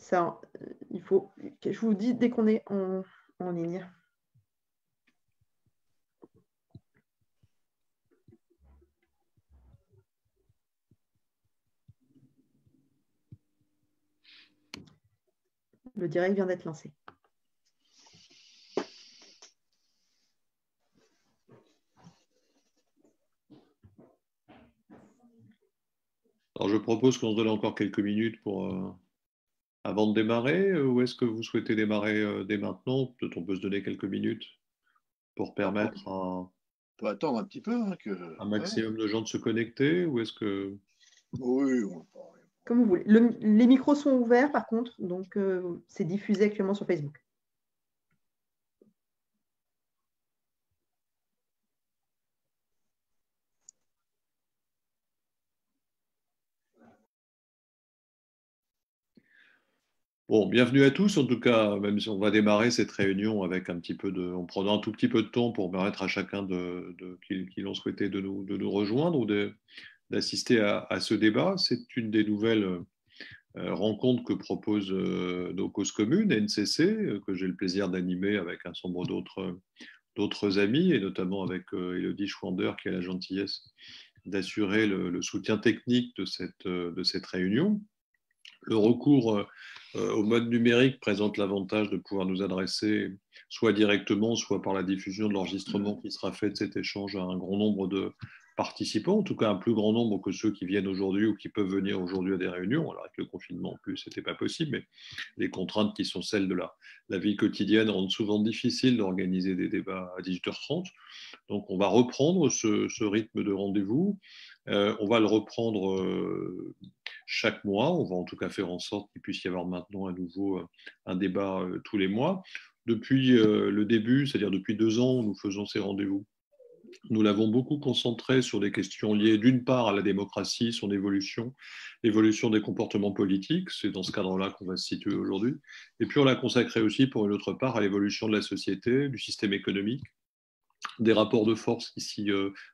ça, il faut, je vous dis dès qu'on est en ligne. Le direct vient d'être lancé. Alors, je propose qu'on se donne encore quelques minutes avant de démarrer, ou est-ce que vous souhaitez démarrer dès maintenant? Peut-être on peut se donner quelques minutes pour permettre On peut attendre un petit peu. Un maximum de gens de se connecter, ou est-ce que... Oui, comme vous voulez. Les micros sont ouverts, par contre, donc c'est diffusé actuellement sur Facebook. Bon, bienvenue à tous, en tout cas, même si on va démarrer cette réunion avec en prenant un tout petit peu de temps pour permettre à chacun qui l'ont souhaité de nous rejoindre ou d'assister à ce débat. C'est une des nouvelles rencontres que proposent nos causes communes, NCC, que j'ai le plaisir d'animer avec un certain nombre d'autres amis, et notamment avec Élodie Schwander, qui a la gentillesse d'assurer le soutien technique de cette réunion. Le recours au mode numérique présente l'avantage de pouvoir nous adresser soit directement, soit par la diffusion de l'enregistrement qui sera fait de cet échange à un grand nombre de participants, en tout cas un plus grand nombre que ceux qui viennent aujourd'hui ou qui peuvent venir aujourd'hui à des réunions. Alors avec le confinement en plus, ce n'était pas possible, mais les contraintes qui sont celles de la vie quotidienne rendent souvent difficile d'organiser des débats à 18h30. Donc on va reprendre ce rythme de rendez-vous. On va le reprendre chaque mois. On va en tout cas faire en sorte qu'il puisse y avoir maintenant à nouveau un débat tous les mois. Depuis le début, c'est-à-dire depuis 2 ans, nous faisons ces rendez-vous. Nous l'avons beaucoup concentré sur des questions liées d'une part à la démocratie, son évolution, l'évolution des comportements politiques, c'est dans ce cadre-là qu'on va se situer aujourd'hui, et puis on l'a consacré aussi pour une autre part à l'évolution de la société, du système économique, des rapports de force qui s'y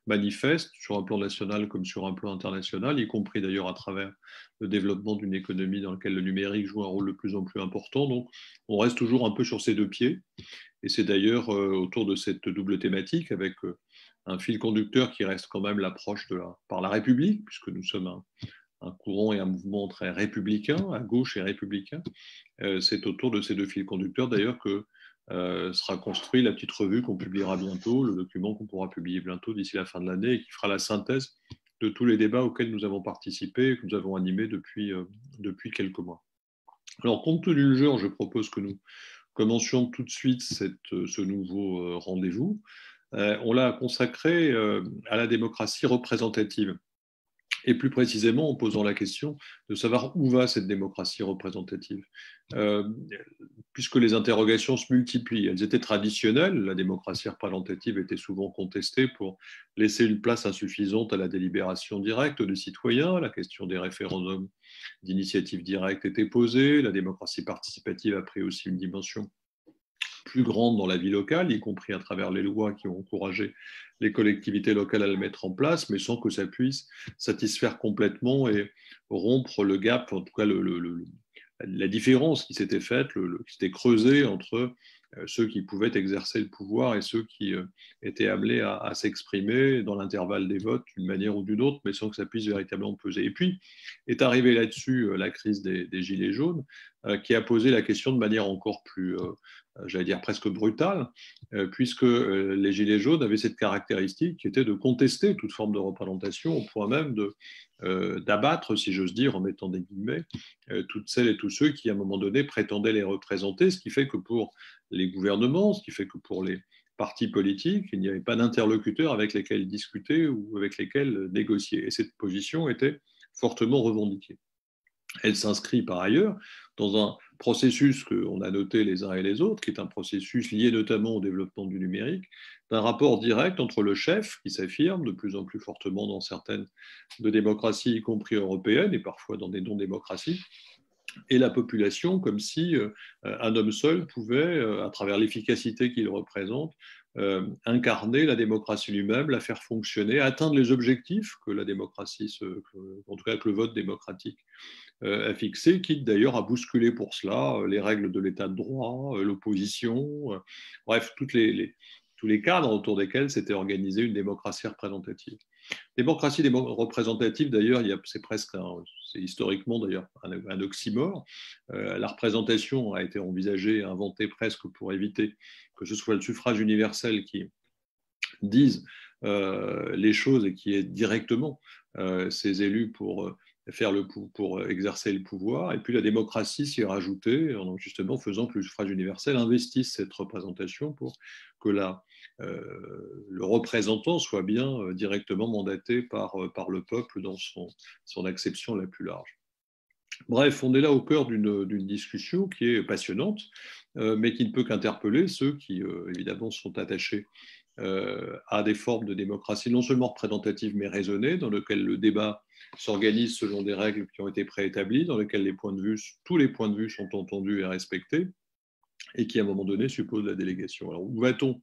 manifestent sur un plan national comme sur un plan international, y compris d'ailleurs à travers le développement d'une économie dans laquelle le numérique joue un rôle de plus en plus important. Donc on reste toujours un peu sur ses deux pieds. Et c'est d'ailleurs autour de cette double thématique, avec un fil conducteur qui reste quand même l'approche par la République, puisque nous sommes un courant et un mouvement très républicain, à gauche et républicain. C'est autour de ces deux fils conducteurs d'ailleurs que sera construit la petite revue qu'on publiera bientôt, le document qu'on pourra publier bientôt d'ici la fin de l'année et qui fera la synthèse de tous les débats auxquels nous avons participé et que nous avons animés depuis quelques mois. Alors, compte tenu du genre, je propose que nous commencions tout de suite ce nouveau rendez-vous. On l'a consacré à la démocratie représentative. Et plus précisément en posant la question de savoir où va cette démocratie représentative. Puisque les interrogations se multiplient, elles étaient traditionnelles, la démocratie représentative était souvent contestée pour laisser une place insuffisante à la délibération directe des citoyens, la question des référendums d'initiative directe était posée, la démocratie participative a pris aussi une dimension plus grande dans la vie locale, y compris à travers les lois qui ont encouragé les collectivités locales à le mettre en place, mais sans que ça puisse satisfaire complètement et rompre le gap, en tout cas la différence qui s'était faite, qui s'était creusée entre ceux qui pouvaient exercer le pouvoir et ceux qui étaient amenés à s'exprimer dans l'intervalle des votes d'une manière ou d'une autre, mais sans que ça puisse véritablement peser. Et puis est arrivée là-dessus la crise des Gilets jaunes, qui a posé la question de manière encore plus, j'allais dire presque brutale, puisque les Gilets jaunes avaient cette caractéristique qui était de contester toute forme de représentation, au point même d'abattre, si j'ose dire, en mettant des guillemets, toutes celles et tous ceux qui, à un moment donné, prétendaient les représenter, ce qui fait que pour les gouvernements, ce qui fait que pour les partis politiques, il n'y avait pas d'interlocuteurs avec lesquels discuter ou avec lesquels négocier. Et cette position était fortement revendiquée. Elle s'inscrit par ailleurs dans un processus qu'on a noté les uns et les autres, qui est un processus lié notamment au développement du numérique, d'un rapport direct entre le chef, qui s'affirme de plus en plus fortement dans certaines de démocraties, y compris européennes, et parfois dans des non-démocraties, et la population, comme si un homme seul pouvait, à travers l'efficacité qu'il représente, incarner la démocratie lui-même, la faire fonctionner, atteindre les objectifs que la démocratie, en tout cas que le vote démocratique a fixé, quitte d'ailleurs à bousculer pour cela les règles de l'état de droit, l'opposition, bref, tous les cadres autour desquels s'était organisée une démocratie représentative. Démocratie représentative, d'ailleurs, c'est presque, c'est historiquement d'ailleurs un oxymore. La représentation a été envisagée, inventée presque pour éviter que ce soit le suffrage universel qui dise les choses et qui aide directement ces élus pour exercer le pouvoir. Et puis la démocratie s'y est rajoutée, en justement faisant que le suffrage universel investisse cette représentation pour que le représentant soit bien directement mandaté par le peuple dans son acception la plus large. Bref, on est là au cœur d'une discussion qui est passionnante, mais qui ne peut qu'interpeller ceux qui, évidemment, sont attachés à des formes de démocratie non seulement représentative mais raisonnée, dans lesquelles le débat s'organise selon des règles qui ont été préétablies, dans lesquelles tous les points de vue sont entendus et respectés, et qui, à un moment donné, suppose la délégation. Alors, où va-t-on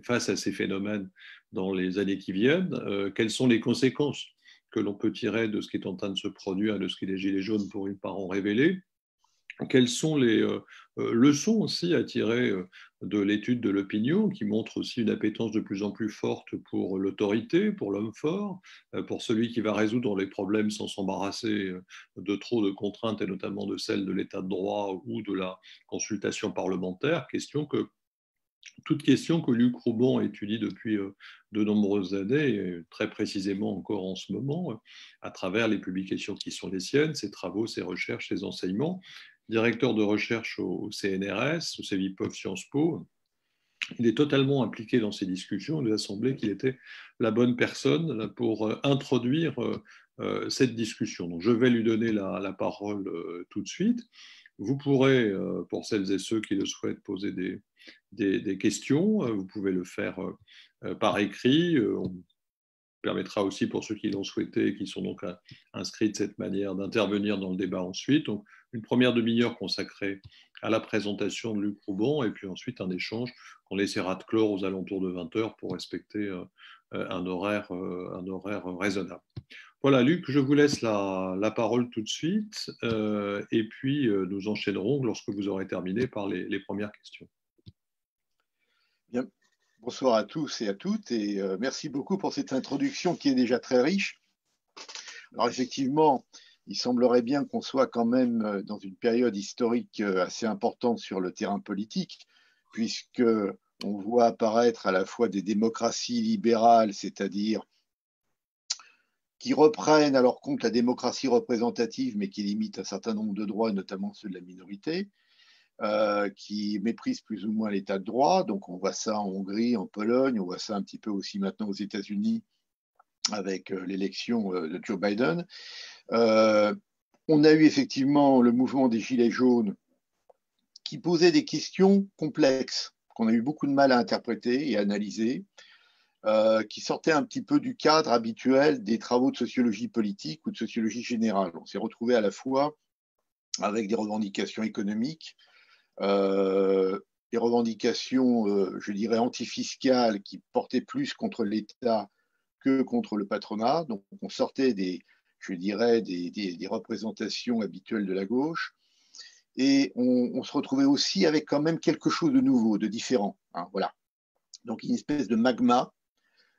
face à ces phénomènes dans les années qui viennent? Quelles sont les conséquences que l'on peut tirer de ce qui est en train de se produire, de ce que les Gilets jaunes pourraient par en révéler? Quelles sont les leçons aussi à tirer de l'étude de l'opinion, qui montre aussi une appétence de plus en plus forte pour l'autorité, pour l'homme fort, pour celui qui va résoudre les problèmes sans s'embarrasser de trop de contraintes, et notamment de celles de l'état de droit ou de la consultation parlementaire? Toute question que Luc Rouban étudie depuis de nombreuses années, et très précisément encore en ce moment, à travers les publications qui sont les siennes, ses travaux, ses recherches, ses enseignements. Directeur de recherche au CNRS, au CEVIPOF Sciences Po, il est totalement impliqué dans ces discussions. Il nous a semblé qu'il était la bonne personne pour introduire cette discussion. Donc, je vais lui donner la parole tout de suite. Vous pourrez, pour celles et ceux qui le souhaitent, poser des questions. Vous pouvez le faire par écrit. On permettra aussi pour ceux qui l'ont souhaité et qui sont donc inscrits de cette manière d'intervenir dans le débat ensuite. Donc, une première demi-heure consacrée à la présentation de Luc Rouban, et puis ensuite un échange qu'on essaiera de clore aux alentours de 20 heures pour respecter un horaire raisonnable. Voilà, Luc, je vous laisse la parole tout de suite, et puis nous enchaînerons lorsque vous aurez terminé par les premières questions. Bien. Bonsoir à tous et à toutes, et merci beaucoup pour cette introduction qui est déjà très riche. Alors effectivement, il semblerait bien qu'on soit quand même dans une période historique assez importante sur le terrain politique, puisque on voit apparaître à la fois des démocraties libérales, c'est-à-dire qui reprennent à leur compte la démocratie représentative, mais qui limitent un certain nombre de droits, notamment ceux de la minorité, qui méprisent plus ou moins l'état de droit. Donc on voit ça en Hongrie, en Pologne, on voit ça un petit peu aussi maintenant aux États-Unis avec l'élection de Joe Biden. On a eu effectivement le mouvement des Gilets jaunes qui posait des questions complexes qu'on a eu beaucoup de mal à interpréter et à analyser, qui sortaient un petit peu du cadre habituel des travaux de sociologie politique ou de sociologie générale. On s'est retrouvé à la fois avec des revendications économiques, des revendications, je dirais, antifiscales qui portaient plus contre l'État que contre le patronat. Donc on sortait des représentations habituelles de la gauche. Et on se retrouvait aussi avec quand même quelque chose de nouveau, de différent. Hein, voilà. Donc une espèce de magma,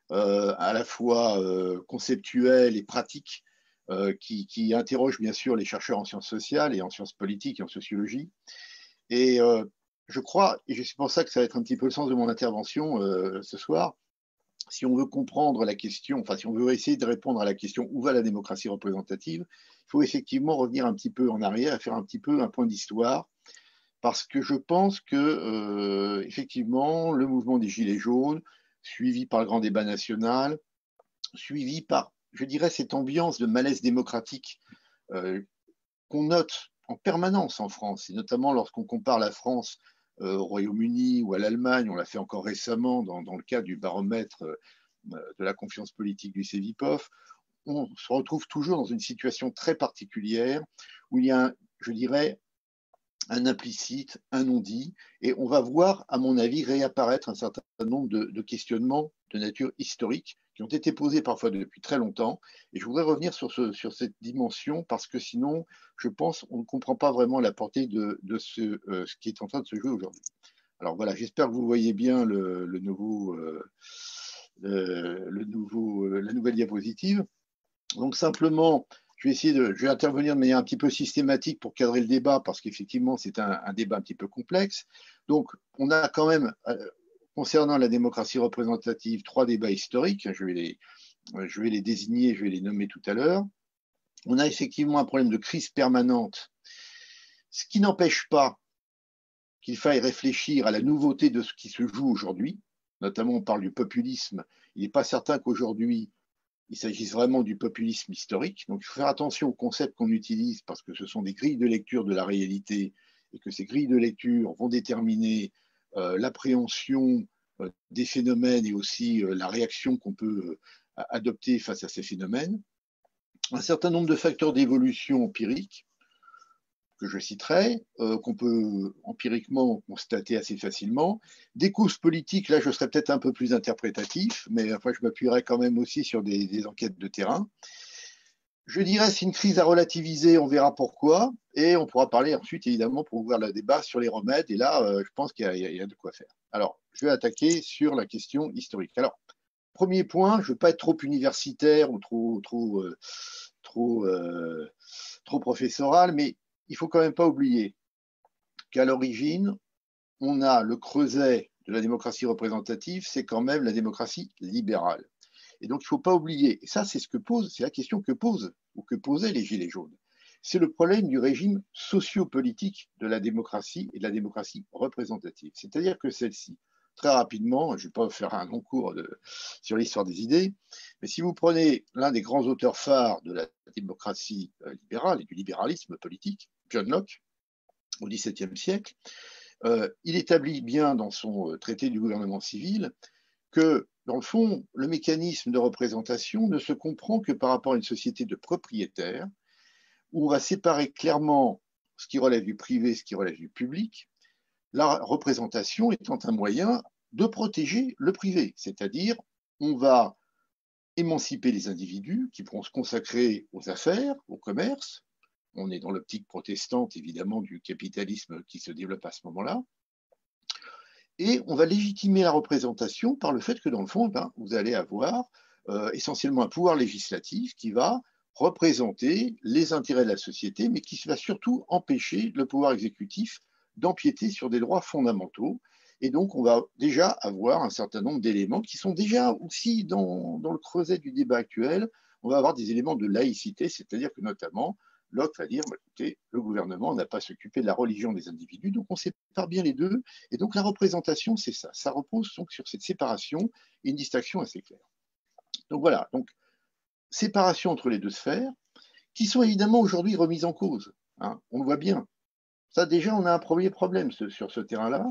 à la fois conceptuel et pratique, qui interroge bien sûr les chercheurs en sciences sociales et en sciences politiques et en sociologie. Et je crois, et c'est pour ça que ça va être un petit peu le sens de mon intervention ce soir, si on veut comprendre la question, enfin si on veut essayer de répondre à la question où va la démocratie représentative, il faut effectivement revenir un petit peu en arrière et faire un petit peu un point d'histoire, parce que je pense que effectivement le mouvement des Gilets jaunes, suivi par le grand débat national, suivi par, je dirais, cette ambiance de malaise démocratique qu'on note en permanence en France, et notamment lorsqu'on compare la France au Royaume-Uni ou à l'Allemagne. On l'a fait encore récemment dans le cas du baromètre de la confiance politique du CEVIPOF. On se retrouve toujours dans une situation très particulière où il y a, je dirais, un implicite, un non-dit, et on va voir, à mon avis, réapparaître un certain nombre de questionnements de nature historique qui ont été posées parfois depuis très longtemps. Et je voudrais revenir sur cette dimension parce que sinon, je pense, on ne comprend pas vraiment la portée de ce qui est en train de se jouer aujourd'hui. Alors voilà, j'espère que vous voyez bien la nouvelle diapositive. Donc simplement, je vais intervenir de manière un petit peu systématique pour cadrer le débat parce qu'effectivement, c'est un débat un petit peu complexe. Donc, on a quand même, concernant la démocratie représentative, 3 débats historiques. Je vais les désigner, je vais les nommer tout à l'heure. On a effectivement un problème de crise permanente, ce qui n'empêche pas qu'il faille réfléchir à la nouveauté de ce qui se joue aujourd'hui. Notamment, on parle du populisme. Il n'est pas certain qu'aujourd'hui, il s'agisse vraiment du populisme historique. Donc, il faut faire attention aux concepts qu'on utilise parce que ce sont des grilles de lecture de la réalité et que ces grilles de lecture vont déterminer l'appréhension des phénomènes et aussi la réaction qu'on peut adopter face à ces phénomènes. Un certain nombre de facteurs d'évolution empirique que je citerai, qu'on peut empiriquement constater assez facilement. Des causes politiques, là je serais peut-être un peu plus interprétatif, mais enfin, je m'appuierai quand même aussi sur des enquêtes de terrain. Je dirais c'est une crise à relativiser, on verra pourquoi, et on pourra parler ensuite évidemment pour ouvrir le débat sur les remèdes, et là je pense qu'il y a de quoi faire. Alors, je vais attaquer sur la question historique. Alors, premier point, je ne veux pas être trop universitaire ou trop professoral, mais il ne faut quand même pas oublier qu'à l'origine, on a le creuset de la démocratie représentative, c'est quand même la démocratie libérale. Et donc, il ne faut pas oublier, et ça, c'est la question que posent ou que posaient les Gilets jaunes. C'est le problème du régime sociopolitique de la démocratie et de la démocratie représentative. C'est-à-dire que celle-ci, très rapidement, je ne vais pas faire un long cours sur l'histoire des idées, mais si vous prenez l'un des grands auteurs phares de la démocratie libérale et du libéralisme politique, John Locke, au XVIIe siècle, il établit bien dans son traité du gouvernement civil que, dans le fond, le mécanisme de représentation ne se comprend que par rapport à une société de propriétaires, où on va séparer clairement ce qui relève du privé, ce qui relève du public, la représentation étant un moyen de protéger le privé, c'est-à-dire on va émanciper les individus qui pourront se consacrer aux affaires, au commerce. On est dans l'optique protestante, évidemment, du capitalisme qui se développe à ce moment-là. Et on va légitimer la représentation par le fait que, dans le fond, vous allez avoir essentiellement un pouvoir législatif qui va représenter les intérêts de la société, mais qui va surtout empêcher le pouvoir exécutif d'empiéter sur des droits fondamentaux. Et donc, on va déjà avoir un certain nombre d'éléments qui sont déjà aussi dans le creuset du débat actuel. On va avoir des éléments de laïcité, c'est-à-dire que notamment, Locke va dire, écoutez, le gouvernement n'a pas à s'occuper de la religion des individus, donc on sépare bien les deux. Et donc, la représentation, c'est ça. Ça repose donc sur cette séparation et une distinction assez claire. Donc voilà, donc séparation entre les deux sphères, qui sont évidemment aujourd'hui remises en cause. Hein, on le voit bien. Ça, déjà, on a un premier problème sur ce terrain-là,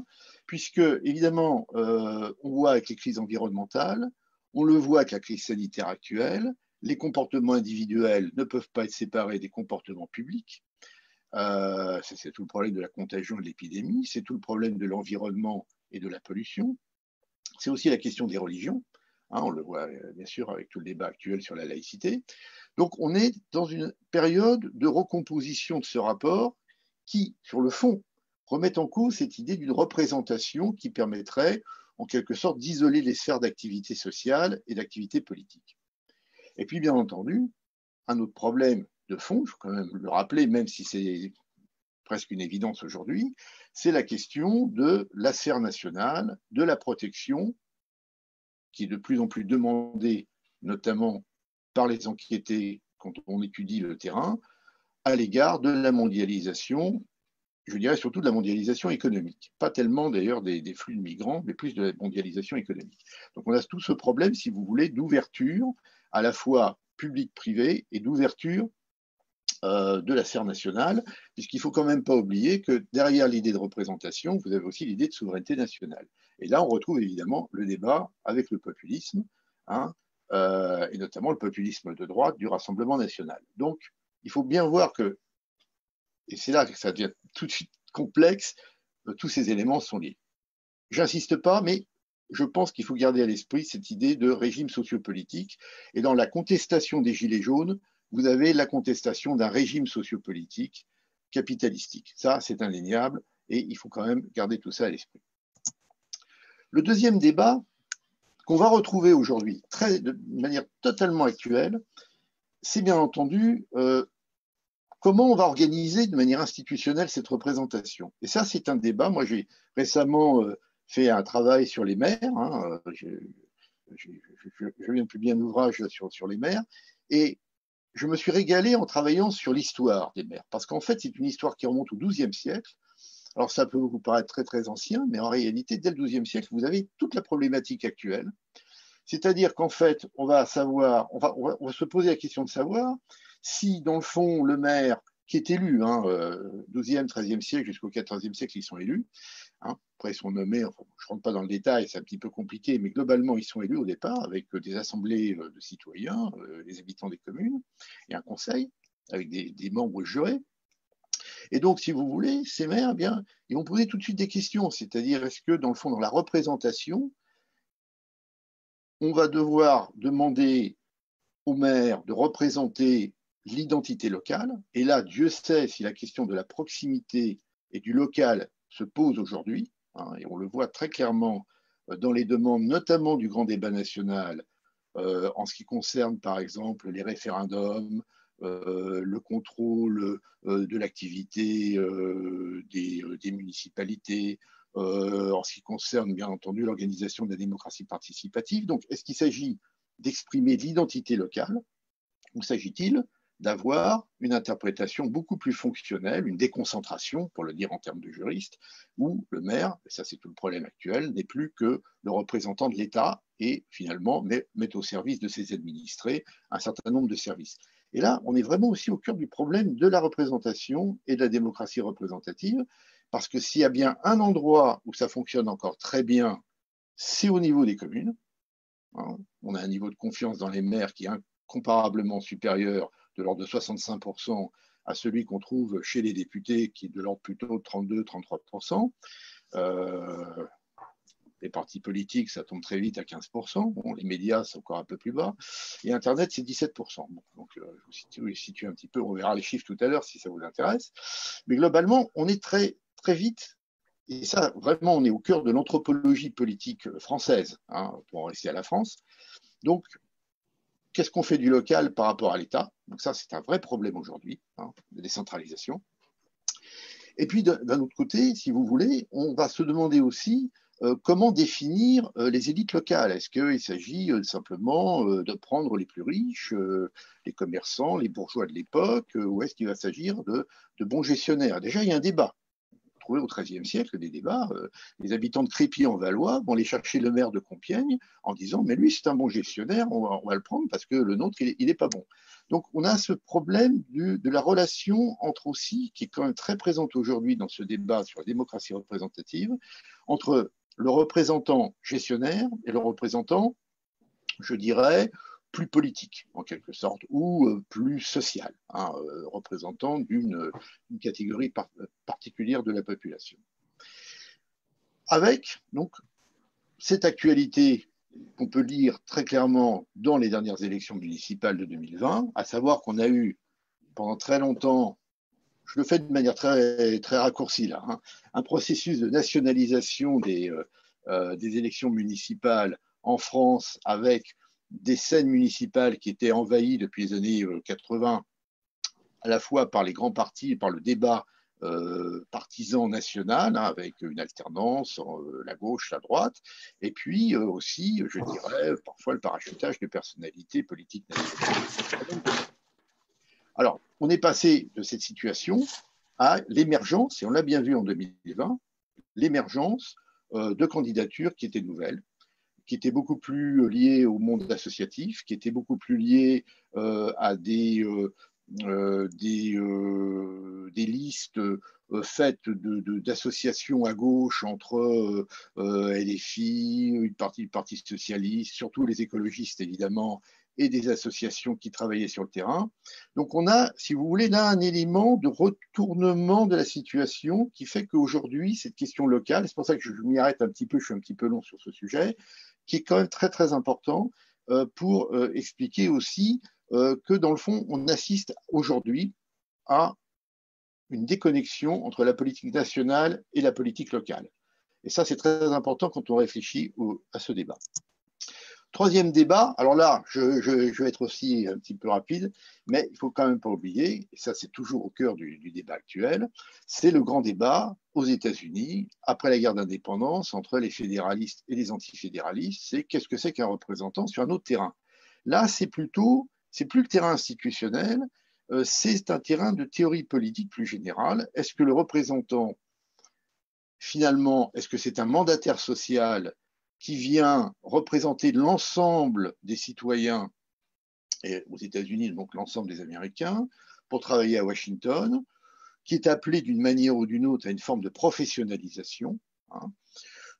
puisque, évidemment, on voit avec les crises environnementales, on le voit avec la crise sanitaire actuelle, les comportements individuels ne peuvent pas être séparés des comportements publics. C'est tout le problème de la contagion et de l'épidémie, c'est tout le problème de l'environnement et de la pollution. C'est aussi la question des religions. Hein, on le voit bien sûr avec tout le débat actuel sur la laïcité. Donc on est dans une période de recomposition de ce rapport qui, sur le fond, remet en cause cette idée d'une représentation qui permettrait, en quelque sorte, d'isoler les sphères d'activité sociale et d'activité politique. Et puis, bien entendu, un autre problème de fond, il faut quand même le rappeler, même si c'est presque une évidence aujourd'hui, c'est la question de la sphère nationale, de la protection, qui est de plus en plus demandée, notamment par les enquêtés quand on étudie le terrain, à l'égard de la mondialisation, je dirais surtout de la mondialisation économique. Pas tellement d'ailleurs des flux de migrants, mais plus de la mondialisation économique. Donc on a tout ce problème, si vous voulez, d'ouverture à la fois public-privé et d'ouverture de la sphère nationale, puisqu'il ne faut quand même pas oublier que derrière l'idée de représentation, vous avez aussi l'idée de souveraineté nationale. Et là, on retrouve évidemment le débat avec le populisme, hein, et notamment le populisme de droite du Rassemblement national. Donc, il faut bien voir que, et c'est là que ça devient tout de suite complexe, tous ces éléments sont liés. J'insiste pas, mais je pense qu'il faut garder à l'esprit cette idée de régime sociopolitique. Et dans la contestation des Gilets jaunes, vous avez la contestation d'un régime sociopolitique capitalistique. Ça, c'est indéniable et il faut quand même garder tout ça à l'esprit. Le deuxième débat qu'on va retrouver aujourd'hui, de manière totalement actuelle, c'est bien entendu comment on va organiser de manière institutionnelle cette représentation. Et ça, c'est un débat. Moi, j'ai récemment fait un travail sur les maires. Hein, je viens de publier un ouvrage sur les maires. Et je me suis régalé en travaillant sur l'histoire des maires. Parce qu'en fait, c'est une histoire qui remonte au XIIe siècle. Alors, ça peut vous paraître très, très ancien, mais en réalité, dès le XIIe siècle, vous avez toute la problématique actuelle. C'est-à-dire qu'en fait, on va se poser la question de savoir si, dans le fond, le maire qui est élu, XIIe, XIIIe siècle jusqu'au XIVe siècle, ils sont élus. Hein, après, ils sont nommés, enfin, je ne rentre pas dans le détail, c'est un petit peu compliqué, mais globalement, ils sont élus au départ avec des assemblées de citoyens, les habitants des communes, et un conseil avec des membres jurés. Et donc, si vous voulez, ces maires, eh bien, ils vont poser tout de suite des questions, c'est-à-dire, est-ce que, dans le fond, dans la représentation, on va devoir demander aux maires de représenter l'identité locale. Et là, Dieu sait si la question de la proximité et du local se pose aujourd'hui. Hein, et on le voit très clairement dans les demandes, notamment du grand débat national, en ce qui concerne, par exemple, les référendums, le contrôle de l'activité des municipalités, en ce qui concerne, bien entendu, l'organisation de la démocratie participative. Donc, est-ce qu'il s'agit d'exprimer l'identité locale ou s'agit-il d'avoir une interprétation beaucoup plus fonctionnelle, une déconcentration, pour le dire en termes de juriste, où le maire, et ça c'est tout le problème actuel, n'est plus que le représentant de l'État et finalement met au service de ses administrés un certain nombre de services. Et là, on est vraiment aussi au cœur du problème de la représentation et de la démocratie représentative, parce que s'il y a bien un endroit où ça fonctionne encore très bien, c'est au niveau des communes. Hein, on a un niveau de confiance dans les maires qui est incomparablement supérieur, de l'ordre de 65%, à celui qu'on trouve chez les députés, qui est de l'ordre plutôt de 32-33%. Les partis politiques, ça tombe très vite à 15%. Bon, les médias, c'est encore un peu plus bas. Et Internet, c'est 17%. Bon, donc, je vous situe un petit peu. On verra les chiffres tout à l'heure si ça vous intéresse. Mais globalement, on est très, très vite. Et ça, vraiment, on est au cœur de l'anthropologie politique française, hein, pour en rester à la France. Donc, qu'est-ce qu'on fait du local par rapport à l'État? Donc ça, c'est un vrai problème aujourd'hui, hein, de décentralisation. Et puis, d'un autre côté, si vous voulez, on va se demander aussi comment définir les élites locales. Est-ce qu'il s'agit simplement de prendre les plus riches, les commerçants, les bourgeois de l'époque, ou est-ce qu'il va s'agir de bons gestionnaires? Déjà, il y a un débat. Trouvé au XIIIe siècle des débats. Les habitants de Crépy-en-Valois vont aller chercher le maire de Compiègne en disant mais lui c'est un bon gestionnaire, on va le prendre parce que le nôtre il est pas bon. Donc on a ce problème de la relation entre aussi, qui est quand même très présente aujourd'hui dans ce débat sur la démocratie représentative, entre le représentant gestionnaire et le représentant, je dirais, plus politique, en quelque sorte, ou plus social, hein, représentant d'une catégorie particulière de la population. Avec donc cette actualité qu'on peut lire très clairement dans les dernières élections municipales de 2020, à savoir qu'on a eu pendant très longtemps, je le fais de manière très, très raccourcie là, hein, un processus de nationalisation des élections municipales en France avec des scènes municipales qui étaient envahies depuis les années 80, à la fois par les grands partis et par le débat partisan national, hein, avec une alternance, la gauche, la droite, et puis aussi, je dirais, parfois le parachutage de personnalités politiques nationales. Alors, on est passé de cette situation à l'émergence, et on l'a bien vu en 2020, l'émergence de candidatures qui étaient nouvelles, qui était beaucoup plus lié au monde associatif, qui était beaucoup plus lié à des listes faites d'associations à gauche entre LFI, le Parti socialiste, surtout les écologistes évidemment, et des associations qui travaillaient sur le terrain. Donc on a, si vous voulez, là un élément de retournement de la situation qui fait qu'aujourd'hui, cette question locale, c'est pour ça que je m'y arrête un petit peu, je suis un petit peu long sur ce sujet, qui est quand même très très important pour expliquer aussi que dans le fond, on assiste aujourd'hui à une déconnexion entre la politique nationale et la politique locale. Et ça, c'est très important quand on réfléchit à ce débat. Troisième débat, alors là, je vais être aussi un petit peu rapide, mais il ne faut quand même pas oublier, et ça c'est toujours au cœur du débat actuel, c'est le grand débat aux États-Unis, après la guerre d'indépendance, entre les fédéralistes et les antifédéralistes, c'est qu'est-ce que c'est qu'un représentant sur un autre terrain. Là, c'est plus le terrain institutionnel, c'est un terrain de théorie politique plus générale. Est-ce que le représentant, finalement, est-ce que c'est un mandataire social qui vient représenter l'ensemble des citoyens, et aux États-Unis, donc l'ensemble des Américains, pour travailler à Washington, qui est appelé d'une manière ou d'une autre à une forme de professionnalisation, hein,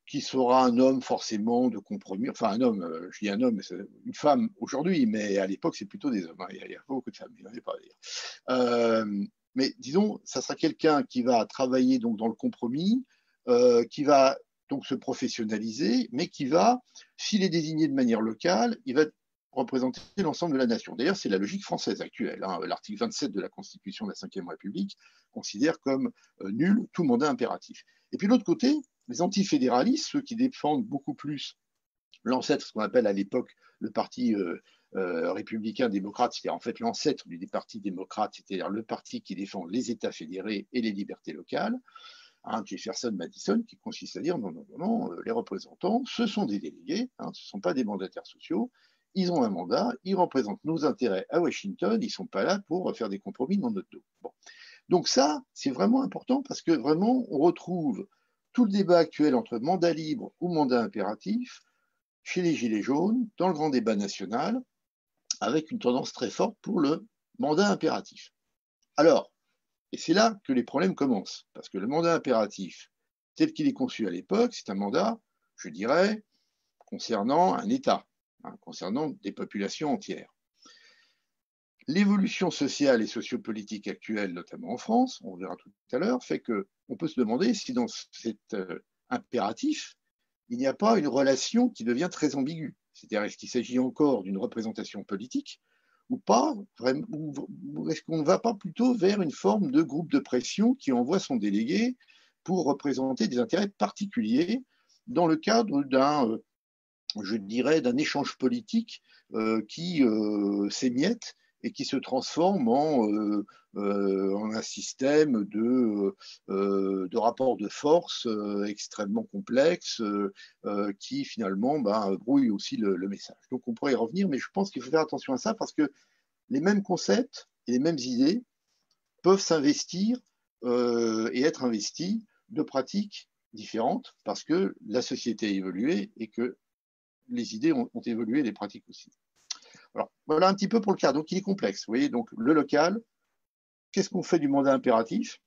qui sera un homme forcément de compromis, enfin un homme, je dis un homme, une femme aujourd'hui, mais à l'époque c'est plutôt des hommes, hein, il y a beaucoup de femmes, il n'y en a pas à dire. Mais disons, ça sera quelqu'un qui va travailler donc dans le compromis, qui va donc se professionnaliser, mais qui va, s'il est désigné de manière locale, il va représenter l'ensemble de la nation. D'ailleurs, c'est la logique française actuelle. Hein. L'article 27 de la Constitution de la Ve République considère comme nul tout mandat impératif. Et puis de l'autre côté, les antifédéralistes, ceux qui défendent beaucoup plus l'ancêtre, ce qu'on appelle à l'époque le parti républicain démocrate, c'est-à-dire en fait l'ancêtre du parti démocrate, c'est-à-dire le parti qui défend les États fédérés et les libertés locales, hein, Jefferson, Madison, qui consiste à dire non, les représentants, ce sont des délégués, hein, ce ne sont pas des mandataires sociaux, ils ont un mandat, ils représentent nos intérêts à Washington, ils ne sont pas là pour faire des compromis dans notre dos. Bon. Donc ça, c'est vraiment important parce que vraiment, on retrouve tout le débat actuel entre mandat libre ou mandat impératif chez les Gilets jaunes, dans le grand débat national, avec une tendance très forte pour le mandat impératif. Alors, et c'est là que les problèmes commencent, parce que le mandat impératif, tel qu'il est conçu à l'époque, c'est un mandat, je dirais, concernant un État, hein, concernant des populations entières. L'évolution sociale et sociopolitique actuelle, notamment en France, on verra tout à l'heure, fait qu'on peut se demander si dans cet impératif, il n'y a pas une relation qui devient très ambiguë. C'est-à-dire, est-ce qu'il s'agit encore d'une représentation politique ou pas, ou est-ce qu'on ne va pas plutôt vers une forme de groupe de pression qui envoie son délégué pour représenter des intérêts particuliers dans le cadre d'un, je dirais, d'un échange politique qui s'émiette et qui se transforme en un système de rapports de force extrêmement complexes qui finalement brouille aussi le message. Donc on pourrait y revenir, mais je pense qu'il faut faire attention à ça parce que les mêmes concepts et les mêmes idées peuvent s'investir et être investis de pratiques différentes parce que la société a évolué et que les idées ont évolué, les pratiques aussi. Alors, voilà un petit peu pour le cas. Donc, il est complexe. Vous voyez, donc le local, qu'est-ce qu'on fait du mandat impératif?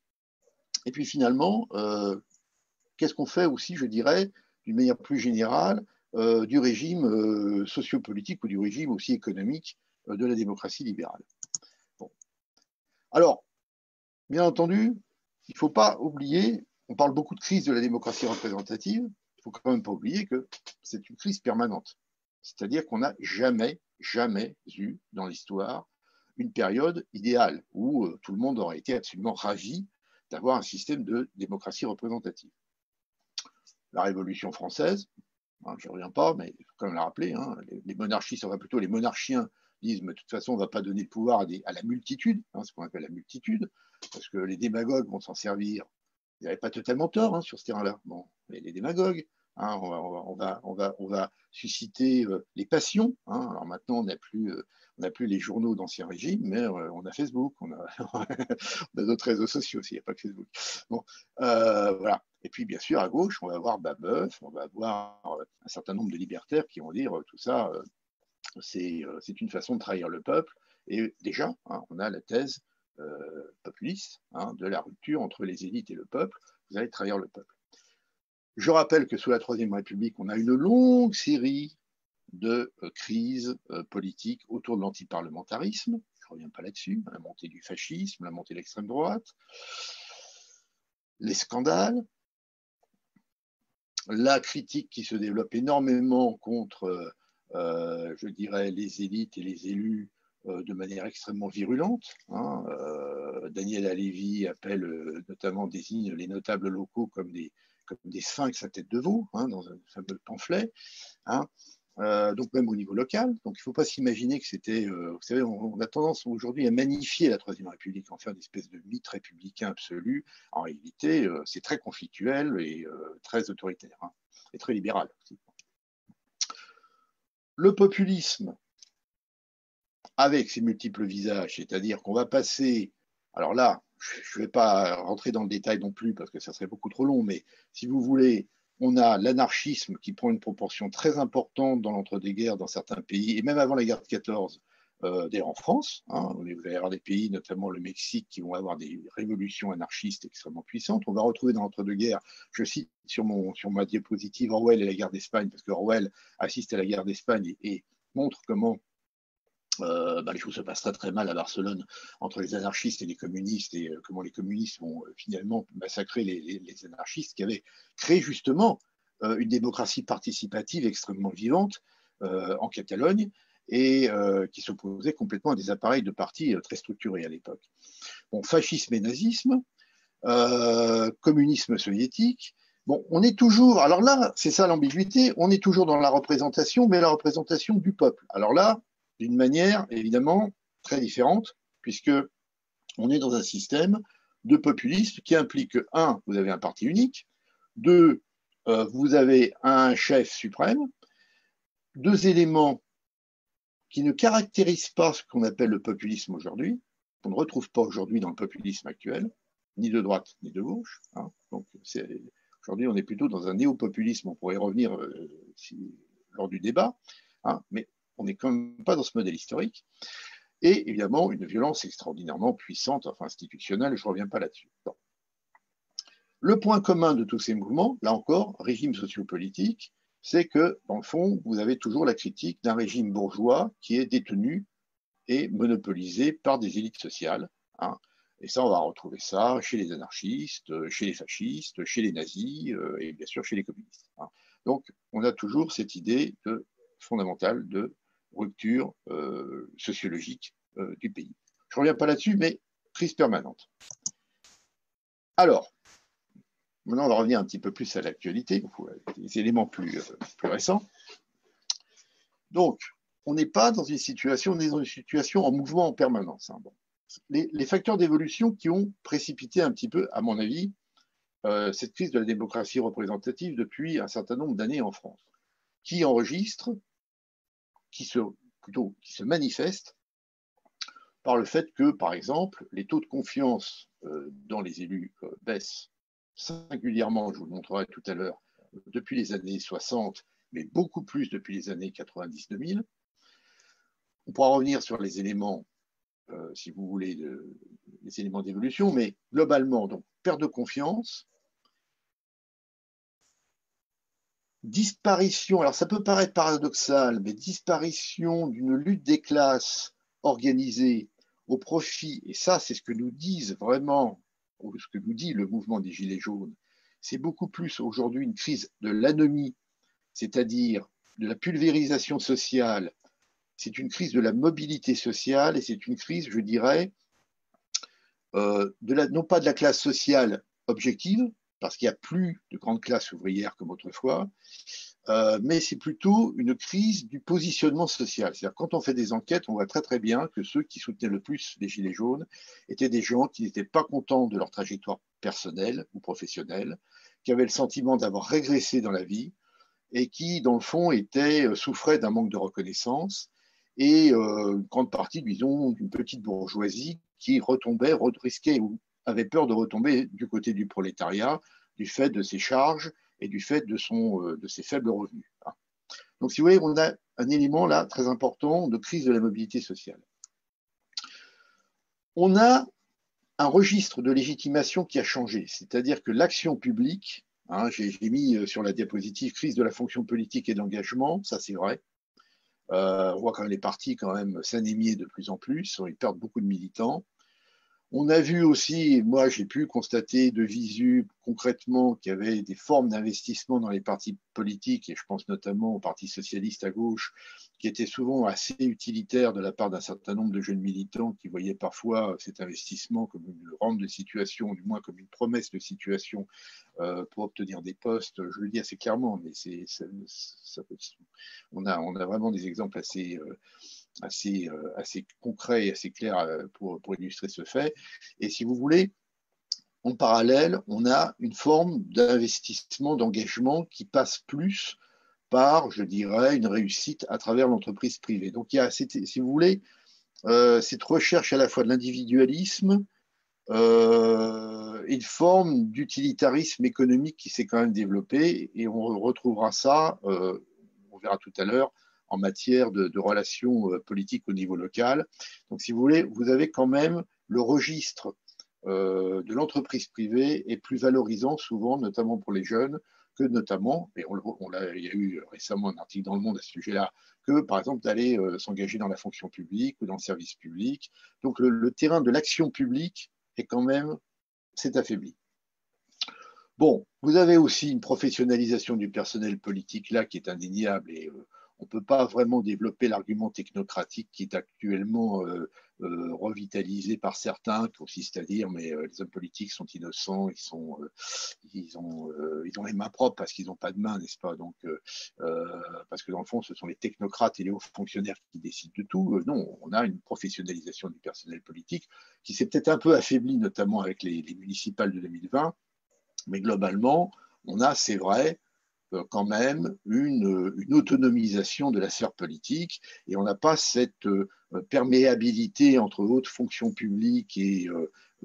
Et puis finalement, qu'est-ce qu'on fait aussi, je dirais, d'une manière plus générale, du régime sociopolitique ou du régime aussi économique de la démocratie libérale. Bon. Alors, bien entendu, il ne faut pas oublier, on parle beaucoup de crise de la démocratie représentative, il ne faut quand même pas oublier que c'est une crise permanente. C'est-à-dire qu'on n'a jamais eu dans l'histoire une période idéale où tout le monde aurait été absolument ravi d'avoir un système de démocratie représentative. La Révolution française, hein, je ne reviens pas, mais il faut quand même la rappeler, hein, les monarchies, ça va plutôt les monarchiens disent, mais de toute façon, on ne va pas donner le pouvoir à la multitude, hein, ce qu'on appelle la multitude, parce que les démagogues vont s'en servir. Ils n'avaient pas totalement tort hein, sur ce terrain-là. Bon, mais les démagogues, hein, on va susciter les passions. Hein. Alors maintenant, on n'a plus les journaux d'Ancien Régime, mais on a Facebook, on a d'autres réseaux sociaux aussi, il n'y a pas que Facebook. Bon, voilà. Et puis, bien sûr, à gauche, on va avoir Babeuf, on va avoir un certain nombre de libertaires qui vont dire tout ça, c'est une façon de trahir le peuple. Et déjà, hein, on a la thèse populiste hein, de la rupture entre les élites et le peuple. Vous allez trahir le peuple. Je rappelle que sous la Troisième République, on a une longue série de crise politique autour de l'antiparlementarisme. Je ne reviens pas là-dessus. La montée du fascisme, la montée de l'extrême droite, les scandales, la critique qui se développe énormément contre, je dirais, les élites et les élus de manière extrêmement virulente. Daniel Halévy désigne les notables locaux comme des sphinx à tête de veau, dans un fameux pamphlet. Donc même au niveau local. Donc il ne faut pas s'imaginer que c'était... vous savez, on a tendance aujourd'hui à magnifier la Troisième République, en faire une espèce de mythe républicain absolu. En réalité, c'est très conflictuel et très autoritaire, et très libéral aussi. Le populisme, avec ses multiples visages, c'est-à-dire qu'on va passer... Alors là, je ne vais pas rentrer dans le détail non plus, parce que ça serait beaucoup trop long, mais si vous voulez... On a l'anarchisme qui prend une proportion très importante dans l'entre-deux-guerres dans certains pays, et même avant la guerre de 14, d'ailleurs en France. Vous allez avoir des pays, notamment le Mexique, qui vont avoir des révolutions anarchistes extrêmement puissantes. On va retrouver dans l'entre-deux-guerres, je cite sur ma diapositive Orwell et la guerre d'Espagne, parce que Orwell assiste à la guerre d'Espagne et montre comment les choses se passent très très mal à Barcelone entre les anarchistes et les communistes, et comment les communistes vont finalement massacrer les anarchistes qui avaient créé justement une démocratie participative extrêmement vivante en Catalogne et qui s'opposait complètement à des appareils de parti très structurés à l'époque. Bon, fascisme et nazisme, communisme soviétique. Bon, on est toujours, alors là, c'est ça l'ambiguïté, on est toujours dans la représentation, mais la représentation du peuple. Alors là, d'une manière évidemment très différente, puisque on est dans un système de populisme qui implique que, un, vous avez un parti unique, deux, vous avez un chef suprême, deux éléments qui ne caractérisent pas ce qu'on appelle le populisme aujourd'hui, qu'on ne retrouve pas aujourd'hui dans le populisme actuel, ni de droite ni de gauche. Donc aujourd'hui, on est plutôt dans un néo-populisme, on pourrait y revenir lors du débat, mais on n'est quand même pas dans ce modèle historique. Et évidemment, une violence extraordinairement puissante, institutionnelle, je ne reviens pas là-dessus. Bon. Le point commun de tous ces mouvements, là encore, régime sociopolitique, c'est que, dans le fond, vous avez toujours la critique d'un régime bourgeois qui est détenu et monopolisé par des élites sociales. Et ça, on va retrouver ça chez les anarchistes, chez les fascistes, chez les nazis et bien sûr chez les communistes. Donc, on a toujours cette idée fondamentale de rupture sociologique du pays. Je ne reviens pas là-dessus, mais crise permanente. Alors, maintenant on va revenir un petit peu plus à l'actualité, des éléments plus récents. Donc, on n'est pas dans une situation, on est dans une situation en mouvement en permanence. Bon. Les facteurs d'évolution qui ont précipité un petit peu, à mon avis, cette crise de la démocratie représentative depuis un certain nombre d'années en France, qui enregistre, qui se manifeste par le fait que, par exemple, les taux de confiance dans les élus baissent singulièrement, je vous le montrerai tout à l'heure, depuis les années 60, mais beaucoup plus depuis les années 90-2000. On pourra revenir sur les éléments, si vous voulez, les éléments d'évolution, mais globalement, donc, perte de confiance, disparition, alors ça peut paraître paradoxal, mais disparition d'une lutte des classes organisée au profit, et ça c'est ce que nous disent vraiment, ou ce que nous dit le mouvement des Gilets jaunes, c'est beaucoup plus aujourd'hui une crise de l'anomie, c'est-à-dire de la pulvérisation sociale, c'est une crise de la mobilité sociale, et c'est une crise, je dirais, non pas de la classe sociale objective, parce qu'il n'y a plus de grande classe ouvrière comme autrefois, mais c'est plutôt une crise du positionnement social. C'est-à-dire quand on fait des enquêtes, on voit très très bien que ceux qui soutenaient le plus les Gilets jaunes étaient des gens qui n'étaient pas contents de leur trajectoire personnelle ou professionnelle, qui avaient le sentiment d'avoir régressé dans la vie et qui, dans le fond, souffraient d'un manque de reconnaissance et une grande partie, disons, d'une petite bourgeoisie qui risquait ou avait peur de retomber du côté du prolétariat du fait de ses charges et du fait de ses faibles revenus. Donc, si vous voyez, on a un élément là très important de crise de la mobilité sociale. On a un registre de légitimation qui a changé, c'est-à-dire que l'action publique, j'ai mis sur la diapositive crise de la fonction politique et de l'engagement, ça c'est vrai, On voit quand même les partis quand même s'anémier de plus en plus, ils perdent beaucoup de militants. On a vu aussi, moi j'ai pu constater de visu concrètement qu'il y avait des formes d'investissement dans les partis politiques, et je pense notamment au Parti socialiste à gauche, qui étaient souvent assez utilitaires de la part d'un certain nombre de jeunes militants qui voyaient parfois cet investissement comme une rente de situation, du moins comme une promesse de situation pour obtenir des postes. Je le dis assez clairement, mais on a vraiment des exemples assez concret et assez clair pour illustrer ce fait. Et si vous voulez, en parallèle, on a une forme d'investissement, d'engagement qui passe plus par, je dirais, une réussite à travers l'entreprise privée. Donc il y a, si vous voulez, cette recherche à la fois de l'individualisme, une forme d'utilitarisme économique qui s'est quand même développée, et on retrouvera ça, on verra tout à l'heure, en matière de relations politiques au niveau local. Donc, si vous voulez, vous avez quand même le registre de l'entreprise privée est plus valorisant souvent, notamment pour les jeunes, que notamment, et il y a eu récemment un article dans Le Monde à ce sujet-là, que par exemple d'aller s'engager dans la fonction publique ou dans le service public. Donc le terrain de l'action publique est quand même, s'est affaibli. Bon, vous avez aussi une professionnalisation du personnel politique là qui est indéniable, et on ne peut pas vraiment développer l'argument technocratique qui est actuellement revitalisé par certains, qui consiste à dire mais les hommes politiques sont innocents, ils ont les mains propres parce qu'ils n'ont pas de mains, n'est-ce pas? Donc, parce que dans le fond, ce sont les technocrates et les hauts fonctionnaires qui décident de tout. Non, on a une professionnalisation du personnel politique qui s'est peut-être un peu affaiblie, notamment avec les municipales de 2020. Mais globalement, on a, c'est vrai, quand même une autonomisation de la sphère politique, et on n'a pas cette perméabilité entre haute fonction publique et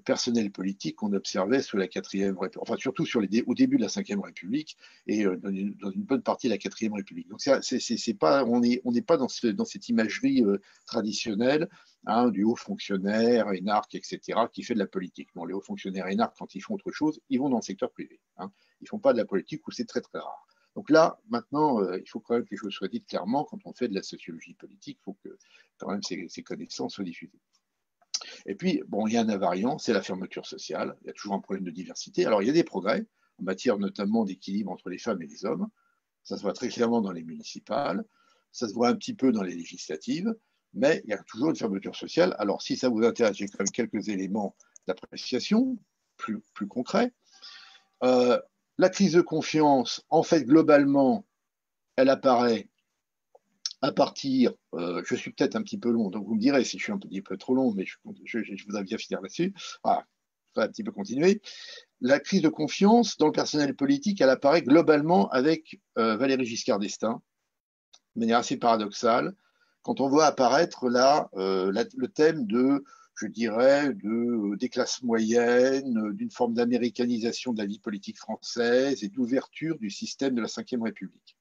personnel politique qu'on observait sous la 4e République, enfin surtout au début de la 5e République et dans une bonne partie de la 4e République. Donc c'est pas, on n'est pas dans cette imagerie traditionnelle, hein, du haut fonctionnaire, énarque, etc., qui fait de la politique. Non, les hauts fonctionnaires énarques, quand ils font autre chose, ils vont dans le secteur privé. Hein. Ils ne font pas de la politique, ou c'est très très rare. Donc là, maintenant, il faut quand même que les choses soient dites clairement. Quand on fait de la sociologie politique, il faut que quand même ces connaissances soient diffusées. Et puis, bon, il y a un invariant, c'est la fermeture sociale. Il y a toujours un problème de diversité. Alors, il y a des progrès en matière notamment d'équilibre entre les femmes et les hommes. Ça se voit très clairement dans les municipales. Ça se voit un petit peu dans les législatives. Mais il y a toujours une fermeture sociale. Alors, si ça vous intéresse, j'ai quand même quelques éléments d'appréciation plus concrets. La crise de confiance, en fait, globalement, elle apparaît à partir, je suis peut-être un petit peu long, donc vous me direz si je suis un petit peu trop long, mais je voudrais bien finir là-dessus. Voilà, je vais un petit peu continuer. La crise de confiance dans le personnel politique, elle apparaît globalement avec Valéry Giscard d'Estaing, de manière assez paradoxale, quand on voit apparaître là le thème de, je dirais, des classes moyennes, d'une forme d'américanisation de la vie politique française et d'ouverture du système de la Ve République.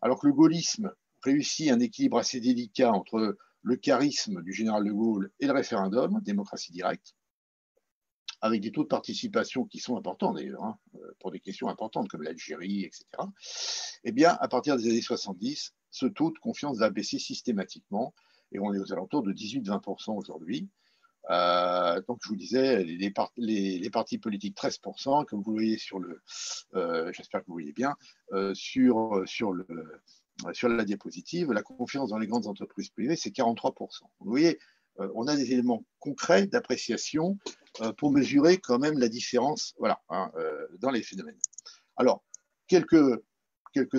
Alors que le gaullisme réussit un équilibre assez délicat entre le charisme du général de Gaulle et le référendum, démocratie directe, avec des taux de participation qui sont importants d'ailleurs, hein, pour des questions importantes comme l'Algérie, etc. Eh bien, à partir des années 70, ce taux de confiance va baisser systématiquement, et on est aux alentours de 18-20% aujourd'hui. Donc, je vous disais, les partis politiques 13%, comme vous le voyez sur le, j'espère que vous voyez bien, sur la diapositive, la confiance dans les grandes entreprises privées, c'est 43%. Vous voyez, on a des éléments concrets d'appréciation pour mesurer quand même la différence, voilà, hein, dans les phénomènes. Alors, quelques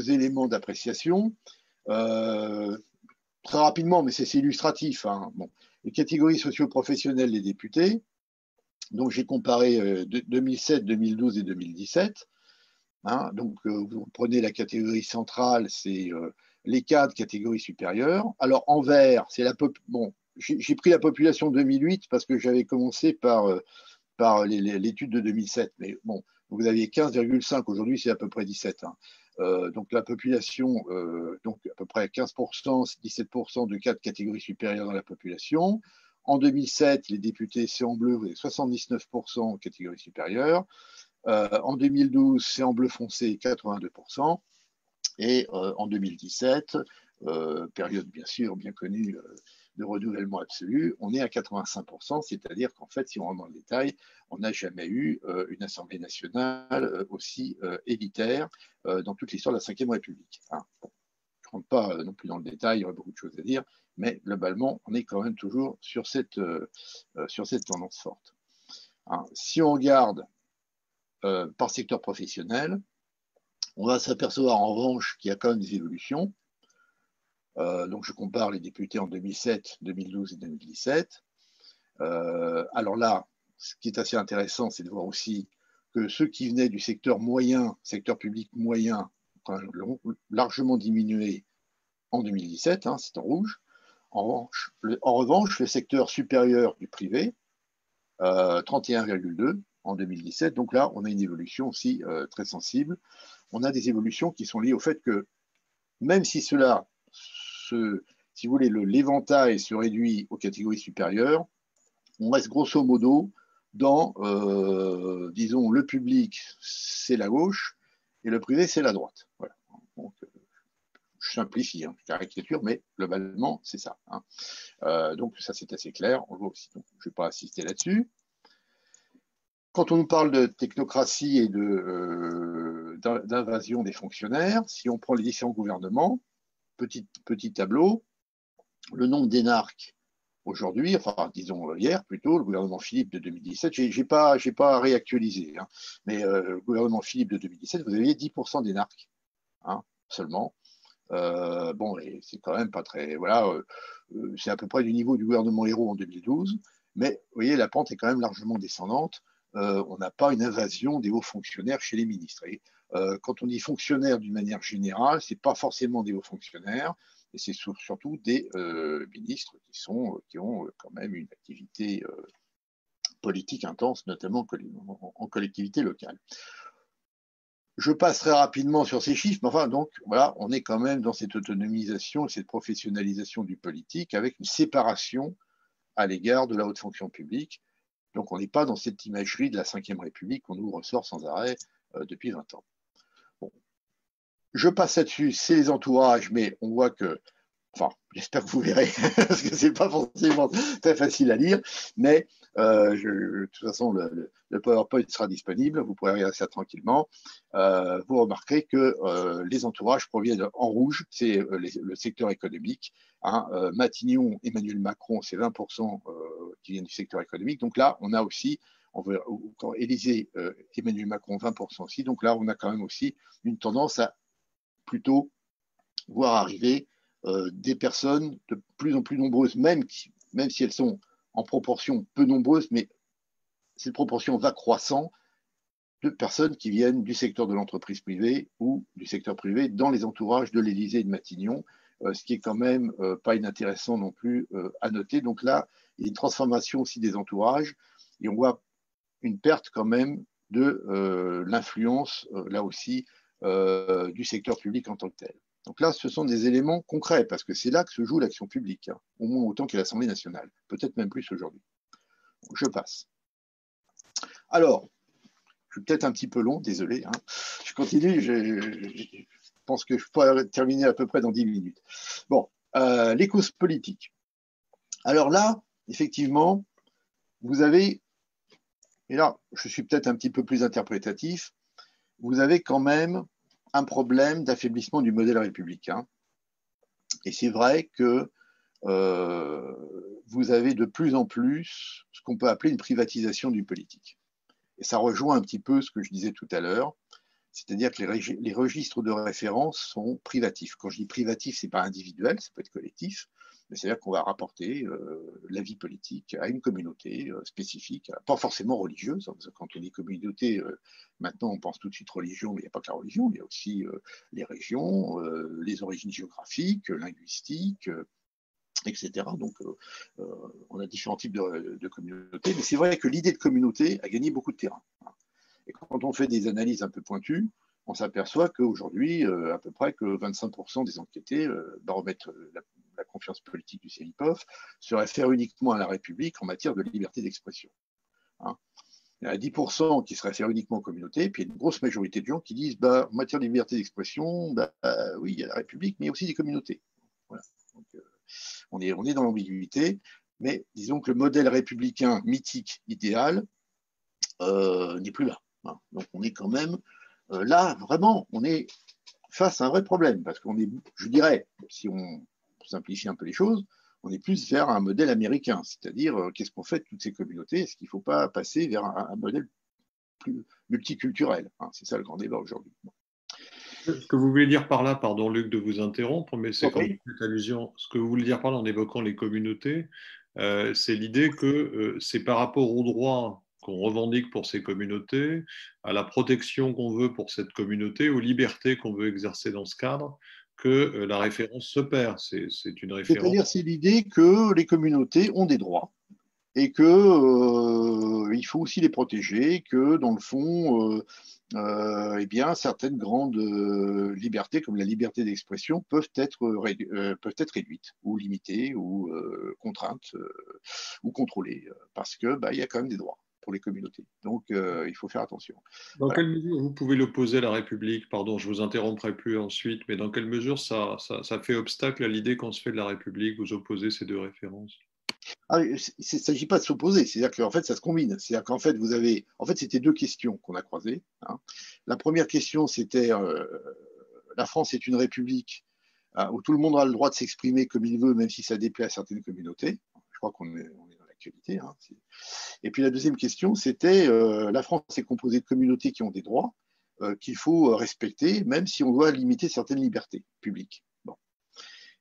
éléments d'appréciation. Très rapidement, mais c'est illustratif. Hein. Bon. Les catégories socio-professionnelles des députés, donc j'ai comparé 2007, 2012 et 2017. Hein. Donc vous prenez la catégorie centrale, c'est les cadres, catégorie supérieure. Alors en vert, c'est bon, j'ai pris la population 2008 parce que j'avais commencé par l'étude de 2007. Mais bon, vous aviez 15,5, aujourd'hui c'est à peu près 17. Hein. Donc la population, donc à peu près 15%, 17% de cas de catégorie supérieure dans la population. En 2007, les députés, c'est en bleu, vous avez 79% en catégorie supérieure. En 2012, c'est en bleu foncé, 82%. Et en 2017, période bien sûr bien connue de renouvellement absolu, on est à 85%, c'est-à-dire qu'en fait, si on rentre dans le détail, on n'a jamais eu une Assemblée nationale aussi élitaire dans toute l'histoire de la Ve République. Hein. Bon, je ne rentre pas non plus dans le détail, il y aurait beaucoup de choses à dire, mais globalement, on est quand même toujours sur cette tendance forte. Hein. Si on regarde par secteur professionnel, on va s'apercevoir en revanche qu'il y a quand même des évolutions. Donc je compare les députés en 2007, 2012 et 2017. Alors là, ce qui est assez intéressant, c'est de voir aussi que ceux qui venaient du secteur moyen, secteur public moyen, ont largement diminué en 2017, hein, c'est en rouge. En revanche, le secteur supérieur du privé, 31,2 en 2017. Donc là, on a une évolution aussi très sensible. On a des évolutions qui sont liées au fait que même si cela, si vous voulez, l'éventail se réduit aux catégories supérieures, on reste grosso modo dans, disons, le public, c'est la gauche, et le privé, c'est la droite. Voilà. Donc, je simplifie, hein, caricature, mais globalement, c'est ça. Hein. Donc, ça, c'est assez clair. On voit aussi, donc, je ne vais pas insister là-dessus. Quand on nous parle de technocratie et d'invasion des fonctionnaires, si on prend les différents gouvernements, petit tableau, le nombre d'énarques aujourd'hui, enfin disons hier plutôt, le gouvernement Philippe de 2017, j'ai pas réactualisé, hein, mais le gouvernement Philippe de 2017, vous aviez 10% d'énarques, hein, seulement. Bon, c'est quand même pas très, voilà, c'est à peu près du niveau du gouvernement Hérault en 2012, mais vous voyez, la pente est quand même largement descendante. On n'a pas une invasion des hauts fonctionnaires chez les ministres. Et, quand on dit fonctionnaires d'une manière générale, c'est pas forcément des hauts fonctionnaires, et c'est surtout des ministres qui ont quand même une activité politique intense, notamment en collectivité locale. Je passe très rapidement sur ces chiffres, mais enfin, donc, voilà, on est quand même dans cette autonomisation, cette professionnalisation du politique avec une séparation à l'égard de la haute fonction publique. Donc, on n'est pas dans cette imagerie de la Ve République qu'on nous ressort sans arrêt depuis 20 ans. Bon. Je passe là-dessus, c'est les entourages, mais on voit que, enfin, j'espère que vous verrez, parce que c'est pas forcément très facile à lire, mais de toute façon, le PowerPoint sera disponible, vous pourrez regarder ça tranquillement. Vous remarquerez que les entourages proviennent en rouge, c'est le secteur économique. Hein, Matignon, Emmanuel Macron, c'est 20% qui viennent du secteur économique. Donc là, on a aussi, Élysée, Emmanuel Macron, 20% aussi. Donc là, on a quand même aussi une tendance à plutôt voir arriver des personnes de plus en plus nombreuses, même si elles sont en proportion peu nombreuses, mais cette proportion va croissant, de personnes qui viennent du secteur de l'entreprise privée ou du secteur privé dans les entourages de l'Élysée et de Matignon, ce qui est quand même pas inintéressant non plus à noter. Donc là, il y a une transformation aussi des entourages et on voit une perte quand même de l'influence, là aussi, du secteur public en tant que tel. Donc là, ce sont des éléments concrets, parce que c'est là que se joue l'action publique, hein, au moins autant qu'à l'Assemblée nationale, peut-être même plus aujourd'hui. Je passe. Alors, je suis peut-être un petit peu long, désolé. Hein. Je continue, je pense que je pourrais terminer à peu près dans 10 minutes. Bon, les causes politiques. Alors là, effectivement, vous avez, et là, je suis peut-être un petit peu plus interprétatif, vous avez quand même un problème d'affaiblissement du modèle républicain. Et c'est vrai que vous avez de plus en plus ce qu'on peut appeler une privatisation du politique. Et ça rejoint un petit peu ce que je disais tout à l'heure, c'est-à-dire que les registres de référence sont privatifs. Quand je dis privatif, ce n'est pas individuel, ça peut être collectif, mais c'est-à-dire qu'on va rapporter la vie politique à une communauté spécifique, pas forcément religieuse. Quand on dit communauté, maintenant on pense tout de suite religion, mais il n'y a pas que la religion, il y a aussi les régions, les origines géographiques, linguistiques, etc. Donc, on a différents types de communautés, mais c'est vrai que l'idée de communauté a gagné beaucoup de terrain. Et quand on fait des analyses un peu pointues, on s'aperçoit qu'aujourd'hui, à peu près que 25% des enquêtés baromètrent la confiance politique du CEVIPOF se réfèrent uniquement à la République en matière de liberté d'expression. Hein. Il y en a 10% qui se réfèrent uniquement aux communautés, puis il y a une grosse majorité de gens qui disent en matière de liberté d'expression, oui, il y a la République, mais il y a aussi des communautés. on est dans l'ambiguïté, mais disons que le modèle républicain mythique idéal n'est plus là. Hein. Donc on est quand même là, vraiment, on est face à un vrai problème, parce qu'on est, je dirais, si on simplifie un peu les choses, on est plus vers un modèle américain, c'est-à-dire qu'est-ce qu'on fait de toutes ces communautés, est-ce qu'il ne faut pas passer vers un modèle plus multiculturel, hein, c'est ça le grand débat aujourd'hui. Ce que vous voulez dire par là, pardon Luc de vous interrompre, mais c'est quand Okay. même cette allusion, ce que vous voulez dire par là en évoquant les communautés, c'est l'idée que c'est par rapport aux droits qu'on revendique pour ces communautés, à la protection qu'on veut pour cette communauté, aux libertés qu'on veut exercer dans ce cadre, que la référence se perd. C'est une référence. C'est-à-dire, c'est l'idée que les communautés ont des droits et que il faut aussi les protéger, que dans le fond, eh bien, certaines grandes libertés, comme la liberté d'expression, peuvent être réduites ou limitées ou contraintes ou contrôlées, parce que il y a quand même des droits pour les communautés. Donc, il faut faire attention. Dans Voilà. quelle mesure vous pouvez l'opposer à la République? Pardon, je vous interromprai plus ensuite, mais dans quelle mesure ça fait obstacle à l'idée qu'on se fait de la République? Vous opposez ces deux références? Ah, il ne s'agit pas de s'opposer, c'est-à-dire qu'en fait, ça se combine. C'est-à-dire qu'en fait, vous avez. En fait, c'était deux questions qu'on a croisées. Hein. La première question, c'était la France est une république où tout le monde a le droit de s'exprimer comme il veut, même si ça déplaît à certaines communautés. Je crois qu'on est dans l'actualité. Hein. Et puis la deuxième question, c'était la France est composée de communautés qui ont des droits qu'il faut respecter, même si on doit limiter certaines libertés publiques. Bon.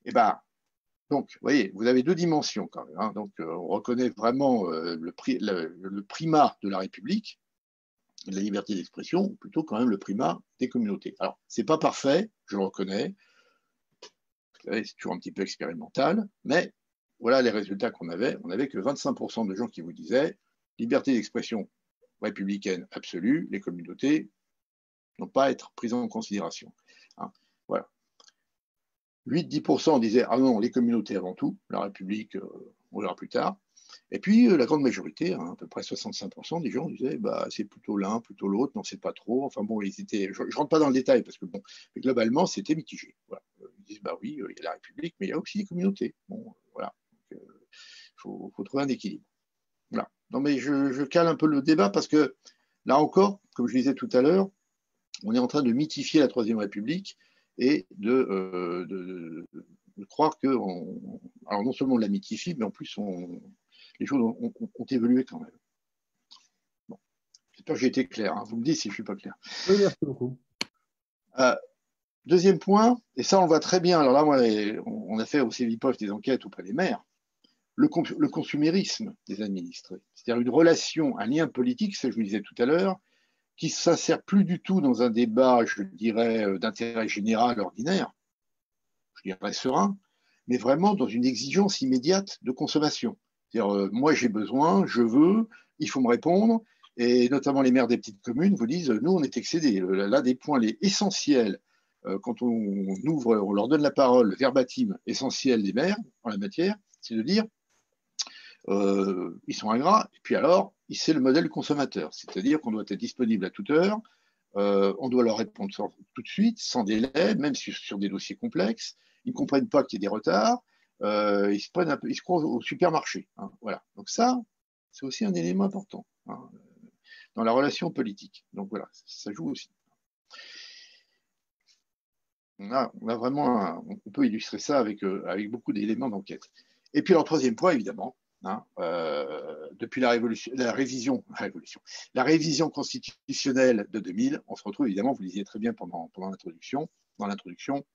Et ben. Donc, vous voyez, vous avez deux dimensions quand même. Hein. Donc, on reconnaît vraiment le primat de la République, de la liberté d'expression, ou plutôt quand même le primat des communautés. Alors, c'est pas parfait, je le reconnais. C'est toujours un petit peu expérimental, mais voilà les résultats qu'on avait. On n'avait que 25% de gens qui vous disaient liberté d'expression républicaine absolue, les communautés n'ont pas à être prises en considération. Hein. Voilà. 8-10% disaient ah non, les communautés avant tout, la République, on verra plus tard. Et puis la grande majorité, hein, à peu près 65% des gens disaient c'est plutôt l'un, plutôt l'autre, non, c'est pas trop. Enfin bon, ils étaient. Je ne rentre pas dans le détail parce que bon, mais globalement, c'était mitigé. Voilà. Ils disent oui, il y a la République, mais il y a aussi les communautés. Bon, voilà. Il faut trouver un équilibre. Voilà. Non, mais je cale un peu le débat parce que là encore, comme je disais tout à l'heure, on est en train de mythifier la Troisième République et de croire que, alors non seulement on la mythifie, mais en plus les choses ont évolué quand même. Bon. J'espère que j'ai été clair. Hein. Vous me dites si je ne suis pas clair. Oui, merci beaucoup. Deuxième point, et ça on le voit très bien, alors là, moi, on a fait au CEVIPOF des enquêtes auprès des maires, le consumérisme des administrés. C'est-à-dire une relation, un lien politique, ça je vous disais tout à l'heure, qui ne s'insère plus du tout dans un débat, je dirais, d'intérêt général ordinaire, je dirais serein, mais vraiment dans une exigence immédiate de consommation. C'est-à-dire, moi j'ai besoin, je veux, il faut me répondre, et notamment les maires des petites communes vous disent, nous on est excédés. L'un des points essentiels, quand on leur donne la parole, le verbatim essentiel des maires en la matière, c'est de dire, ils sont ingrats, et puis alors, c'est le modèle consommateur, c'est-à-dire qu'on doit être disponible à toute heure, on doit leur répondre tout de suite, sans délai, même sur des dossiers complexes, ils ne comprennent pas qu'il y ait des retards, ils se croient au supermarché. Hein, voilà. Donc ça, c'est aussi un élément important hein, dans la relation politique. Donc voilà, ça joue aussi. On a vraiment, on peut illustrer ça avec beaucoup d'éléments d'enquête. Et puis, alors, troisième point, évidemment, hein, depuis la révision constitutionnelle de 2000, on se retrouve évidemment, vous le disiez très bien pendant l'introduction,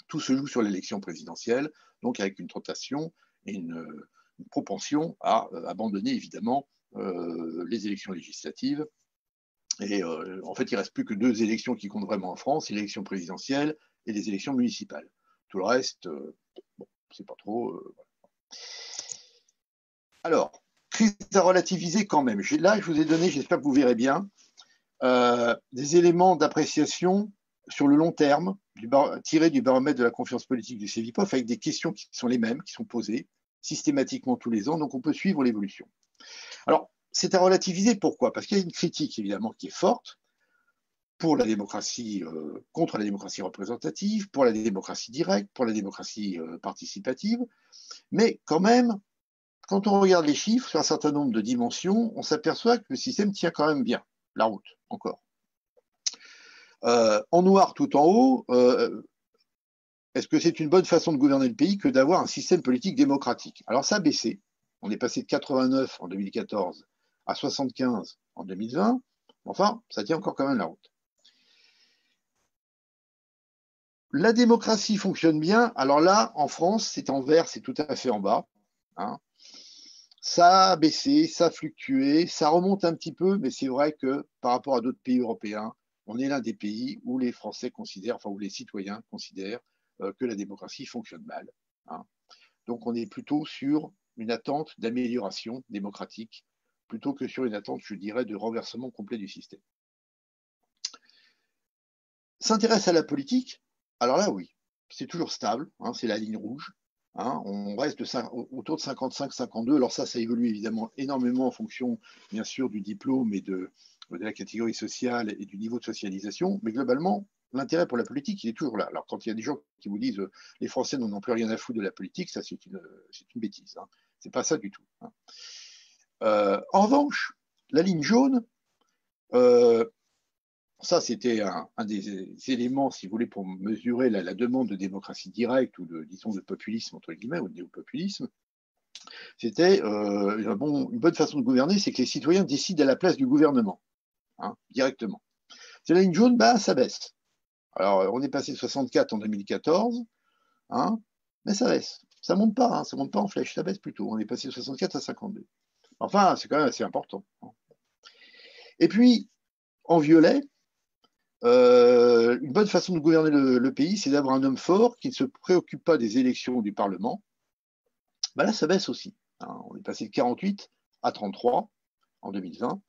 tout se joue sur l'élection présidentielle, donc avec une tentation et une propension à abandonner évidemment les élections législatives. Et en fait, il ne reste plus que deux élections qui comptent vraiment en France, l'élection présidentielle et les élections municipales. Tout le reste, bon, c'est pas trop. Alors, crise à relativiser quand même. Là, je vous ai donné, j'espère que vous verrez bien, des éléments d'appréciation sur le long terme, tirés du baromètre de la confiance politique du CEVIPOF, avec des questions qui sont les mêmes, qui sont posées systématiquement tous les ans, donc on peut suivre l'évolution. Alors, c'est à relativiser, pourquoi? Parce qu'il y a une critique, évidemment, qui est forte pour la démocratie, contre la démocratie représentative, pour la démocratie directe, pour la démocratie participative. Mais quand même, quand on regarde les chiffres sur un certain nombre de dimensions, on s'aperçoit que le système tient quand même bien la route, encore. En noir tout en haut, est-ce que c'est une bonne façon de gouverner le pays que d'avoir un système politique démocratique? Alors ça a baissé. On est passé de 89 en 2014 à 75 en 2020. Enfin, ça tient encore quand même la route. La démocratie fonctionne bien. Alors là, en France, c'est en vert, c'est tout à fait en bas. Hein. Ça a baissé, ça a fluctué, ça remonte un petit peu, mais c'est vrai que par rapport à d'autres pays européens, on est l'un des pays où les Français considèrent, enfin où les citoyens considèrent que la démocratie fonctionne mal. Hein. Donc on est plutôt sur une attente d'amélioration démocratique, plutôt que sur une attente, je dirais, de renversement complet du système. S'intéresse à la politique, alors là oui, c'est toujours stable, hein, c'est la ligne rouge. Hein, on reste autour de 55-52. Alors ça évolue évidemment énormément en fonction, bien sûr, du diplôme et de la catégorie sociale et du niveau de socialisation. Mais globalement, l'intérêt pour la politique, il est toujours là. Alors quand il y a des gens qui vous disent les Français n'en ont plus rien à foutre de la politique, ça c'est une bêtise. Hein. C'est pas ça du tout. Hein. En revanche, la ligne jaune, ça, c'était un des éléments, si vous voulez, pour mesurer la demande de démocratie directe ou disons, de populisme, entre guillemets, ou de néopopulisme. C'était une bonne façon de gouverner, c'est que les citoyens décident à la place du gouvernement, hein, directement. C'est la ligne jaune, ça baisse. Alors, on est passé de 64 en 2014, hein, mais ça baisse. Ça monte pas, hein, ça monte pas en flèche, ça baisse plutôt. On est passé de 64 à 52. Enfin, c'est quand même assez important. Hein. Et puis, en violet, une bonne façon de gouverner le pays, c'est d'avoir un homme fort qui ne se préoccupe pas des élections du Parlement. Là, ça baisse aussi. Hein. On est passé de 48 à 33 en 2020.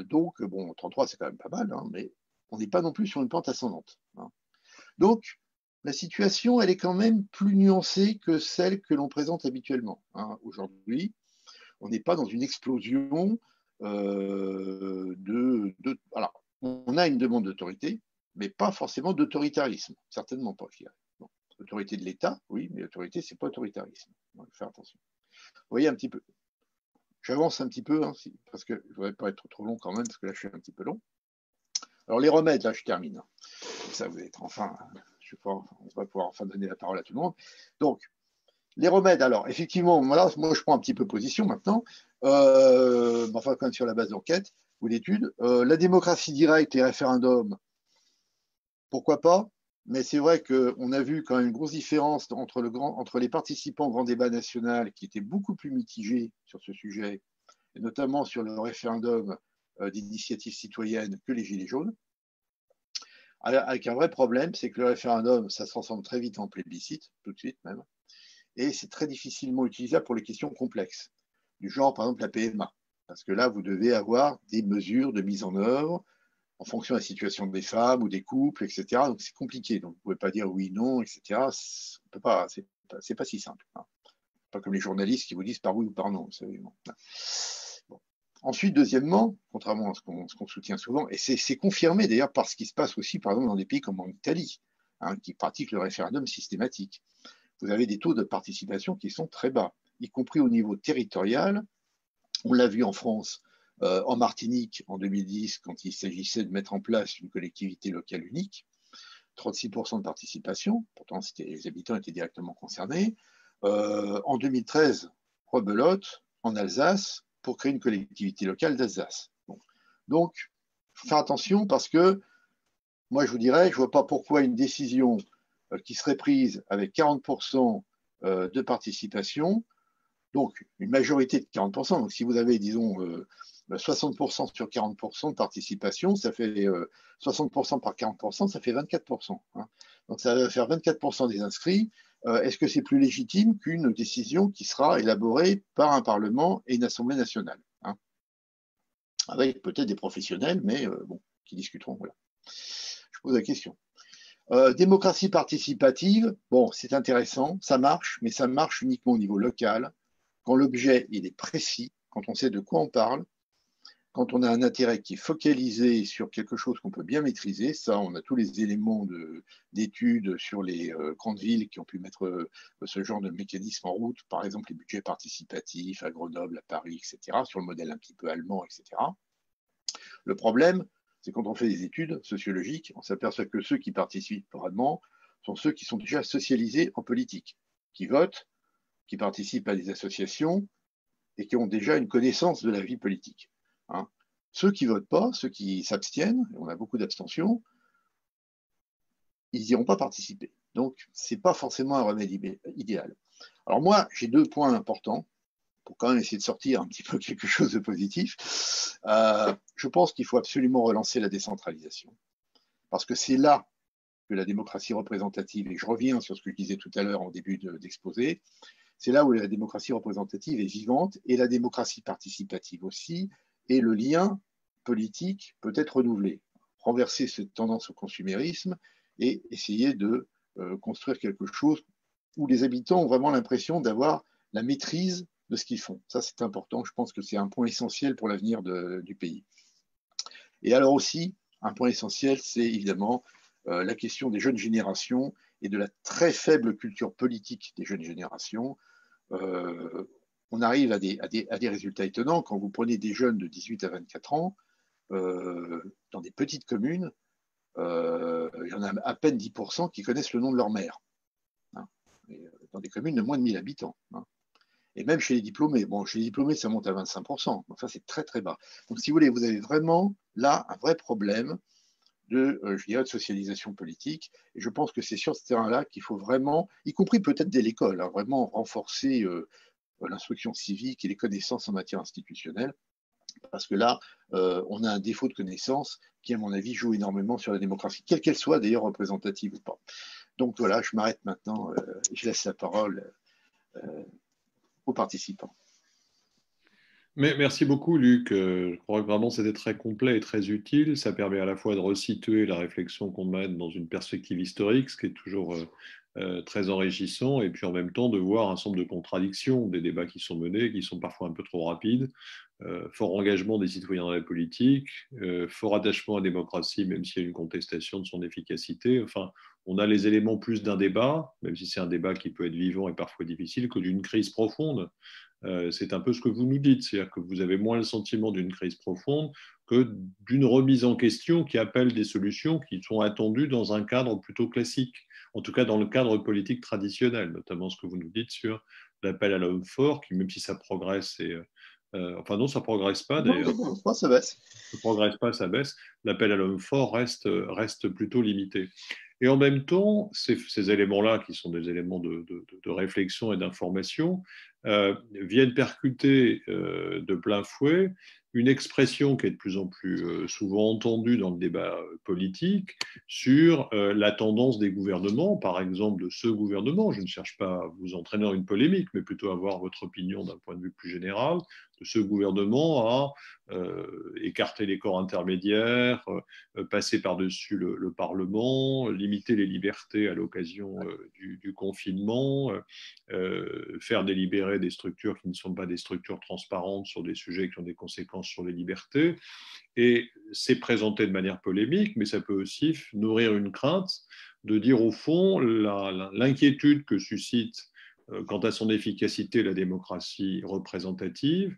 Donc, bon, 33, c'est quand même pas mal, hein, mais on n'est pas non plus sur une pente ascendante. Hein. Donc, la situation, elle est quand même plus nuancée que celle que l'on présente habituellement. Hein. Aujourd'hui, on n'est pas dans une explosion alors, on a une demande d'autorité, mais pas forcément d'autoritarisme, certainement pas. Bon, autorité de l'État, oui, mais autorité, c'est pas autoritarisme. Donc, faire attention. Vous voyez un petit peu. J'avance un petit peu, hein, parce que je ne voudrais pas être trop long quand même, parce que là, je suis un petit peu long. Alors, les remèdes, là, je termine. Comme ça, vous allez être enfin, on va pouvoir enfin donner la parole à tout le monde. Donc, les remèdes, alors, effectivement, moi, je prends un petit peu position maintenant, enfin, quand même sur la base d'enquête ou d'études. La démocratie directe, les référendums, pourquoi pas, mais c'est vrai qu'on a vu quand même une grosse différence entre les participants au grand débat national qui étaient beaucoup plus mitigés sur ce sujet, et notamment sur le référendum d'initiative citoyenne que les Gilets jaunes, avec un vrai problème, c'est que le référendum, ça se transforme très vite en plébiscite, tout de suite même, et c'est très difficilement utilisable pour les questions complexes, du genre par exemple la PMA, parce que là, vous devez avoir des mesures de mise en œuvre en fonction de la situation des femmes ou des couples, etc. Donc c'est compliqué, donc vous ne pouvez pas dire oui, non, etc. On peut pas, c'est pas si simple. Hein. Pas comme les journalistes qui vous disent par oui ou par non. Vous savez, bon. Bon. Ensuite, deuxièmement, contrairement à ce qu'on soutient souvent, et c'est confirmé d'ailleurs par ce qui se passe aussi, par exemple, dans des pays comme en Italie, hein, qui pratiquent le référendum systématique. Vous avez des taux de participation qui sont très bas, y compris au niveau territorial. On l'a vu en France, en Martinique, en 2010, quand il s'agissait de mettre en place une collectivité locale unique, 36% de participation, pourtant les habitants étaient directement concernés. En 2013, rebelote, en Alsace, pour créer une collectivité locale d'Alsace. Bon. Donc, il faut faire attention parce que, moi je vous dirais, je ne vois pas pourquoi une décision qui serait prise avec 40% de participation, donc une majorité de 40%, donc si vous avez, disons, 60% sur 40% de participation, ça fait 60% par 40%, ça fait 24%. Hein. Donc ça va faire 24% des inscrits. Est-ce que c'est plus légitime qu'une décision qui sera élaborée par un Parlement et une Assemblée nationale, hein, avec peut-être des professionnels, mais bon, qui discuteront. Voilà. Je pose la question. Démocratie participative, bon, c'est intéressant, ça marche, mais ça marche uniquement au niveau local, quand l'objet il est précis, quand on sait de quoi on parle, quand on a un intérêt qui est focalisé sur quelque chose qu'on peut bien maîtriser, ça, on a tous les éléments d'études sur les grandes villes qui ont pu mettre ce genre de mécanisme en route, par exemple les budgets participatifs à Grenoble, à Paris, etc., sur le modèle un petit peu allemand, etc. Le problème, c'est quand on fait des études sociologiques, on s'aperçoit que ceux qui participent vraiment sont ceux qui sont déjà socialisés en politique, qui votent, qui participent à des associations et qui ont déjà une connaissance de la vie politique. Hein. Ceux qui ne votent pas, ceux qui s'abstiennent, et on a beaucoup d'abstentions, ils n'iront pas participer. Donc, ce n'est pas forcément un remède idéal. Alors moi, j'ai 2 points importants pour quand même essayer de sortir un petit peu quelque chose de positif. Je pense qu'il faut absolument relancer la décentralisation, parce que c'est là que la démocratie représentative, et je reviens sur ce que je disais tout à l'heure en début d'exposé, c'est là où la démocratie représentative est vivante, et la démocratie participative aussi, et le lien politique peut être renouvelé. Renverser cette tendance au consumérisme et essayer de construire quelque chose où les habitants ont vraiment l'impression d'avoir la maîtrise de ce qu'ils font. Ça, c'est important. Je pense que c'est un point essentiel pour l'avenir du pays. Et alors aussi, un point essentiel, c'est évidemment la question des jeunes générations et de la très faible culture politique des jeunes générations. On arrive à des résultats étonnants. Quand vous prenez des jeunes de 18 à 24 ans, dans des petites communes, il y en a à peine 10% qui connaissent le nom de leur maire. Hein. Dans des communes de moins de 1000 habitants. Hein. Et même chez les diplômés. Bon, chez les diplômés, ça monte à 25%. Donc ça, c'est très, très bas. Donc, si vous voulez, vous avez vraiment là un vrai problème je dirais, de socialisation politique. Et je pense que c'est sur ce terrain-là qu'il faut vraiment, y compris peut-être dès l'école, hein, vraiment renforcer l'instruction civique et les connaissances en matière institutionnelle. Parce que là, on a un défaut de connaissances qui, à mon avis, joue énormément sur la démocratie, quelle qu'elle soit d'ailleurs représentative ou pas. Donc voilà, je m'arrête maintenant et je laisse la parole aux participants. Mais merci beaucoup, Luc. Je crois que vraiment c'était très complet et très utile. Ça permet à la fois de resituer la réflexion qu'on mène dans une perspective historique, ce qui est toujours très enrichissant, et puis en même temps de voir un certain nombre de contradictions des débats qui sont menés, qui sont parfois un peu trop rapides. Fort engagement des citoyens dans la politique, fort attachement à la démocratie, même s'il y a une contestation de son efficacité. Enfin, on a les éléments plus d'un débat, même si c'est un débat qui peut être vivant et parfois difficile, que d'une crise profonde. C'est un peu ce que vous nous dites, c'est-à-dire que vous avez moins le sentiment d'une crise profonde que d'une remise en question qui appelle des solutions qui sont attendues dans un cadre plutôt classique, en tout cas dans le cadre politique traditionnel, notamment ce que vous nous dites sur l'appel à l'homme fort, qui même si ça progresse, enfin non, ça ne progresse pas d'ailleurs. Non, ça baisse. Ça ne progresse pas, ça baisse. L'appel à l'homme fort reste plutôt limité. Et en même temps, ces éléments-là, qui sont des éléments de réflexion et d'information, viennent percuter de plein fouet une expression qui est de plus en plus souvent entendue dans le débat politique sur la tendance des gouvernements, par exemple de ce gouvernement. Je ne cherche pas à vous entraîner dans une polémique, mais plutôt à avoir votre opinion d'un point de vue plus général, de ce gouvernement à écarter les corps intermédiaires, passer par-dessus le Parlement, limiter les libertés à l'occasion du confinement, faire délibérer des structures qui ne sont pas des structures transparentes sur des sujets qui ont des conséquences sur les libertés. Et c'est présenté de manière polémique, mais ça peut aussi nourrir une crainte de dire au fond l'inquiétude que suscite quant à son efficacité la démocratie représentative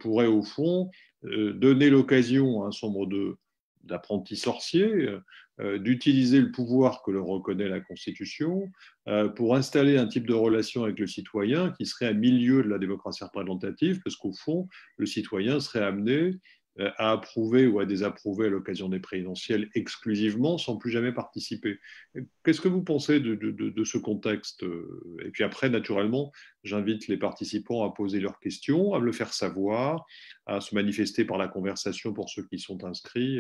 pourrait au fond donner l'occasion à un certain nombre d'apprentis sorciers d'utiliser le pouvoir que leur reconnaît la Constitution pour installer un type de relation avec le citoyen qui serait à milieu de la démocratie représentative, parce qu'au fond, le citoyen serait amené à approuver ou à désapprouver à l'occasion des présidentielles exclusivement sans plus jamais participer. Qu'est-ce que vous pensez de ce contexte? Et puis après, naturellement, j'invite les participants à poser leurs questions, à me le faire savoir, à se manifester par la conversation pour ceux qui sont inscrits.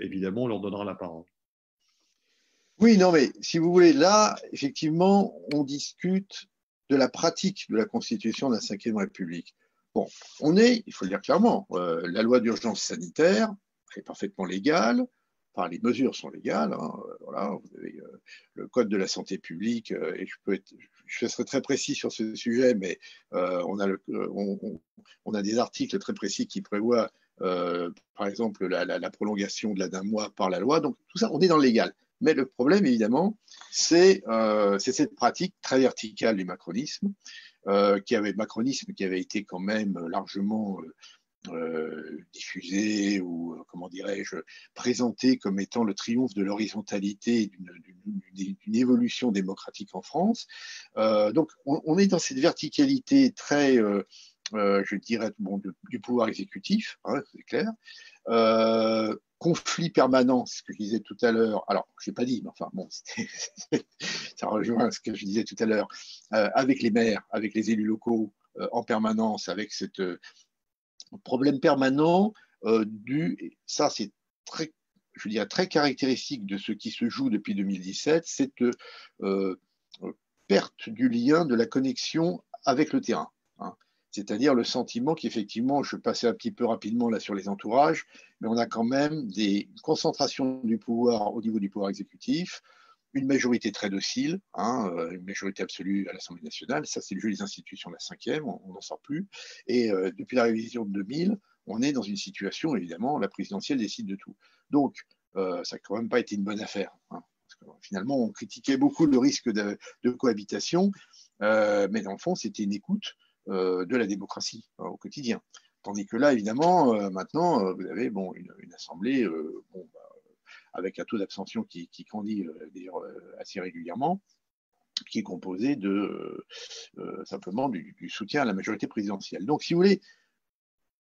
Évidemment, on leur donnera la parole. Oui, non, mais si vous voulez, là, effectivement, on discute de la pratique de la Constitution de la Ve République. Bon, il faut le dire clairement, la loi d'urgence sanitaire est parfaitement légale, enfin les mesures sont légales, hein, voilà, vous avez le code de la santé publique, et je serai très précis sur ce sujet, mais on a des articles très précis qui prévoient par exemple la prolongation d'un mois par la loi. Donc tout ça, on est dans le légal. Mais le problème, évidemment, c'est cette pratique très verticale du macronisme, qui avait été quand même largement diffusé ou, comment dirais-je, présenté comme étant le triomphe de l'horizontalité d'une évolution démocratique en France. Donc, on est dans cette verticalité très, je dirais, bon, du pouvoir exécutif, hein, c'est clair. Conflit permanent, c'est ce que je disais tout à l'heure. Alors, je n'ai pas dit, mais enfin, bon, ça rejoint ce que je disais tout à l'heure, avec les maires, avec les élus locaux en permanence, avec cette problème permanent ça c'est très, je dirais, très caractéristique de ce qui se joue depuis 2017, cette perte du lien, de la connexion avec le terrain. Hein. C'est-à-dire le sentiment qu'effectivement, je passais un petit peu rapidement là sur les entourages, mais on a quand même des concentrations du pouvoir au niveau du pouvoir exécutif, une majorité très docile, hein, une majorité absolue à l'Assemblée nationale. Ça, c'est le jeu des institutions de la 5e, on n'en sort plus. Et depuis la révision de 2000, on est dans une situation, évidemment, la présidentielle décide de tout. Donc, ça n'a quand même pas été une bonne affaire. Hein, parce que, finalement, on critiquait beaucoup le risque de cohabitation, mais dans le fond, c'était une écoute de la démocratie au quotidien. Tandis que là, évidemment, maintenant, vous avez bon, une assemblée bon, avec un taux d'abstention qui grandit d'ailleurs assez régulièrement, qui est composé de simplement du soutien à la majorité présidentielle. Donc, si vous voulez,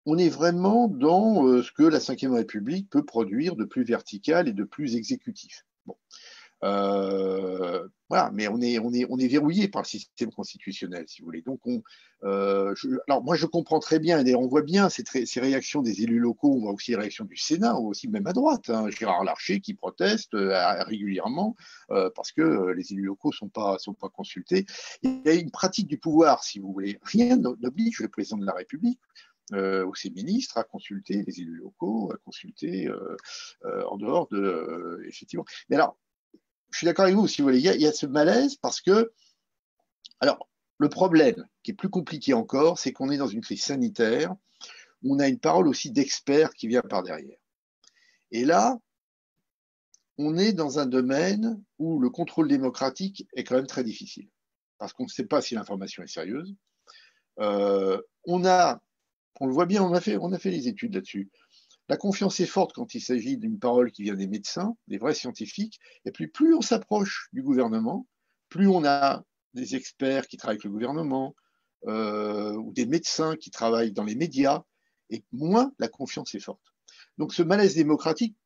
on est vraiment dans ce que la Ve République peut produire de plus vertical et de plus exécutif. Bon. Voilà, mais on est verrouillé par le système constitutionnel, si vous voulez. Donc, alors moi, je comprends très bien, et on voit bien ces réactions des élus locaux, on voit aussi les réactions du Sénat, ou aussi même à droite, hein, Gérard Larcher qui proteste régulièrement parce que les élus locaux sont pas consultés. Il y a une pratique du pouvoir, si vous voulez. Rien n'oblige le président de la République ou ses ministres à consulter les élus locaux, à consulter en dehors de effectivement. Mais alors, je suis d'accord avec vous, si vous voulez, il y a ce malaise parce que, alors, le problème qui est plus compliqué encore, c'est qu'on est dans une crise sanitaire où on a une parole aussi d'expert qui vient par derrière. Et là, on est dans un domaine où le contrôle démocratique est quand même très difficile parce qu'on ne sait pas si l'information est sérieuse. On le voit bien, on a fait les études là-dessus. La confiance est forte quand il s'agit d'une parole qui vient des médecins, des vrais scientifiques, et puis plus on s'approche du gouvernement, plus on a des experts qui travaillent avec le gouvernement, ou des médecins qui travaillent dans les médias, et moins la confiance est forte. Donc ce malaise démocratique,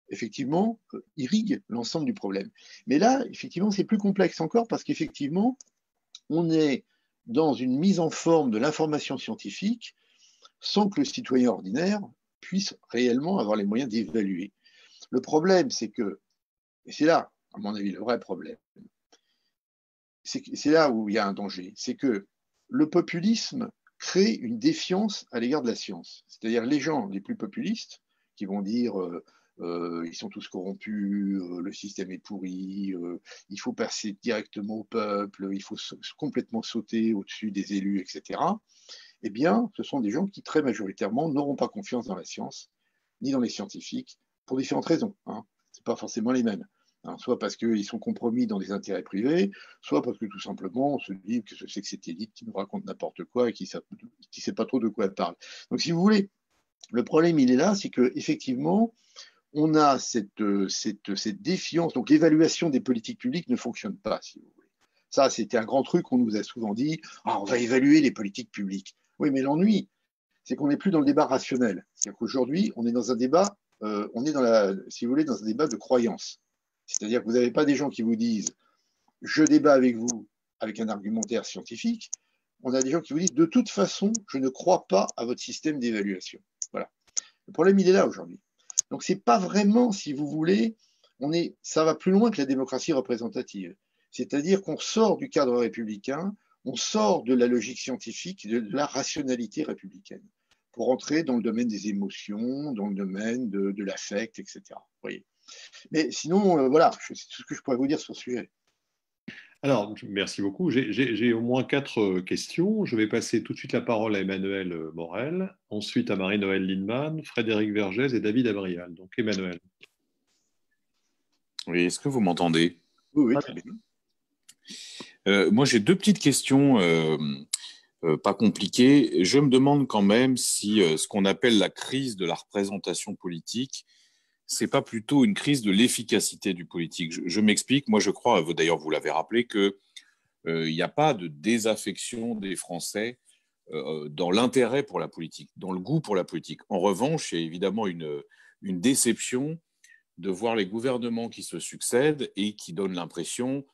effectivement, irrigue l'ensemble du problème. Mais là, effectivement, c'est plus complexe encore parce qu'effectivement, on est dans une mise en forme de l'information scientifique sans que le citoyen ordinaire puisse réellement avoir les moyens d'évaluer. Le problème, c'est que, et c'est là, à mon avis, le vrai problème, c'est là où il y a un danger, c'est que le populisme crée une défiance à l'égard de la science. C'est-à-dire les gens les plus populistes qui vont dire ils sont tous corrompus, le système est pourri, il faut passer directement au peuple, il faut complètement sauter au-dessus des élus, etc. Eh bien, ce sont des gens qui, très majoritairement, n'auront pas confiance dans la science, ni dans les scientifiques, pour différentes raisons. Hein. Ce n'est pas forcément les mêmes. Hein. Soit parce qu'ils sont compromis dans des intérêts privés, soit parce que tout simplement, on se dit que c'est que cette élite qui nous raconte n'importe quoi et qui ne sait pas trop de quoi elle parle. Donc, si vous voulez, le problème, il est là, c'est qu'effectivement, on a cette défiance. Donc, l'évaluation des politiques publiques ne fonctionne pas, si vous voulez. Ça, c'était un grand truc qu'on nous a souvent dit. Ah, on va évaluer les politiques publiques. Oui, mais l'ennui, c'est qu'on n'est plus dans le débat rationnel. C'est-à-dire qu'aujourd'hui, on est dans un débat, on est si vous voulez, dans un débat de croyance. C'est-à-dire que vous n'avez pas des gens qui vous disent je débat avec vous avec un argumentaire scientifique. On a des gens qui vous disent de toute façon, je ne crois pas à votre système d'évaluation. Voilà. Le problème, il est là aujourd'hui. Donc, ce n'est pas vraiment, si vous voulez, ça va plus loin que la démocratie représentative. C'est-à-dire qu'on sort du cadre républicain, on sort de la logique scientifique, de la rationalité républicaine, pour entrer dans le domaine des émotions, dans le domaine de l'affect, etc. Vous voyez. Mais sinon, voilà, c'est tout ce que je pourrais vous dire sur ce sujet. Alors, merci beaucoup. J'ai au moins 4 questions. Je vais passer tout de suite la parole à Emmanuel Morel, ensuite à Marie-Noëlle Lindemann, Frédéric Vergès et David Abrial. Donc, Emmanuel. Oui, est-ce que vous m'entendez? Oui, très bien. Moi, j'ai 2 petites questions pas compliquées. Je me demande quand même si ce qu'on appelle la crise de la représentation politique, c'est pas plutôt une crise de l'efficacité du politique. Je m'explique. Moi, je crois, d'ailleurs, vous l'avez rappelé, que il n'y a pas de désaffection des Français dans l'intérêt pour la politique, dans le goût pour la politique. En revanche, il y a évidemment une déception de voir les gouvernements qui se succèdent et qui donnent l'impression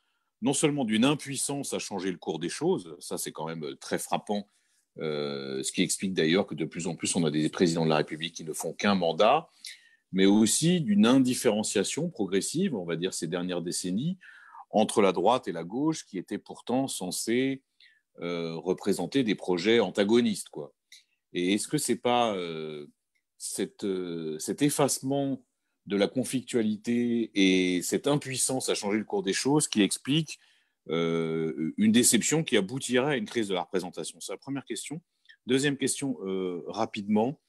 non seulement d'une impuissance à changer le cours des choses, ça c'est quand même très frappant, ce qui explique d'ailleurs que de plus en plus on a des présidents de la République qui ne font qu'un mandat, mais aussi d'une indifférenciation progressive, on va dire ces dernières décennies, entre la droite et la gauche qui étaient pourtant censées représenter des projets antagonistes, quoi. Et est-ce que c'est pas cet effacement de la conflictualité et cette impuissance à changer le cours des choses qui explique une déception qui aboutirait à une crise de la représentation? C'est la première question. Deuxième question, rapidement.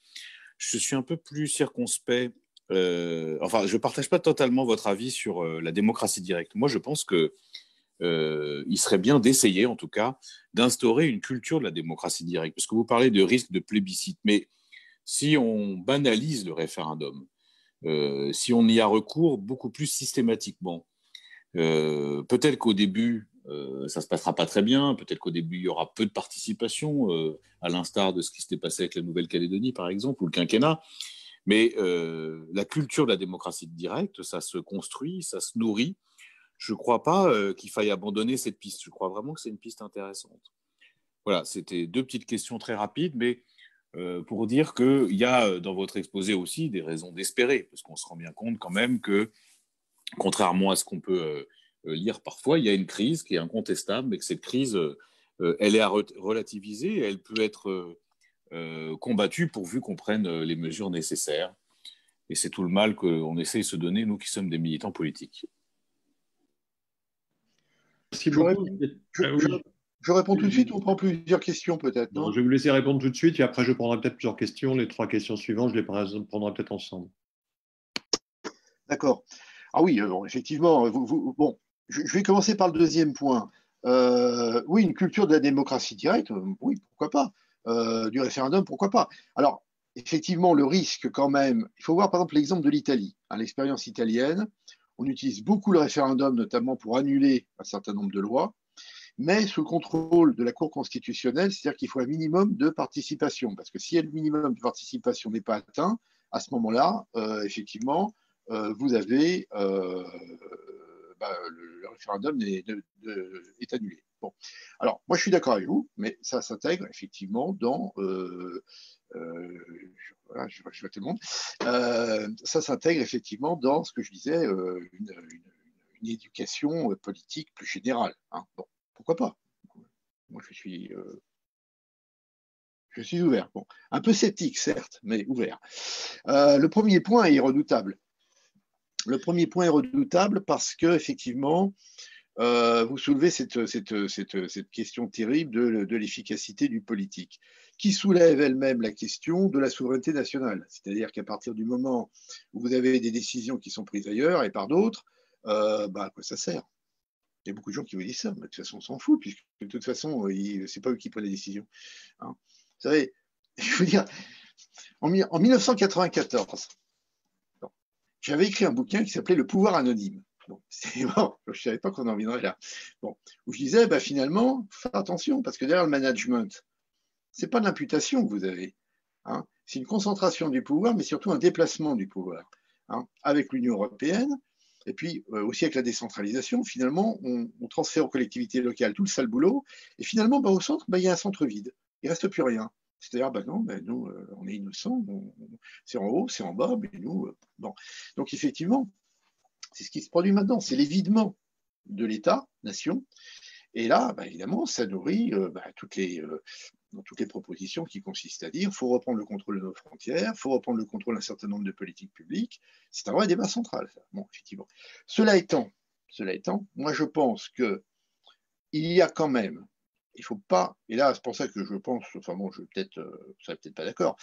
Je suis un peu plus circonspect. Enfin, je ne partage pas totalement votre avis sur la démocratie directe. Moi, je pense que il serait bien d'essayer, en tout cas, d'instaurer une culture de la démocratie directe. Parce que vous parlez de risque de plébiscite, mais si on banalise le référendum, si on y a recours beaucoup plus systématiquement, peut-être qu'au début, ça ne se passera pas très bien, peut-être qu'au début, il y aura peu de participation, à l'instar de ce qui s'était passé avec la Nouvelle-Calédonie, par exemple, ou le quinquennat. Mais la culture de la démocratie directe, ça se construit, ça se nourrit. Je ne crois pas qu'il faille abandonner cette piste. Je crois vraiment que c'est une piste intéressante. Voilà, c'était 2 petites questions très rapides, mais pour dire qu'il y a dans votre exposé aussi des raisons d'espérer, parce qu'on se rend bien compte quand même que, contrairement à ce qu'on peut lire parfois, il y a une crise qui est incontestable, mais que cette crise, elle est à relativiser, elle peut être combattue pourvu qu'on prenne les mesures nécessaires. Et c'est tout le mal qu'on essaye de se donner, nous qui sommes des militants politiques. Merci Je beaucoup. réponds, Oui. je réponds tout de suite ou on prend plusieurs questions peut-être, non? Je vais vous laisser répondre tout de suite et après je prendrai peut-être plusieurs questions. Les 3 questions suivantes, je les prendrai peut-être ensemble. D'accord. Ah oui, bon, effectivement, bon, je vais commencer par le deuxième point. Oui, une culture de la démocratie directe, oui, pourquoi pas. Du référendum, pourquoi pas. Alors, effectivement, le risque quand même, il faut voir par exemple l'exemple de l'Italie, hein, l'expérience italienne. On utilise beaucoup le référendum, notamment pour annuler un certain nombre de lois, mais sous le contrôle de la Cour constitutionnelle, c'est-à-dire qu'il faut un minimum de participation, parce que si le minimum de participation n'est pas atteint, à ce moment-là, effectivement, vous avez le référendum est annulé. Bon, alors moi je suis d'accord avec vous, mais ça s'intègre effectivement dans voilà, je vois tout le monde. Ça s'intègre effectivement dans ce que je disais, une éducation politique plus générale. Hein. Bon, pourquoi pas? Moi je suis ouvert. Bon, un peu sceptique certes, mais ouvert. Le premier point est redoutable. Le premier point est redoutable parce que effectivement, vous soulevez cette question terrible de l'efficacité du politique, qui soulève elle-même la question de la souveraineté nationale. C'est-à-dire qu'à partir du moment où vous avez des décisions qui sont prises ailleurs et par d'autres, à quoi ça sert? Il y a beaucoup de gens qui vous disent ça, mais de toute façon, on s'en fout, puisque de toute façon, c'est pas eux qui prennent les décisions. Hein. Vous savez, je veux dire, en 1994, j'avais écrit un bouquin qui s'appelait Le pouvoir anonyme. Bon, bon, je ne savais pas qu'on en viendrait là. Bon, où je disais, finalement, faites attention, parce que derrière le management, ce n'est pas de l'imputation que vous avez. Hein, c'est une concentration du pouvoir, mais surtout un déplacement du pouvoir. Hein, avec l'Union européenne, et puis aussi avec la décentralisation, finalement, on transfère aux collectivités locales tout le sale boulot, et finalement, au centre, il y a un centre vide. Il ne reste plus rien. C'est-à-dire, non, nous, on est innocents, c'est en haut, c'est en bas, mais nous, bon. Donc, effectivement, c'est ce qui se produit maintenant, c'est l'évidement de l'État, nation, et là, évidemment, ça nourrit toutes les propositions qui consistent à dire qu'il faut reprendre le contrôle de nos frontières, il faut reprendre le contrôle d'un certain nombre de politiques publiques. C'est un vrai débat central, ça. Bon, effectivement. Cela étant, moi je pense que il y a quand même, il ne faut pas, et là c'est pour ça que je pense, enfin bon, je peut-être, vous serez peut-être pas d'accord,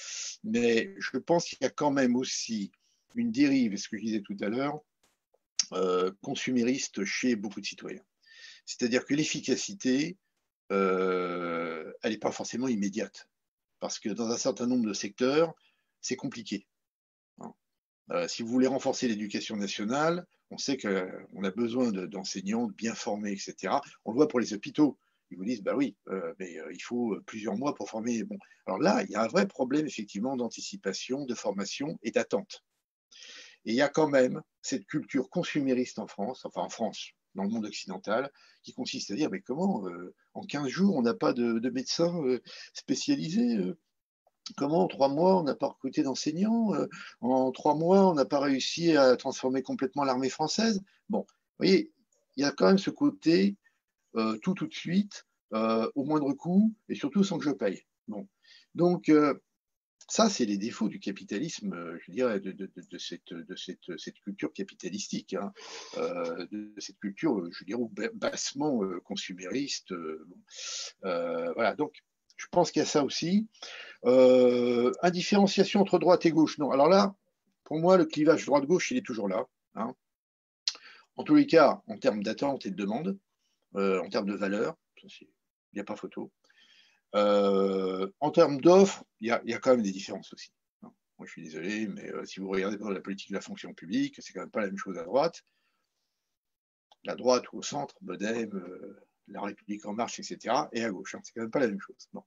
mais je pense qu'il y a quand même aussi une dérive, ce que je disais tout à l'heure, consumériste chez beaucoup de citoyens. C'est-à-dire que l'efficacité, elle n'est pas forcément immédiate, parce que dans un certain nombre de secteurs, c'est compliqué. Si vous voulez renforcer l'éducation nationale, on sait qu'on a besoin d'enseignants bien formés, etc. On le voit pour les hôpitaux. Ils vous disent, bah oui, mais il faut plusieurs mois pour former. Bon. Alors là, il y a un vrai problème, effectivement, d'anticipation, de formation et d'attente. Et il y a quand même cette culture consumériste en France, enfin en France, dans le monde occidental, qui consiste à dire, mais comment, en 15 jours, on n'a pas de médecins spécialisés comment en 3 mois, on n'a pas recruté d'enseignants en 3 mois, on n'a pas réussi à transformer complètement l'armée française. Bon, vous voyez, il y a quand même ce côté tout de suite, au moindre coût, et surtout sans que je paye. Bon. Donc, ça, c'est les défauts du capitalisme, je dirais, de cette culture capitalistique, hein, de cette culture, je dirais, bassement consumériste. Bon. Voilà, donc, je pense qu'il y a ça aussi. Indifférenciation entre droite et gauche. Non, alors là, pour moi, le clivage droite-gauche, il est toujours là. Hein. En tous les cas, en termes d'attente et de demande, en termes de valeur, il n'y a pas photo. En termes d'offres, il y a quand même des différences aussi. Hein. Moi, je suis désolé, mais si vous regardez la politique de la fonction publique, c'est quand même pas la même chose à droite. La droite ou au centre, Modem, La République en marche, etc., et à gauche. Hein. C'est quand même pas la même chose. Bon.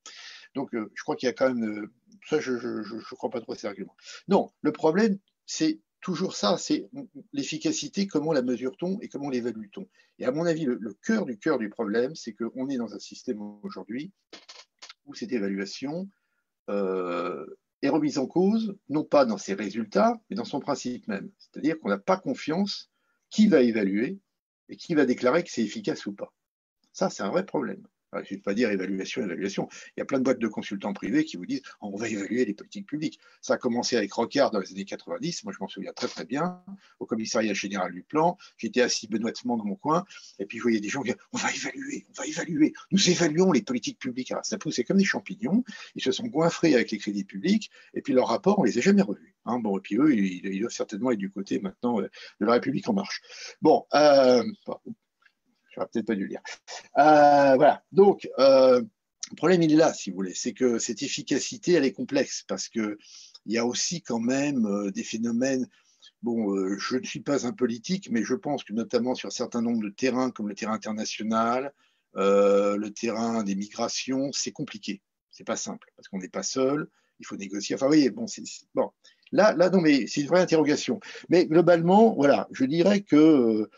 Donc, je crois qu'il y a quand même. Ça, je ne crois pas trop à ces arguments. Non, le problème, c'est toujours ça c'est l'efficacité, comment la mesure-t-on et comment l'évalue-t-on. Et à mon avis, le cœur du problème, c'est qu'on est dans un système aujourd'hui où cette évaluation est remise en cause, non pas dans ses résultats, mais dans son principe même. C'est-à-dire qu'on n'a pas confiance qui va évaluer et qui va déclarer que c'est efficace ou pas. Ça, c'est un vrai problème. Je ne vais pas dire évaluation. Il y a plein de boîtes de consultants privés qui vous disent on va évaluer les politiques publiques. Ça a commencé avec Rocard dans les années 90. Moi, je m'en souviens très, très bien. Au commissariat général du plan, j'étais assis benoîtement dans mon coin. Et puis, je voyais des gens qui disaient on va évaluer. Nous évaluons les politiques publiques. Alors, ça poussait comme des champignons. Ils se sont goinfrés avec les crédits publics. Et puis, leurs rapports, on ne les a jamais revus. Hein, bon, et puis, eux, ils doivent certainement être du côté maintenant de la République en marche. Bon, j'aurais peut-être pas dû le dire. Voilà. Donc, le problème, il est là, si vous voulez. C'est que cette efficacité, elle est complexe parce qu'il y a aussi quand même des phénomènes. Bon, je ne suis pas un politique, mais je pense que notamment sur un certain nombre de terrains, comme le terrain international, le terrain des migrations, c'est compliqué. C'est pas simple parce qu'on n'est pas seul. Il faut négocier. Enfin, vous voyez, bon, bon. Là, non, mais c'est une vraie interrogation. Mais globalement, voilà, je dirais que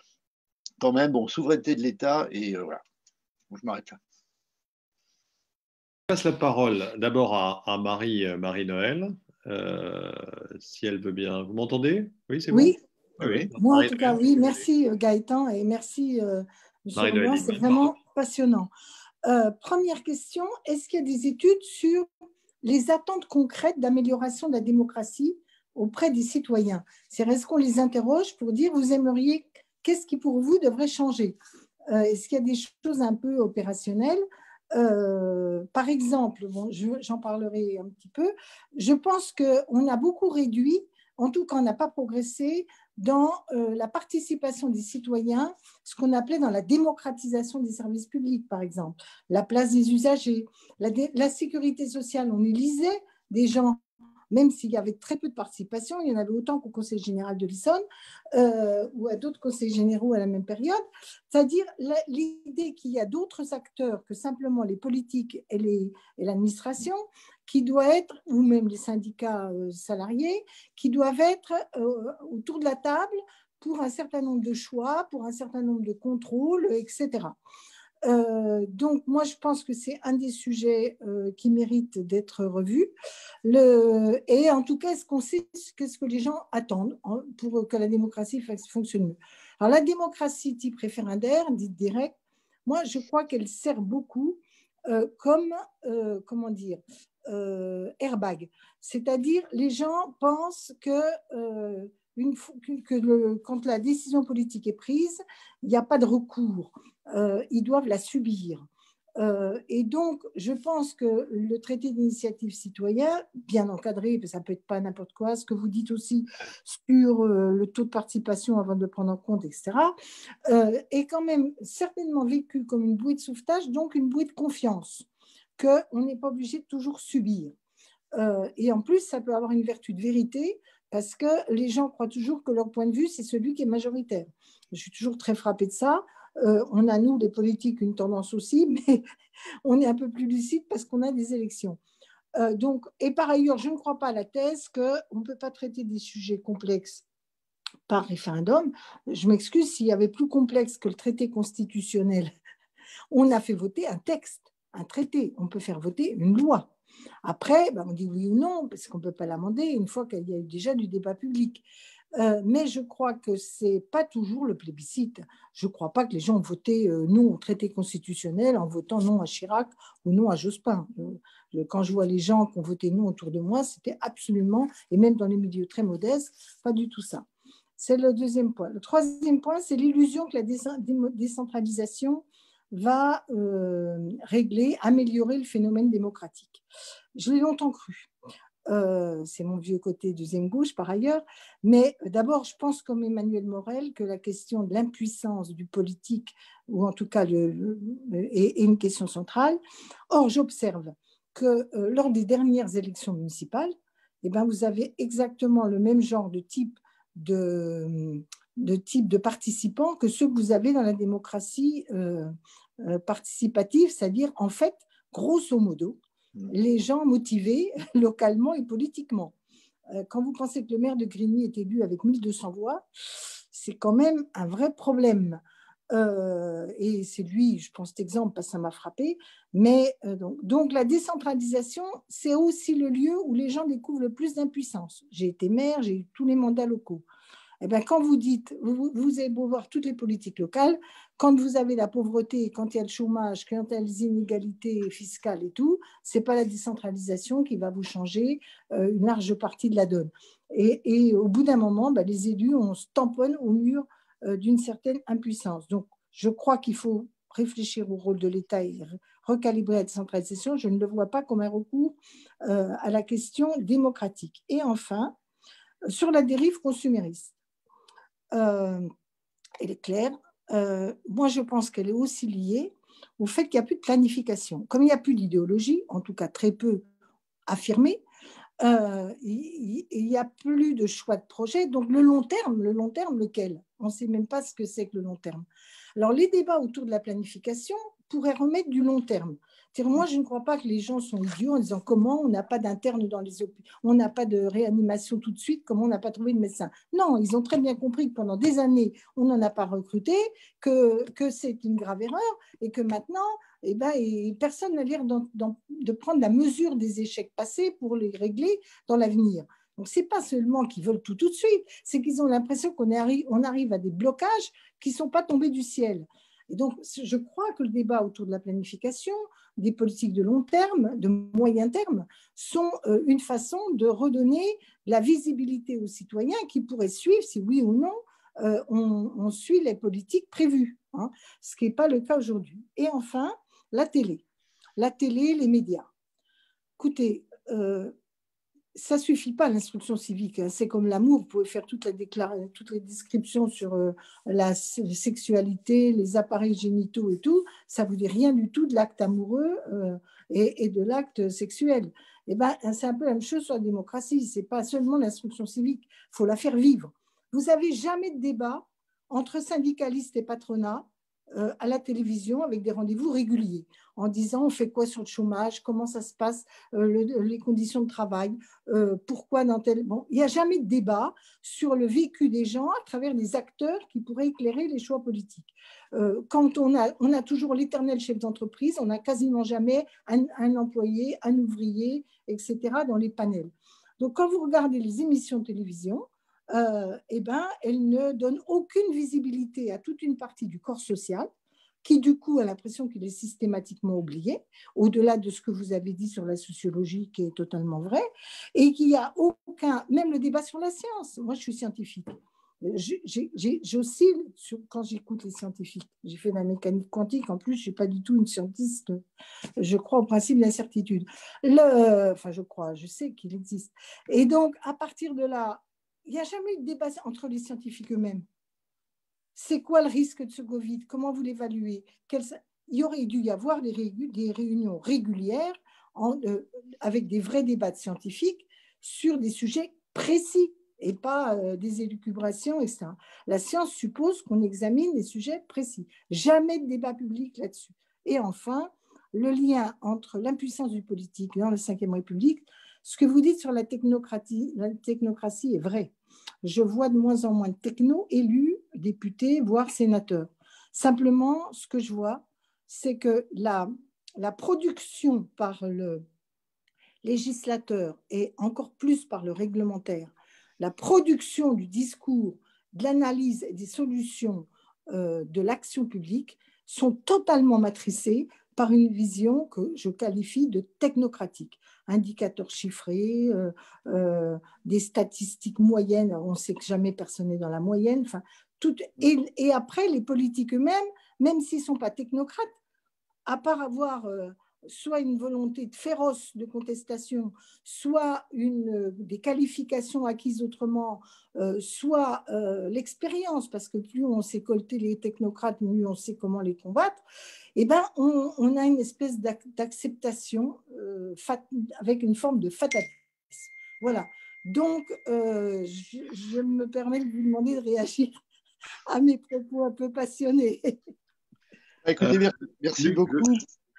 quand même, bon, souveraineté de l'État, et voilà. Bon, je m'arrête là. Je passe la parole d'abord à Marie-Noël, si elle veut bien. Vous m'entendez? Oui, c'est Oui. bon. Oui. Moi, en tout cas, oui. Merci Gaëtan et merci M. Roland. C'est vraiment passionnant. Première question, est-ce qu'il y a des études sur les attentes concrètes d'amélioration de la démocratie auprès des citoyens? Est-ce qu'on les interroge pour dire, vous aimeriez, qu'est-ce qui pour vous devrait changer? Est-ce qu'il y a des choses un peu opérationnelles? Par exemple, bon, j'en parlerai un petit peu, je pense qu'on a beaucoup réduit, en tout cas on n'a pas progressé dans la participation des citoyens, ce qu'on appelait dans la démocratisation des services publics, par exemple, la place des usagers, la sécurité sociale, on élisait des gens, même s'il y avait très peu de participation, il y en avait autant qu'au Conseil général de l'Essonne ou à d'autres conseils généraux à la même période. C'est-à-dire l'idée qu'il y a d'autres acteurs que simplement les politiques et l'administration, qui doivent être, ou même les syndicats salariés, qui doivent être autour de la table pour un certain nombre de choix, pour un certain nombre de contrôles, etc. Donc, moi, je pense que c'est un des sujets qui mérite d'être revu. Et en tout cas, est-ce qu'on sait qu'est-ce que les gens attendent pour que la démocratie fonctionne mieux? Alors, la démocratie type référendaire, dite directe, moi, je crois qu'elle sert beaucoup comme, comment dire, airbag. C'est-à-dire, les gens pensent que quand la décision politique est prise, il n'y a pas de recours. Ils doivent la subir. Et donc, je pense que le traité d'initiative citoyenne, bien encadré, ça ne peut être pas n'importe quoi, ce que vous dites aussi sur le taux de participation avant de le prendre en compte, etc., est quand même certainement vécu comme une bouée de sauvetage, donc une bouée de confiance, qu'on n'est pas obligé de toujours subir. Et en plus, ça peut avoir une vertu de vérité, parce que les gens croient toujours que leur point de vue, c'est celui qui est majoritaire. Je suis toujours très frappée de ça. On a, nous, les politiques, une tendance aussi, mais on est un peu plus lucide parce qu'on a des élections. Donc, et par ailleurs, je ne crois pas à la thèse qu'on ne peut pas traiter des sujets complexes par référendum. Je m'excuse, s'il y avait plus complexe que le traité constitutionnel, on a fait voter un texte, un traité. On peut faire voter une loi. Après, on dit oui ou non, parce qu'on ne peut pas l'amender une fois qu'il y a eu déjà du débat public. Mais je crois que ce n'est pas toujours le plébiscite. Je ne crois pas que les gens ont voté non au traité constitutionnel en votant non à Chirac ou non à Jospin. Quand je vois les gens qui ont voté non autour de moi, c'était absolument, et même dans les milieux très modestes, pas du tout ça. C'est le deuxième point. Le troisième point, c'est l'illusion que la décentralisation va régler, améliorer le phénomène démocratique. Je l'ai longtemps cru. C'est mon vieux côté deuxième gauche par ailleurs, mais d'abord je pense comme Emmanuel Morel que la question de l'impuissance du politique, ou en tout cas est une question centrale. Or j'observe que lors des dernières élections municipales, vous avez exactement le même genre de type de participants que ceux que vous avez dans la démocratie participative, c'est-à-dire en fait, grosso modo, les gens motivés localement et politiquement. Quand vous pensez que le maire de Grigny est élu avec 1200 voix, c'est quand même un vrai problème. Et c'est lui, je prends cet exemple parce que ça m'a frappé. Mais donc la décentralisation, c'est aussi le lieu où les gens découvrent le plus d'impuissance. J'ai été maire, j'ai eu tous les mandats locaux. Quand vous dites, vous avez beau voir toutes les politiques locales, quand vous avez la pauvreté, quand il y a le chômage, quand il y a les inégalités fiscales et tout, ce n'est pas la décentralisation qui va vous changer une large partie de la donne. Et au bout d'un moment, les élus, on se tamponne au mur d'une certaine impuissance. Donc, je crois qu'il faut réfléchir au rôle de l'État et recalibrer la décentralisation. Je ne le vois pas comme un recours à la question démocratique. Et enfin, sur la dérive consumériste. Elle est claire. Moi, je pense qu'elle est aussi liée au fait qu'il n'y a plus de planification. Comme il n'y a plus d'idéologie, en tout cas très peu affirmée, il n'y a plus de choix de projet. Donc, le long terme, lequel? On ne sait même pas ce que c'est que le long terme. Alors, les débats autour de la planification pourraient remettre du long terme. Moi, je ne crois pas que les gens sont idiots en disant comment on n'a pas d'interne dans les hôpitaux, on n'a pas de réanimation tout de suite, comment on n'a pas trouvé de médecin. Non, ils ont très bien compris que pendant des années, on n'en a pas recruté, que c'est une grave erreur et que maintenant, personne n'a l'air de prendre la mesure des échecs passés pour les régler dans l'avenir. Donc, ce n'est pas seulement qu'ils veulent tout de suite, c'est qu'ils ont l'impression qu'on arrive à des blocages qui ne sont pas tombés du ciel. Et donc, je crois que le débat autour de la planification, des politiques de long terme, de moyen terme, sont une façon de redonner la visibilité aux citoyens qui pourraient suivre, si oui ou non, on suit les politiques prévues, ce qui n'est pas le cas aujourd'hui. Et enfin, la télé, les médias. Écoutez, ça ne suffit pas l'instruction civique. C'est comme l'amour. Vous pouvez faire toutes les descriptions sur la sexualité, les appareils génitaux et tout. Ça ne vous dit rien du tout de l'acte amoureux et de l'acte sexuel. C'est un peu la même chose sur la démocratie. Ce n'est pas seulement l'instruction civique. Il faut la faire vivre. Vous n'avez jamais de débat entre syndicalistes et patronat à la télévision avec des rendez-vous réguliers en disant on fait quoi sur le chômage, comment ça se passe, les conditions de travail, pourquoi dans tel... Bon, il n'y a jamais de débat sur le vécu des gens à travers des acteurs qui pourraient éclairer les choix politiques. Quand on a toujours l'éternel chef d'entreprise, on n'a quasiment jamais un employé, un ouvrier, etc. dans les panels. Donc quand vous regardez les émissions de télévision, elles ne donnent aucune visibilité à toute une partie du corps social qui du coup a l'impression qu'il est systématiquement oublié, au-delà de ce que vous avez dit sur la sociologie qui est totalement vrai, et qu'il n'y a aucun, même le débat sur la science, moi je suis scientifique, j'oscille quand j'écoute les scientifiques. J'ai fait de la mécanique quantique, en plus je ne suis pas du tout une scientiste, je crois au principe de l'incertitude. Enfin je sais qu'il existe. Et donc à partir de là, il n'y a jamais eu de débat entre les scientifiques eux-mêmes. C'est quoi le risque de ce Covid? Comment vous l'évaluez? Il aurait dû y avoir des réunions régulières avec des vrais débats scientifiques sur des sujets précis et pas des élucubrations, etc. La science suppose qu'on examine des sujets précis. Jamais de débat public là-dessus. Et enfin, le lien entre l'impuissance du politique dans la Ve République, ce que vous dites sur la technocratie est vrai. Je vois de moins en moins de technos élus, députés, voire sénateurs. Simplement, ce que je vois, c'est que la production par le législateur et encore plus par le réglementaire, la production du discours, de l'analyse et des solutions de l'action publique sont totalement matricées par une vision que je qualifie de technocratique. Indicateurs chiffrés, des statistiques moyennes, on sait que jamais personne n'est dans la moyenne. Enfin, et après, les politiques eux-mêmes, même s'ils ne sont pas technocrates, à part avoir soit une volonté féroce de contestation, soit des qualifications acquises autrement, soit l'expérience, parce que plus on sait colter les technocrates, mieux on sait comment les combattre, eh ben, on a une espèce d'acceptation avec une forme de fatalisme. Voilà. Donc, je me permets de vous demander de réagir à mes propos un peu passionnés. Écoutez, merci beaucoup.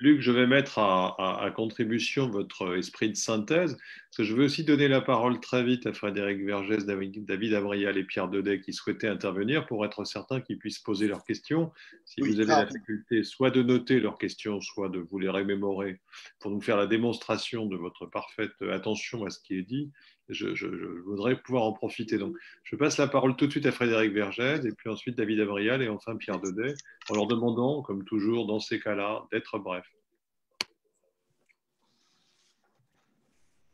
Luc, je vais mettre à contribution votre esprit de synthèse, parce que je veux aussi donner la parole très vite à Frédéric Vergès, David Abrial et Pierre Daudet qui souhaitaient intervenir pour être certains qu'ils puissent poser leurs questions. Si vous avez la faculté soit de noter leurs questions, soit de vous les remémorer pour nous faire la démonstration de votre parfaite attention à ce qui est dit, je voudrais pouvoir en profiter. Donc, je passe la parole tout de suite à Frédéric Vergès et puis ensuite David Abrial et enfin Pierre Daudet, en leur demandant, comme toujours dans ces cas-là, d'être bref.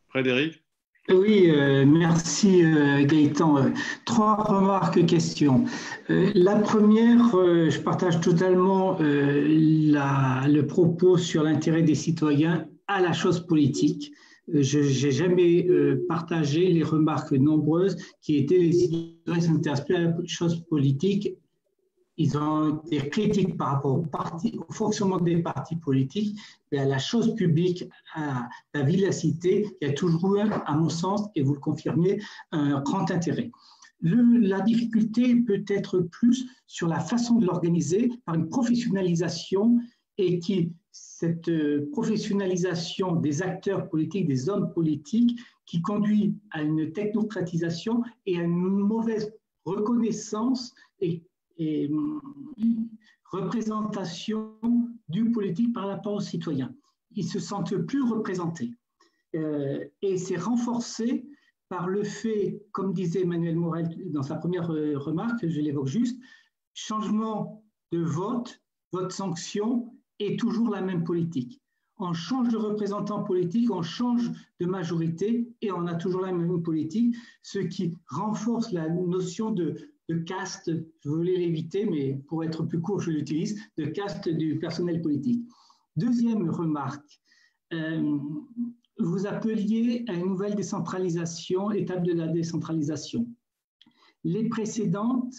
Frédéric? Oui, merci Gaëtan. 3 remarques, questions. La première, je partage totalement le propos sur l'intérêt des citoyens à la chose politique. Je n'ai jamais partagé les remarques nombreuses qui étaient les citoyens s'intéressent à la chose politique. Ils ont des critiques par rapport au fonctionnement des partis politiques, mais à la chose publique, à la vivacité, il y a toujours, à mon sens, et vous le confirmez, un grand intérêt. La difficulté peut être plus sur la façon de l'organiser par une professionnalisation et cette professionnalisation des acteurs politiques, des hommes politiques, qui conduit à une technocratisation et à une mauvaise reconnaissance et représentation du politique par rapport aux citoyens. Ils se sentent plus représentés. Et c'est renforcé par le fait, comme disait Emmanuel Morel dans sa première remarque, je l'évoque juste, changement de vote sanction est toujours la même politique. On change de représentant politique, on change de majorité et on a toujours la même politique, ce qui renforce la notion de caste, je voulais l'éviter, mais pour être plus court, je l'utilise, de caste du personnel politique. Deuxième remarque, vous appeliez à une nouvelle décentralisation, étape de la décentralisation. Les précédentes,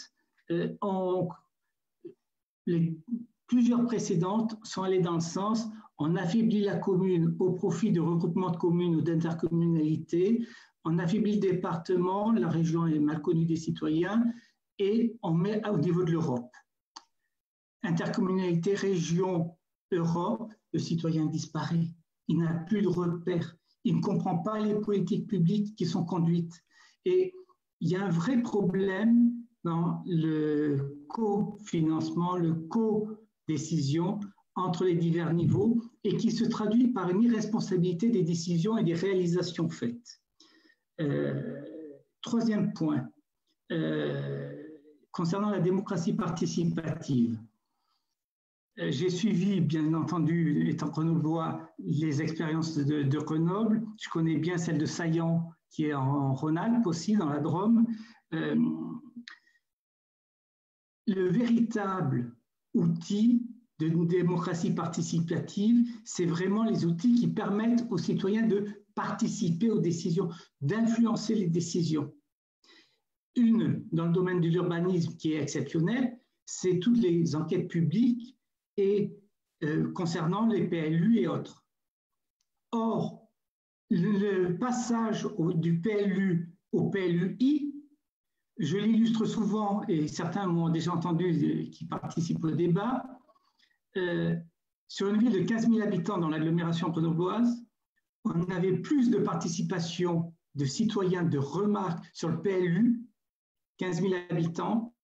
plusieurs précédentes sont allées dans le sens, on affaiblit la commune au profit de regroupements de communes ou d'intercommunalités, on affaiblit le département, la région est mal connue des citoyens, et on met au niveau de l'Europe. Intercommunalité, région, Europe, le citoyen disparaît. Il n'a plus de repères. Il ne comprend pas les politiques publiques qui sont conduites. Et il y a un vrai problème dans le cofinancement, le co-décision entre les divers niveaux et qui se traduit par une irresponsabilité des décisions et des réalisations faites. Troisième point. Concernant la démocratie participative, J'ai suivi, bien entendu, étant grenoblois, les expériences de Grenoble. Je connais bien celle de Saillant, qui est en Rhône-Alpes aussi, dans la Drôme. Le véritable outil d'une démocratie participative, c'est vraiment les outils qui permettent aux citoyens de participer aux décisions, d'influencer les décisions. Une, dans le domaine de l'urbanisme, qui est exceptionnelle, c'est toutes les enquêtes publiques et concernant les PLU et autres. Or, le passage du PLU au PLUI, je l'illustre souvent, et certains m'ont déjà entendu qui participent au débat, sur une ville de 15 000 habitants dans l'agglomération grenobloise, on avait plus de participation de citoyens de remarque sur le PLU, 15 000 habitants,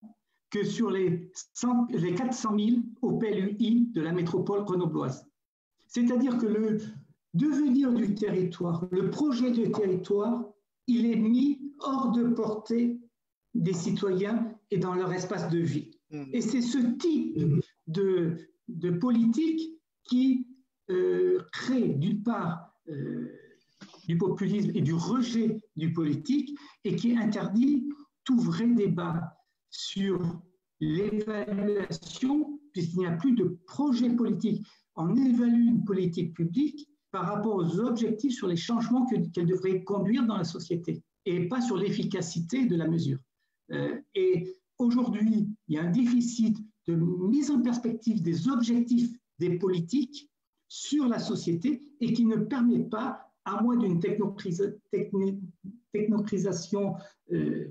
que sur les 400 000 au PLUI de la métropole grenobloise. C'est-à-dire que le devenir du territoire, le projet du territoire, il est mis hors de portée des citoyens et dans leur espace de vie. Et c'est ce type de politique qui crée d'une part du populisme et du rejet du politique et qui interdit tout vrai débat sur l'évaluation, puisqu'il n'y a plus de projet politique. On évalue une politique publique par rapport aux objectifs sur les changements qu'elle devrait conduire dans la société et pas sur l'efficacité de la mesure. Et aujourd'hui, il y a un déficit de mise en perspective des objectifs des politiques sur la société et qui ne permet pas, à moins d'une technocratisation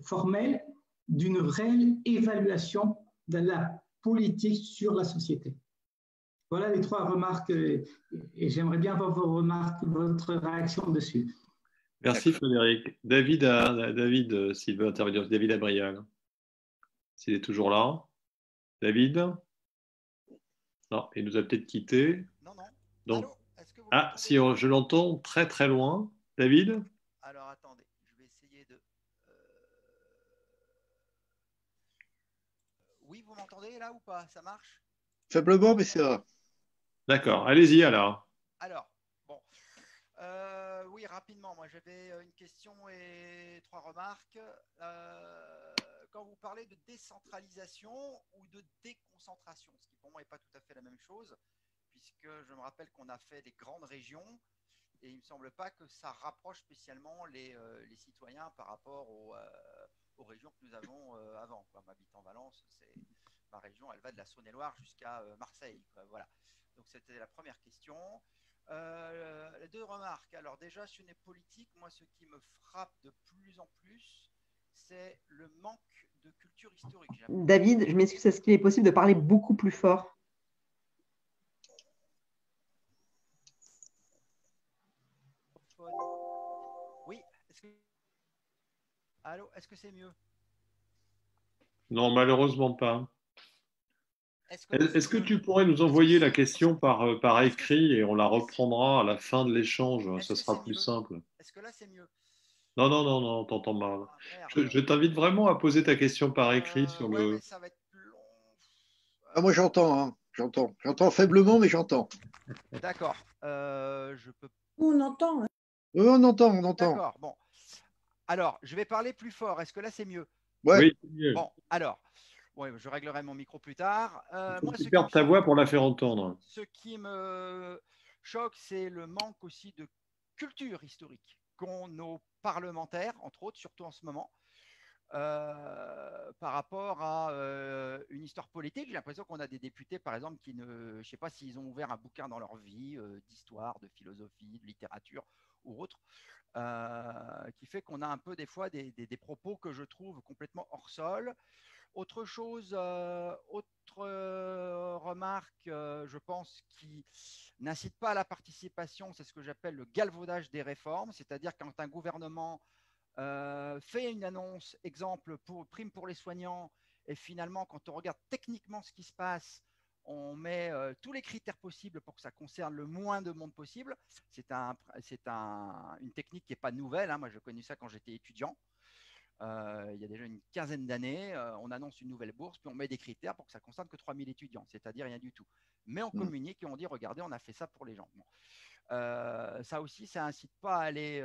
formelle, d'une réelle évaluation de la politique sur la société. Voilà les trois remarques et j'aimerais bien avoir vos remarques, votre réaction dessus. Merci Frédéric. David, s'il veut intervenir, David Abrial, s'il est toujours là. David? Non, il nous a peut-être quitté. Non. Donc, allô, si je l'entends très très loin. David? Alors attendez, je vais essayer de... Oui, vous m'entendez là ou pas? Ça marche? Faiblement, mais ça va. D'accord, allez-y alors. Alors, bon. Oui, rapidement, moi j'avais une question et trois remarques. Quand vous parlez de décentralisation ou de déconcentration, ce qui pour moi n'est pas tout à fait la même chose, puisque je me rappelle qu'on a fait des grandes régions et il ne me semble pas que ça rapproche spécialement les citoyens par rapport aux régions que nous avons avant. M'habitant Valence, ma région, elle va de la Saône-et-Loire jusqu'à Marseille. Voilà. Donc c'était la première question. Les deux remarques. Alors déjà, sur les politiques, moi ce qui me frappe de plus en plus, c'est le manque de culture historique. David, je m'excuse, est-ce qu'il est possible de parler beaucoup plus fort? Oui, allô, est-ce que c'est mieux? Non, malheureusement pas. Est-ce que tu pourrais nous envoyer la question par écrit et on la reprendra à la fin de l'échange? Ce sera plus simple. Est-ce que là c'est mieux? Non, t'entends mal. Je t'invite vraiment à poser ta question par écrit sur ouais, le... mais ça va être plus long. Ah, moi j'entends, hein. J'entends faiblement, mais j'entends. D'accord. Je peux... On entend. Hein. Oui, on entend. D'accord, bon. Alors, je vais parler plus fort. Est-ce que là c'est mieux? Ouais. Oui, c'est mieux. Bon, alors... Ouais, je réglerai mon micro plus tard. Moi, tu perds ta voix pour la faire entendre. Ce qui me choque, c'est le manque aussi de culture historique qu'ont nos parlementaires, entre autres, surtout en ce moment, par rapport à une histoire politique. J'ai l'impression qu'on a des députés, par exemple, qui ne, je ne sais pas s'ils ont ouvert un bouquin dans leur vie d'histoire, de philosophie, de littérature ou autre, qui fait qu'on a un peu des fois des propos que je trouve complètement hors sol. Autre chose, autre remarque, je pense, qui n'incite pas à la participation, c'est ce que j'appelle le galvaudage des réformes, c'est-à-dire quand un gouvernement fait une annonce, exemple, pour prime pour les soignants, et finalement, quand on regarde techniquement ce qui se passe, on met tous les critères possibles pour que ça concerne le moins de monde possible. C'est une technique qui n'est pas nouvelle, hein. Moi, je connais ça quand j'étais étudiant. il y a déjà une quinzaine d'années, on annonce une nouvelle bourse, puis on met des critères pour que ça ne concerne que 3000 étudiants, c'est-à-dire rien du tout. Mais on communique et on dit, regardez, on a fait ça pour les gens. Bon. Ça aussi, ça n'incite pas à aller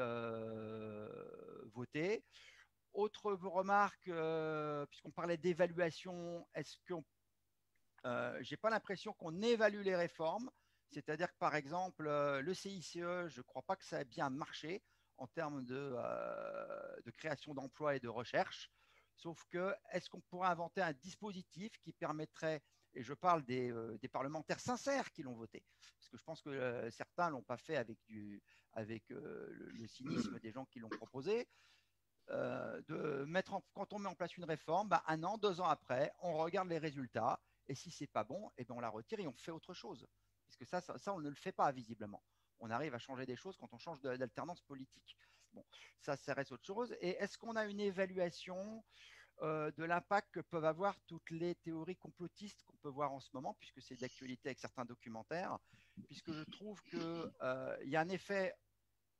voter. Autre remarque, puisqu'on parlait d'évaluation, est-ce que j'ai pas l'impression qu'on évalue les réformes, c'est-à-dire que par exemple, le CICE, je ne crois pas que ça a bien marché en termes de création d'emplois et de recherche, sauf que est-ce qu'on pourrait inventer un dispositif qui permettrait, et je parle des parlementaires sincères qui l'ont voté, parce que je pense que certains ne l'ont pas fait avec le cynisme des gens qui l'ont proposé, quand on met en place une réforme, un an, 2 ans après, on regarde les résultats, et si c'est pas bon, eh ben on la retire et on fait autre chose. Parce que ça, on ne le fait pas visiblement. On arrive à changer des choses quand on change d'alternance politique. Bon, ça reste autre chose. Et est-ce qu'on a une évaluation de l'impact que peuvent avoir toutes les théories complotistes qu'on peut voir en ce moment, puisque c'est d'actualité avec certains documentaires, puisque je trouve qu'il y a un effet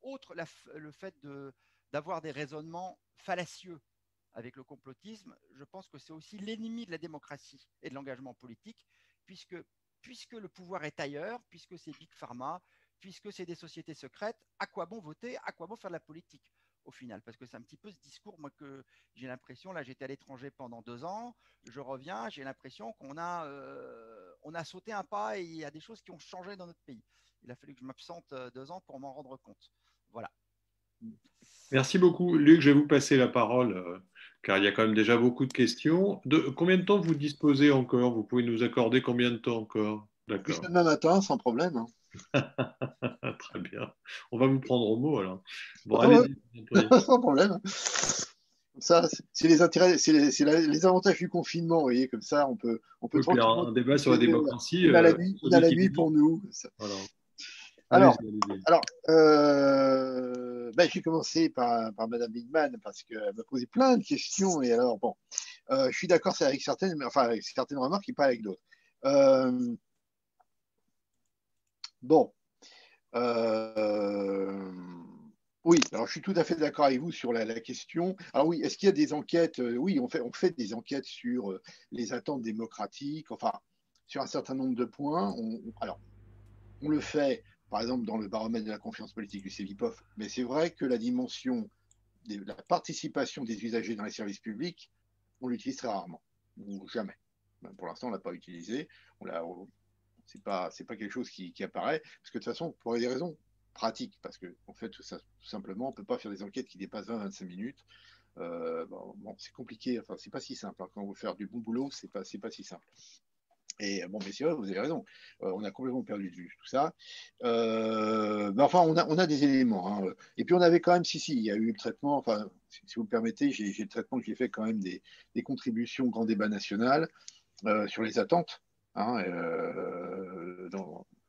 autre, le fait d'avoir des raisonnements fallacieux avec le complotisme. Je pense que c'est aussi l'ennemi de la démocratie et de l'engagement politique, puisque le pouvoir est ailleurs, puisque c'est Big Pharma, puisque c'est des sociétés secrètes. À quoi bon voter? À quoi bon faire de la politique au final? Parce que c'est un petit peu ce discours, moi, que j'ai l'impression, là j'étais à l'étranger pendant 2 ans, je reviens, j'ai l'impression qu'on a sauté un pas et il y a des choses qui ont changé dans notre pays. Il a fallu que je m'absente 2 ans pour m'en rendre compte. Voilà. Merci beaucoup. Luc, je vais vous passer la parole, car il y a quand même déjà beaucoup de questions. Combien de temps vous disposez encore? Vous pouvez nous accorder combien de temps encore? D'accord. Jusqu'à demain matin, sans problème. Très bien. On va vous prendre au mot alors. Bon, allez-y. Sans problème. Ça, c'est les intérêts, c'est les avantages du confinement, vous voyez, comme ça, on peut tranquillement. Un débat sur la démocratie. On a la nuit pour nous. Voilà. Alors, j'ai commencé par Madame Bigman parce qu'elle m'a posé plein de questions et alors bon, je suis d'accord, c'est avec certaines remarques et pas avec d'autres. Oui, alors je suis tout à fait d'accord avec vous sur la question. Alors oui, est-ce qu'il y a des enquêtes? Oui, on fait des enquêtes sur les attentes démocratiques, enfin, sur un certain nombre de points. On le fait, par exemple, dans le baromètre de la confiance politique du CEVIPOF, mais c'est vrai que la dimension de la participation des usagers dans les services publics, on l'utilise très rarement, ou jamais. Pour l'instant, on ne l'a pas utilisé. C'est pas quelque chose qui apparaît, parce que de toute façon, pour des raisons pratiques, parce que en fait, tout simplement, on ne peut pas faire des enquêtes qui dépassent 20-25 minutes. C'est compliqué, enfin, c'est pas si simple. Quand on veut faire du bon boulot, c'est pas si simple. Et bon, mais c'est vrai, vous avez raison. On a complètement perdu de vue tout ça. Enfin, on a des éléments. Hein. Et puis on avait quand même, il y a eu le traitement. Enfin, si vous me permettez, j'ai le traitement que j'ai fait quand même des contributions au grand débat national sur les attentes. Hein,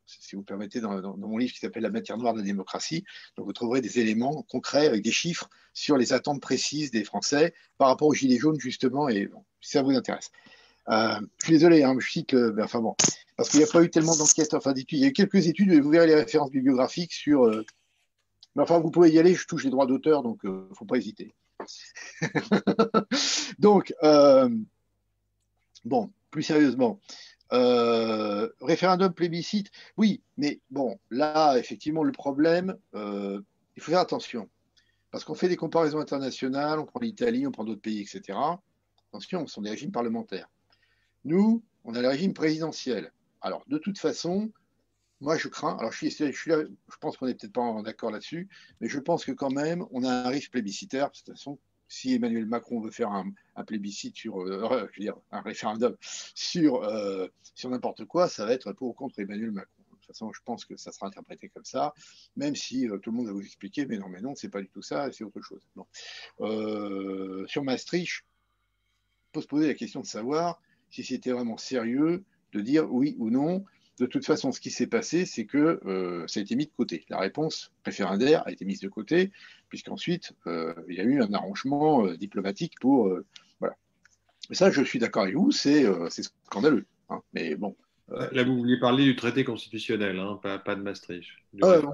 si vous permettez, dans mon livre qui s'appelle La matière noire de la démocratie. Donc vous trouverez des éléments concrets avec des chiffres sur les attentes précises des Français par rapport aux gilets jaunes justement. Et bon, si ça vous intéresse. Je suis désolé, hein, je cite parce qu'il n'y a pas eu tellement d'enquêtes, d'études. Il y a eu quelques études, et vous verrez les références bibliographiques sur. Mais enfin, vous pouvez y aller, je touche les droits d'auteur, donc il ne faut pas hésiter. Donc, bon, plus sérieusement, référendum, plébiscite, oui, mais bon, là, effectivement, le problème, il faut faire attention, parce qu'on fait des comparaisons internationales, on prend l'Italie, on prend d'autres pays, etc. Attention, ce sont des régimes parlementaires. Nous, on a le régime présidentiel. Alors, de toute façon, moi, je crains, alors je suis là, je pense qu'on n'est peut-être pas d'accord là-dessus, mais je pense que quand même, on a un risque plébiscitaire. De toute façon, si Emmanuel Macron veut faire un plébiscite sur, un référendum sur n'importe quoi, ça va être pour ou contre Emmanuel Macron. De toute façon, je pense que ça sera interprété comme ça, même si tout le monde va vous expliquer, mais non, c'est pas du tout ça, c'est autre chose. Bon. Sur Maastricht, il faut se poser la question de savoir si c'était vraiment sérieux de dire oui ou non. De toute façon, ce qui s'est passé, c'est que ça a été mis de côté. La réponse référendaire a été mise de côté, puisqu'ensuite, il y a eu un arrangement diplomatique pour... voilà. Et ça, je suis d'accord avec vous, c'est scandaleux. Hein. Mais bon... Là, vous vouliez parler du traité constitutionnel, hein, pas de Maastricht. Pardon.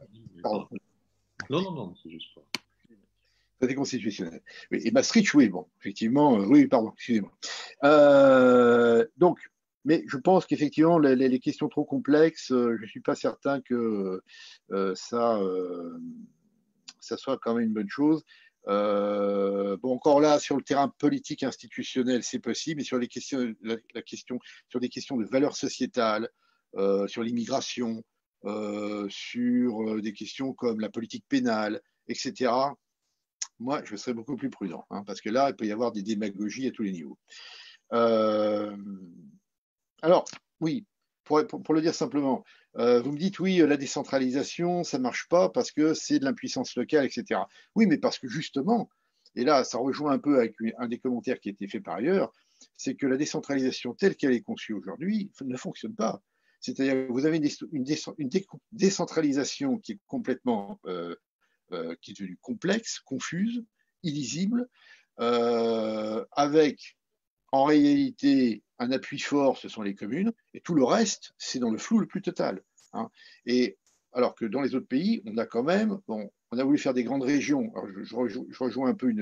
Non, c'est juste pas. traité constitutionnel. Oui, et Maastricht, oui, bon, effectivement, oui, pardon, excusez-moi. Donc, mais je pense qu'effectivement, les questions trop complexes, je ne suis pas certain que ça soit quand même une bonne chose. Bon, encore là, sur le terrain politique institutionnel, c'est possible, mais sur les questions, sur des questions de valeurs sociétales, sur l'immigration, sur des questions comme la politique pénale, etc. Moi, je serais beaucoup plus prudent, hein, parce que là, il peut y avoir des démagogies à tous les niveaux. Alors, oui, pour le dire simplement, vous me dites, oui, la décentralisation, ça ne marche pas parce que c'est de l'impuissance locale, etc. Oui, mais parce que justement, et là, ça rejoint un peu avec un des commentaires qui a été fait par ailleurs, c'est que la décentralisation telle qu'elle est conçue aujourd'hui ne fonctionne pas. C'est-à-dire que vous avez une décentralisation qui est complètement qui est devenue complexe, confuse, illisible, avec en réalité un appui fort, ce sont les communes, et tout le reste, c'est dans le flou le plus total. Hein. Et alors que dans les autres pays, on a quand même, bon, on a voulu faire des grandes régions. Alors je rejoins un peu une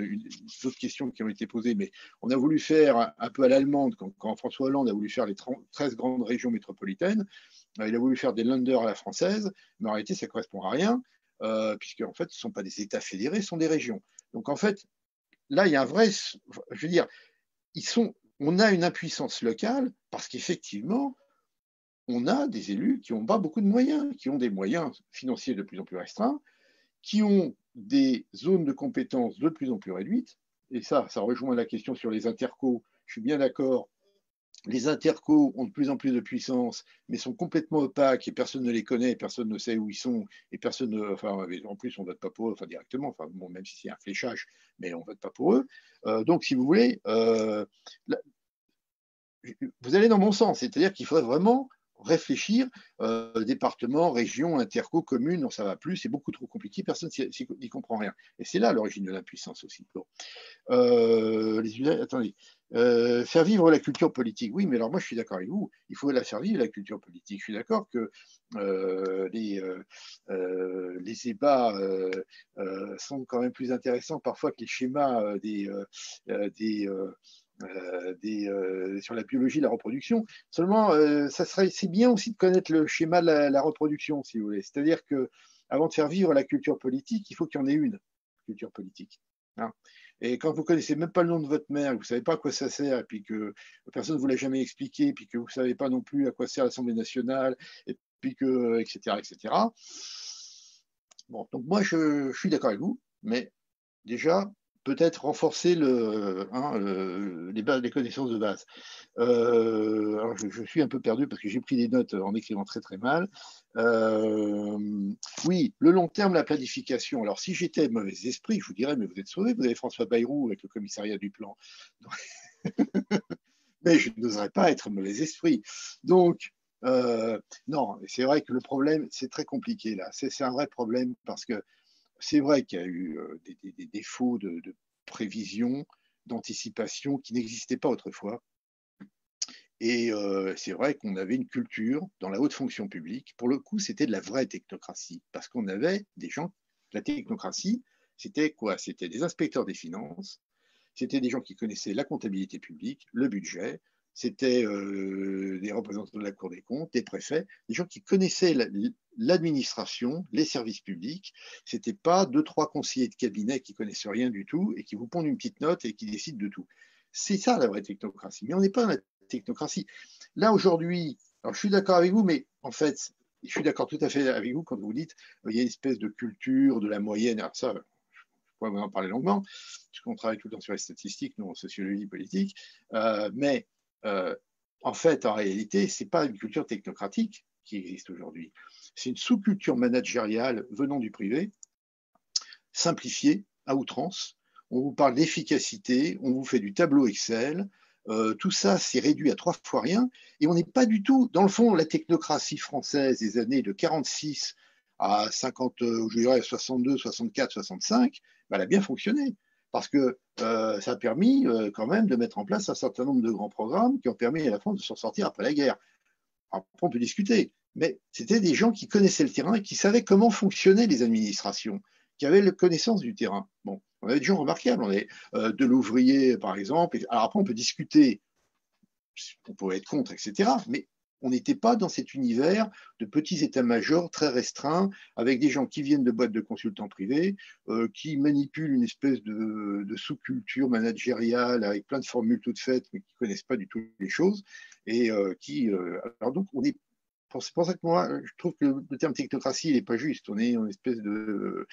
autre question qui ont été posées, mais on a voulu faire un peu à l'allemande, quand François Hollande a voulu faire les 13 grandes régions métropolitaines, il a voulu faire des Länder à la française, mais en réalité, ça ne correspond à rien, puisque en fait, ce ne sont pas des États fédérés, ce sont des régions. Donc en fait, là, il y a un vrai, je veux dire, on a une impuissance locale parce qu'effectivement, on a des élus qui n'ont pas beaucoup de moyens, qui ont des moyens financiers de plus en plus restreints, qui ont des zones de compétences de plus en plus réduites. Et ça rejoint la question sur les intercos. Je suis bien d'accord. Les intercos ont de plus en plus de puissance, mais sont complètement opaques et personne ne les connaît, personne ne sait où ils sont, et personne ne, enfin, en plus, on ne vote pas pour eux, enfin, directement, enfin, bon, même si c'est un fléchage, mais on ne vote pas pour eux. Donc, si vous voulez, vous allez dans mon sens, c'est-à-dire qu'il faudrait vraiment réfléchir, département, région, interco, commune, non, ça ne va plus, c'est beaucoup trop compliqué, personne n'y comprend rien. Et c'est là l'origine de l'impuissance aussi. Bon. Attendez. Faire vivre la culture politique. Oui, mais alors moi je suis d'accord avec vous, il faut la faire vivre la culture politique. Je suis d'accord que les débats sont quand même plus intéressants parfois que les schémas sur la biologie de la reproduction. Seulement, c'est bien aussi de connaître le schéma de la reproduction, si vous voulez. C'est-à-dire que avant de faire vivre la culture politique, il faut qu'il y en ait une culture politique. Hein. Et quand vous ne connaissez même pas le nom de votre mère, que vous ne savez pas à quoi ça sert, et puis que personne ne vous l'a jamais expliqué, et puis que vous ne savez pas non plus à quoi sert l'Assemblée nationale, et puis que, etc., etc. Bon, donc moi, je suis d'accord avec vous, mais déjà, peut-être renforcer les connaissances de base. Alors je suis un peu perdu parce que j'ai pris des notes en écrivant très très mal. Oui, le long terme, la planification. Alors si j'étais mauvais esprit, je vous dirais, mais vous êtes sauvés, vous avez François Bayrou avec le commissariat du plan. Mais je n'oserais pas être mauvais esprit. Donc, non, c'est vrai que le problème, c'est très compliqué là. C'est un vrai problème parce que c'est vrai qu'il y a eu des défauts de prévision, d'anticipation qui n'existaient pas autrefois. Et c'est vrai qu'on avait une culture dans la haute fonction publique. Pour le coup, c'était de la vraie technocratie, parce qu'on avait des gens. La technocratie, c'était quoi? C'était des inspecteurs des finances, c'était des gens qui connaissaient la comptabilité publique, le budget, c'était des représentants de la Cour des comptes, des préfets, des gens qui connaissaient l'administration, les services publics. Ce n'était pas 2-3 conseillers de cabinet qui ne connaissent rien du tout et qui vous pondent une petite note et qui décident de tout. C'est ça la vraie technocratie. Mais on n'est pas dans la technocratie. Là, aujourd'hui, alors je suis d'accord avec vous, mais en fait, je suis d'accord tout à fait avec vous quand vous dites il y a une espèce de culture de la moyenne. Alors ça, je pourrais vous en parler longuement, puisqu'on travaille tout le temps sur les statistiques, nous, en sociologie politique. Mais en fait, en réalité, ce n'est pas une culture technocratique qui existe aujourd'hui. C'est une sous-culture managériale venant du privé, simplifiée à outrance. On vous parle d'efficacité, on vous fait du tableau Excel. Tout ça, c'est réduit à 3 fois rien. Et on n'est pas du tout, dans le fond, la technocratie française des années de 46 à 50, je dirais 62, 64, 65, elle a bien fonctionné. Parce que ça a permis quand même de mettre en place un certain nombre de grands programmes qui ont permis à la France de s'en sortir après la guerre. Après, on peut discuter, mais c'était des gens qui connaissaient le terrain et qui savaient comment fonctionnaient les administrations, qui avaient la connaissance du terrain. Bon, On avait des gens remarquables. On avait de l'ouvrier, par exemple. Alors après, on peut discuter, on pouvait être contre, etc. Mais on n'était pas dans cet univers de petits états-majors très restreints, avec des gens qui viennent de boîtes de consultants privés, qui manipulent une espèce de sous-culture managériale avec plein de formules toutes faites, mais qui ne connaissent pas du tout les choses. Et alors donc, on est. C'est pour ça que moi, je trouve que le terme technocratie, il n'est pas juste. On est en espèce de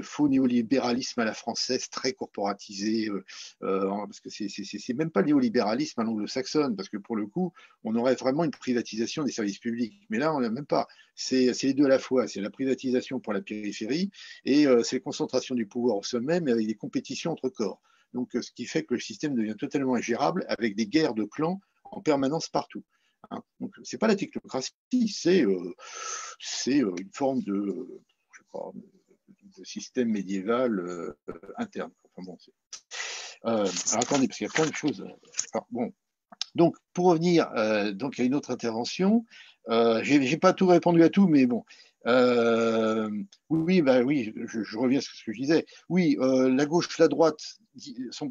faux néolibéralisme à la française, très corporatisé, parce que c'est même pas le néolibéralisme à l'anglo-saxonne, parce que pour le coup, on aurait vraiment une privatisation des services publics. Mais là, on n'a même pas. C'est les deux à la fois. C'est la privatisation pour la périphérie et c'est la concentration du pouvoir au sommet, mais avec des compétitions entre corps. Donc, ce qui fait que le système devient totalement ingérable avec des guerres de clans en permanence partout. Hein. Donc, c'est pas la technocratie, c'est une forme de, je sais pas, de système médiéval interne. Enfin, bon, alors attendez, parce qu'il y a plein de choses. Alors, bon. Donc, pour revenir donc à une autre intervention, j'ai pas tout répondu à tout, mais bon. Oui, bah oui, je reviens sur ce que je disais. Oui, la gauche, la droite sont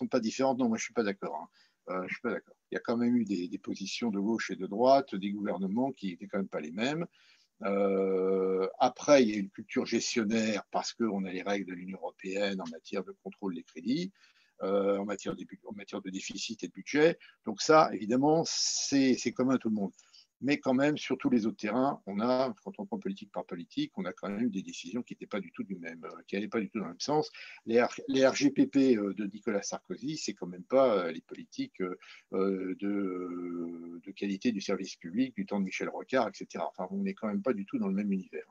pas différentes. Non, moi je suis pas d'accord. Hein. Je suis pas d'accord. Il y a quand même eu des positions de gauche et de droite, des gouvernements qui n'étaient quand même pas les mêmes. Après, il y a une culture gestionnaire parce qu'on a les règles de l'Union européenne en matière de contrôle des crédits, en matière de déficit et de budget. Donc ça, évidemment, c'est commun à tout le monde. Mais quand même, sur tous les autres terrains, quand on prend politique par politique, on a quand même eu des décisions qui n'étaient pas du tout qui n'allaient pas du tout dans le même sens. Les RGPP de Nicolas Sarkozy, c'est quand même pas les politiques de qualité du service public du temps de Michel Rocard, etc. Enfin, on n'est quand même pas du tout dans le même univers.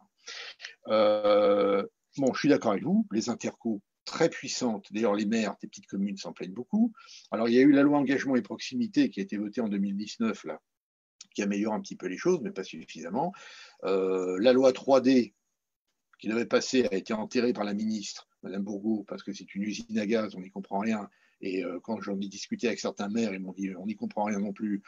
Bon, je suis d'accord avec vous, les intercos très puissantes, d'ailleurs les maires des petites communes s'en plaignent beaucoup. Alors, il y a eu la loi engagement et proximité qui a été votée en 2019, là, qui améliore un petit peu les choses, mais pas suffisamment. La loi 3D, qui devait passer, a été enterrée par la ministre, Madame Bourgault, parce que c'est une usine à gaz, on n'y comprend rien. Et quand j'en ai discuté avec certains maires, ils m'ont dit on n'y comprend rien non plus,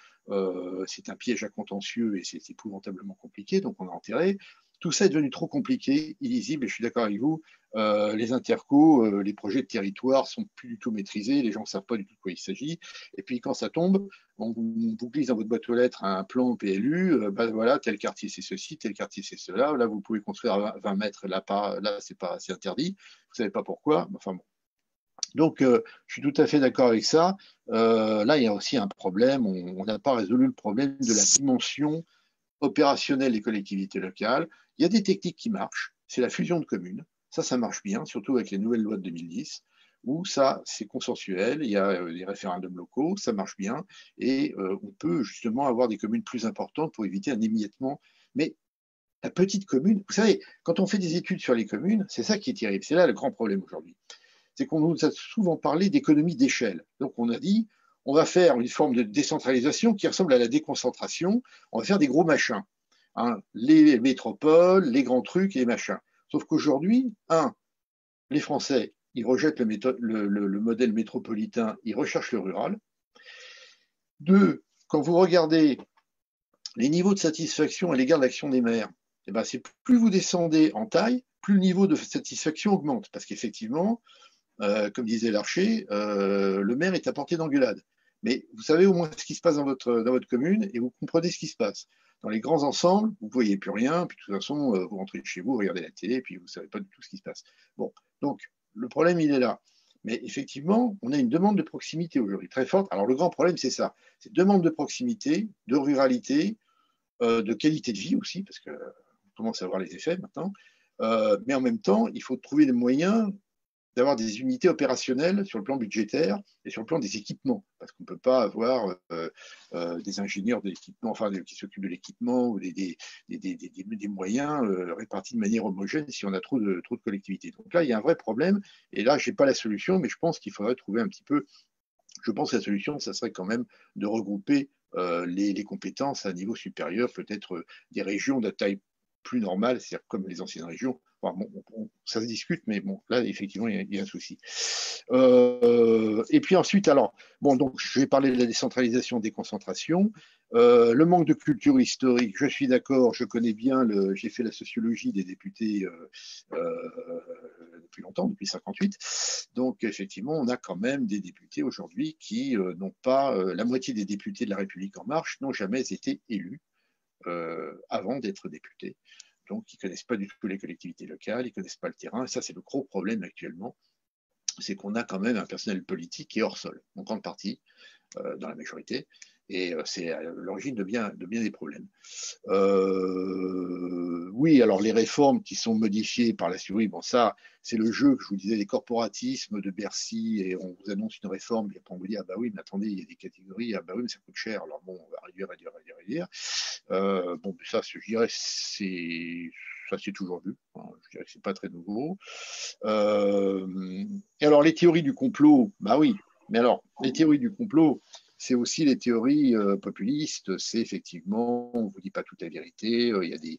c'est un piège à contentieux et c'est épouvantablement compliqué, donc on a enterré. Tout ça est devenu trop compliqué, illisible, et je suis d'accord avec vous, les intercos, les projets de territoire sont plus du tout maîtrisés, les gens ne savent pas du tout de quoi il s'agit, et puis quand ça tombe, on vous glisse dans votre boîte aux lettres un plan PLU, voilà, tel quartier c'est ceci, tel quartier c'est cela, là vous pouvez construire à 20 mètres, là c'est interdit, vous ne savez pas pourquoi, enfin bon. Donc, je suis tout à fait d'accord avec ça. Là, il y a aussi un problème, on n'a pas résolu le problème de la dimension opérationnelle des collectivités locales. Il y a des techniques qui marchent, c'est la fusion de communes, ça marche bien, surtout avec les nouvelles lois de 2010, où ça, c'est consensuel, il y a des référendums locaux, ça marche bien, et on peut justement avoir des communes plus importantes pour éviter un émiettement. Mais la petite commune, vous savez, quand on fait des études sur les communes, c'est ça qui est terrible, c'est là le grand problème aujourd'hui. C'est qu'on nous a souvent parlé d'économie d'échelle. Donc on a dit, on va faire une forme de décentralisation qui ressemble à la déconcentration, on va faire des gros machins. Hein, les métropoles, les grands trucs et les machins. Sauf qu'aujourd'hui, les Français, ils rejettent le modèle métropolitain, ils recherchent le rural. 2, quand vous regardez les niveaux de satisfaction à l'égard de l'action des maires, eh ben, c'est plus vous descendez en taille, plus le niveau de satisfaction augmente. Parce qu'effectivement, comme disait Larcher, le maire est à portée d'engueulade. Mais vous savez au moins ce qui se passe dans votre commune et vous comprenez ce qui se passe. Dans les grands ensembles, vous ne voyez plus rien, puis de toute façon, vous rentrez chez vous, vous regardez la télé, puis vous ne savez pas du tout ce qui se passe. Bon, donc, le problème, il est là. Mais effectivement, on a une demande de proximité aujourd'hui très forte. Alors, le grand problème, c'est ça. C'est demande de proximité, de ruralité, de qualité de vie aussi, parce qu'on commence à voir les effets maintenant. Mais en même temps, il faut trouver des moyens d'avoir des unités opérationnelles sur le plan budgétaire et sur le plan des équipements, parce qu'on ne peut pas avoir des ingénieurs de l'équipement, enfin qui s'occupent de l'équipement ou des moyens répartis de manière homogène si on a trop de collectivités. Donc là, il y a un vrai problème, et là, je n'ai pas la solution, mais je pense qu'il faudrait trouver un petit peu, je pense que la solution, ça serait quand même de regrouper les compétences à un niveau supérieur, peut-être des régions de taille plus normale, c'est-à-dire comme les anciennes régions. Enfin, bon, ça se discute, mais bon, là, effectivement, il y a un souci. Et puis ensuite, alors, bon, donc, je vais parler de la décentralisation, déconcentration. Le manque de culture historique, je suis d'accord, je connais bien, j'ai fait la sociologie des députés depuis longtemps, depuis 58. Donc effectivement, on a quand même des députés aujourd'hui qui n'ont pas, la moitié des députés de la République en marche n'ont jamais été élus avant d'être députés. Donc ils ne connaissent pas du tout les collectivités locales, ils ne connaissent pas le terrain. Et ça, c'est le gros problème actuellement, c'est qu'on a quand même un personnel politique qui est hors sol, en grande partie, dans la majorité, et c'est à l'origine de bien des problèmes. Oui, alors les réformes qui sont modifiées par la suite, oui, bon, ça, c'est le jeu que je vous disais, des corporatismes de Bercy, et on vous annonce une réforme, et après on vous dit, ah bah oui, mais attendez, il y a des catégories, ah bah oui, mais ça coûte cher, alors bon, on va réduire. Bon, ça, je dirais, ça c'est toujours vu, hein, je dirais que c'est pas très nouveau. Et alors les théories du complot, bah oui, mais alors les théories du complot, c'est aussi les théories populistes, c'est effectivement, on ne vous dit pas toute la vérité, il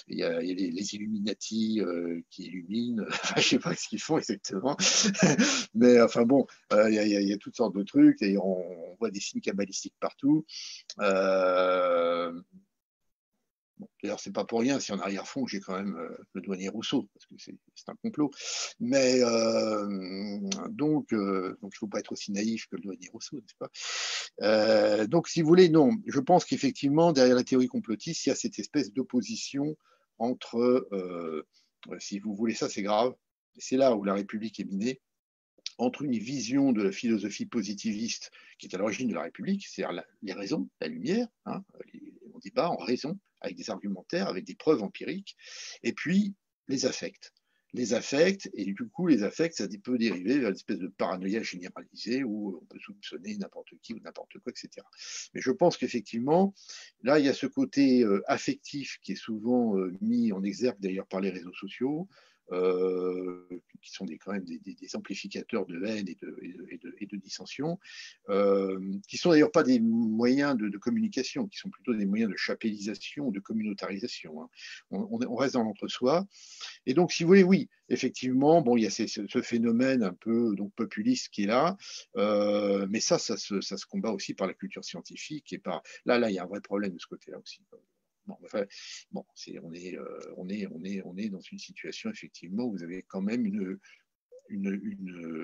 y a les Illuminati qui illuminent, je ne sais pas ce qu'ils font exactement, mais enfin bon, il y a toutes sortes de trucs, et on voit des signes kabbalistiques partout. Bon, d'ailleurs, c'est pas pour rien si en arrière-fond j'ai quand même le douanier Rousseau, parce que c'est un complot. Mais donc, il ne faut pas être aussi naïf que le douanier Rousseau, n'est-ce pas? Donc, si vous voulez, non. Je pense qu'effectivement, derrière la théorie complotiste, il y a cette espèce d'opposition entre, si vous voulez, ça c'est grave, c'est là où la République est minée, entre une vision de la philosophie positiviste qui est à l'origine de la République, c'est-à-dire les raisons, la lumière, hein, on débat en raison, avec des argumentaires, avec des preuves empiriques, et puis les affects. Les affects, et du coup, les affects, ça peut dériver vers une espèce de paranoïa généralisée où on peut soupçonner n'importe qui ou n'importe quoi, etc. Mais je pense qu'effectivement, là, il y a ce côté affectif qui est souvent mis en exergue d'ailleurs par les réseaux sociaux, qui sont quand même des amplificateurs de haine et de dissension, qui sont d'ailleurs pas des moyens de communication, qui sont plutôt des moyens de chapellisation, de communautarisation. Hein. On reste dans l'entre-soi. Et donc, si vous voulez, oui, effectivement, bon, il y a ce phénomène un peu donc populiste qui est là, mais ça se combat aussi par la culture scientifique et par là, il y a un vrai problème de ce côté-là aussi. Bon, enfin, bon, on est dans une situation effectivement où vous avez quand même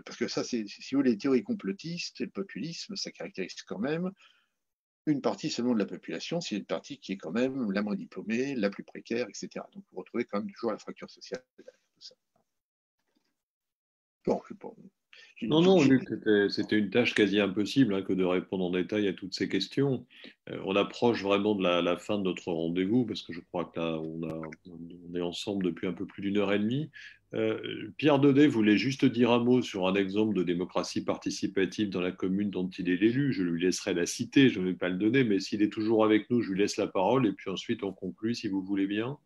parce que ça, si vous voulez, les théories complotistes et le populisme, ça caractérise quand même une partie seulement de la population, c'est une partie qui est quand même la moins diplômée, la plus précaire, etc. Donc vous retrouvez quand même toujours la fracture sociale derrière tout ça. Bon, je sais pas. Non, Luc, c'était une tâche quasi impossible, hein, que de répondre en détail à toutes ces questions. On approche vraiment de la fin de notre rendez-vous parce que je crois que là, on est ensemble depuis un peu plus d'une heure et demie. Pierre Daudet voulait juste dire un mot sur un exemple de démocratie participative dans la commune dont il est l'élu. Je lui laisserai la citer, je ne vais pas le donner, mais s'il est toujours avec nous, je lui laisse la parole et puis ensuite on conclut si vous voulez bien,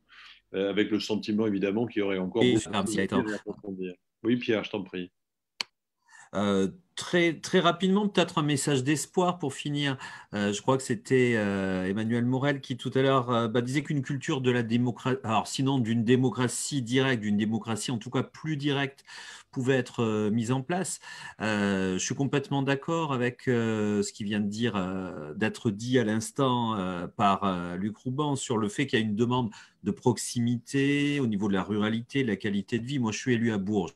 avec le sentiment évidemment qu'il y aurait encore beaucoup de choses à approfondir. Oui, Pierre, je t'en prie. Très rapidement, peut-être un message d'espoir pour finir. Je crois que c'était Emmanuel Morel qui tout à l'heure disait qu'une culture de la démocratie, alors sinon d'une démocratie directe, d'une démocratie en tout cas plus directe, pouvait être mise en place. Je suis complètement d'accord avec ce qui vient d'être dit à l'instant par Luc Rouban sur le fait qu'il y a une demande de proximité au niveau de la ruralité, de la qualité de vie. Moi, je suis élu à Bourges.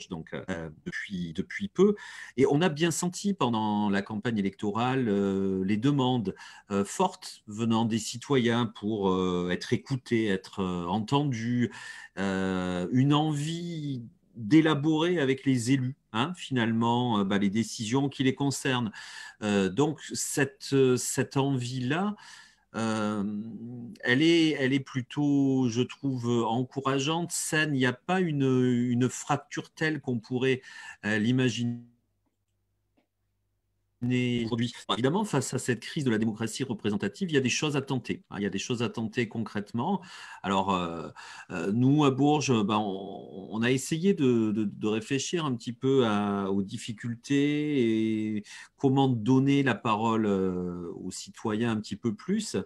Donc depuis peu. Et on a bien senti pendant la campagne électorale les demandes fortes venant des citoyens pour être écoutés, être entendus, une envie d'élaborer avec les élus, hein, finalement, les décisions qui les concernent. Donc cette envie-là, elle est plutôt, je trouve, encourageante, saine. Il n'y a pas une fracture telle qu'on pourrait l'imaginer aujourd'hui. Évidemment, face à cette crise de la démocratie représentative, il y a des choses à tenter. Il y a des choses à tenter concrètement. Alors, nous, à Bourges, on a essayé de réfléchir un petit peu aux difficultés et comment donner la parole aux citoyens un petit peu plus.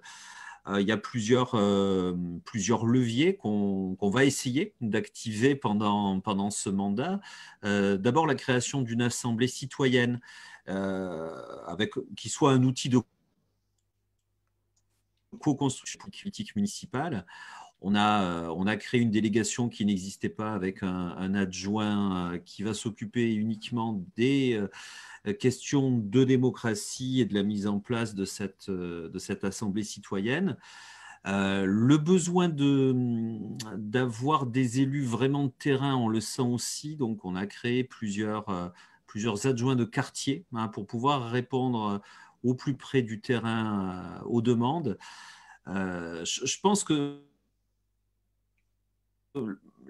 Il y a plusieurs leviers qu'on va essayer d'activer pendant ce mandat. D'abord, la création d'une assemblée citoyenne qui soit un outil de co-construction politique municipale. On a créé une délégation qui n'existait pas avec un adjoint qui va s'occuper uniquement des questions de démocratie et de la mise en place de cette assemblée citoyenne. Le besoin d'avoir des élus vraiment de terrain, on le sent aussi. Donc, on a créé plusieurs adjoints de quartier pour pouvoir répondre au plus près du terrain aux demandes. Je pense que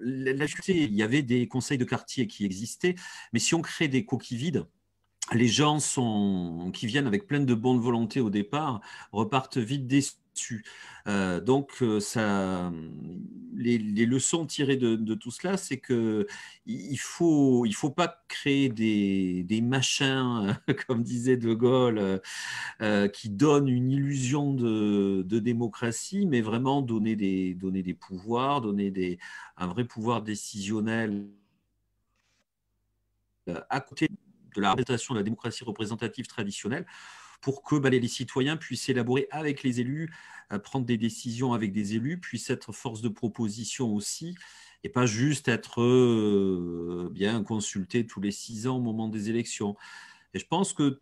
il y avait des conseils de quartier qui existaient, mais si on crée des coquilles vides, les gens qui viennent avec plein de bonne volonté au départ repartent vite déçus. Donc, les leçons tirées de tout cela, c'est qu'il ne faut pas créer des machins, comme disait De Gaulle, qui donnent une illusion de démocratie, mais vraiment donner des pouvoirs, un vrai pouvoir décisionnel à côté de la représentation de la démocratie représentative traditionnelle, pour que les citoyens puissent élaborer avec les élus, prendre des décisions avec des élus, puissent être force de proposition aussi, et pas juste être bien consultés tous les 6 ans au moment des élections. Et je pense que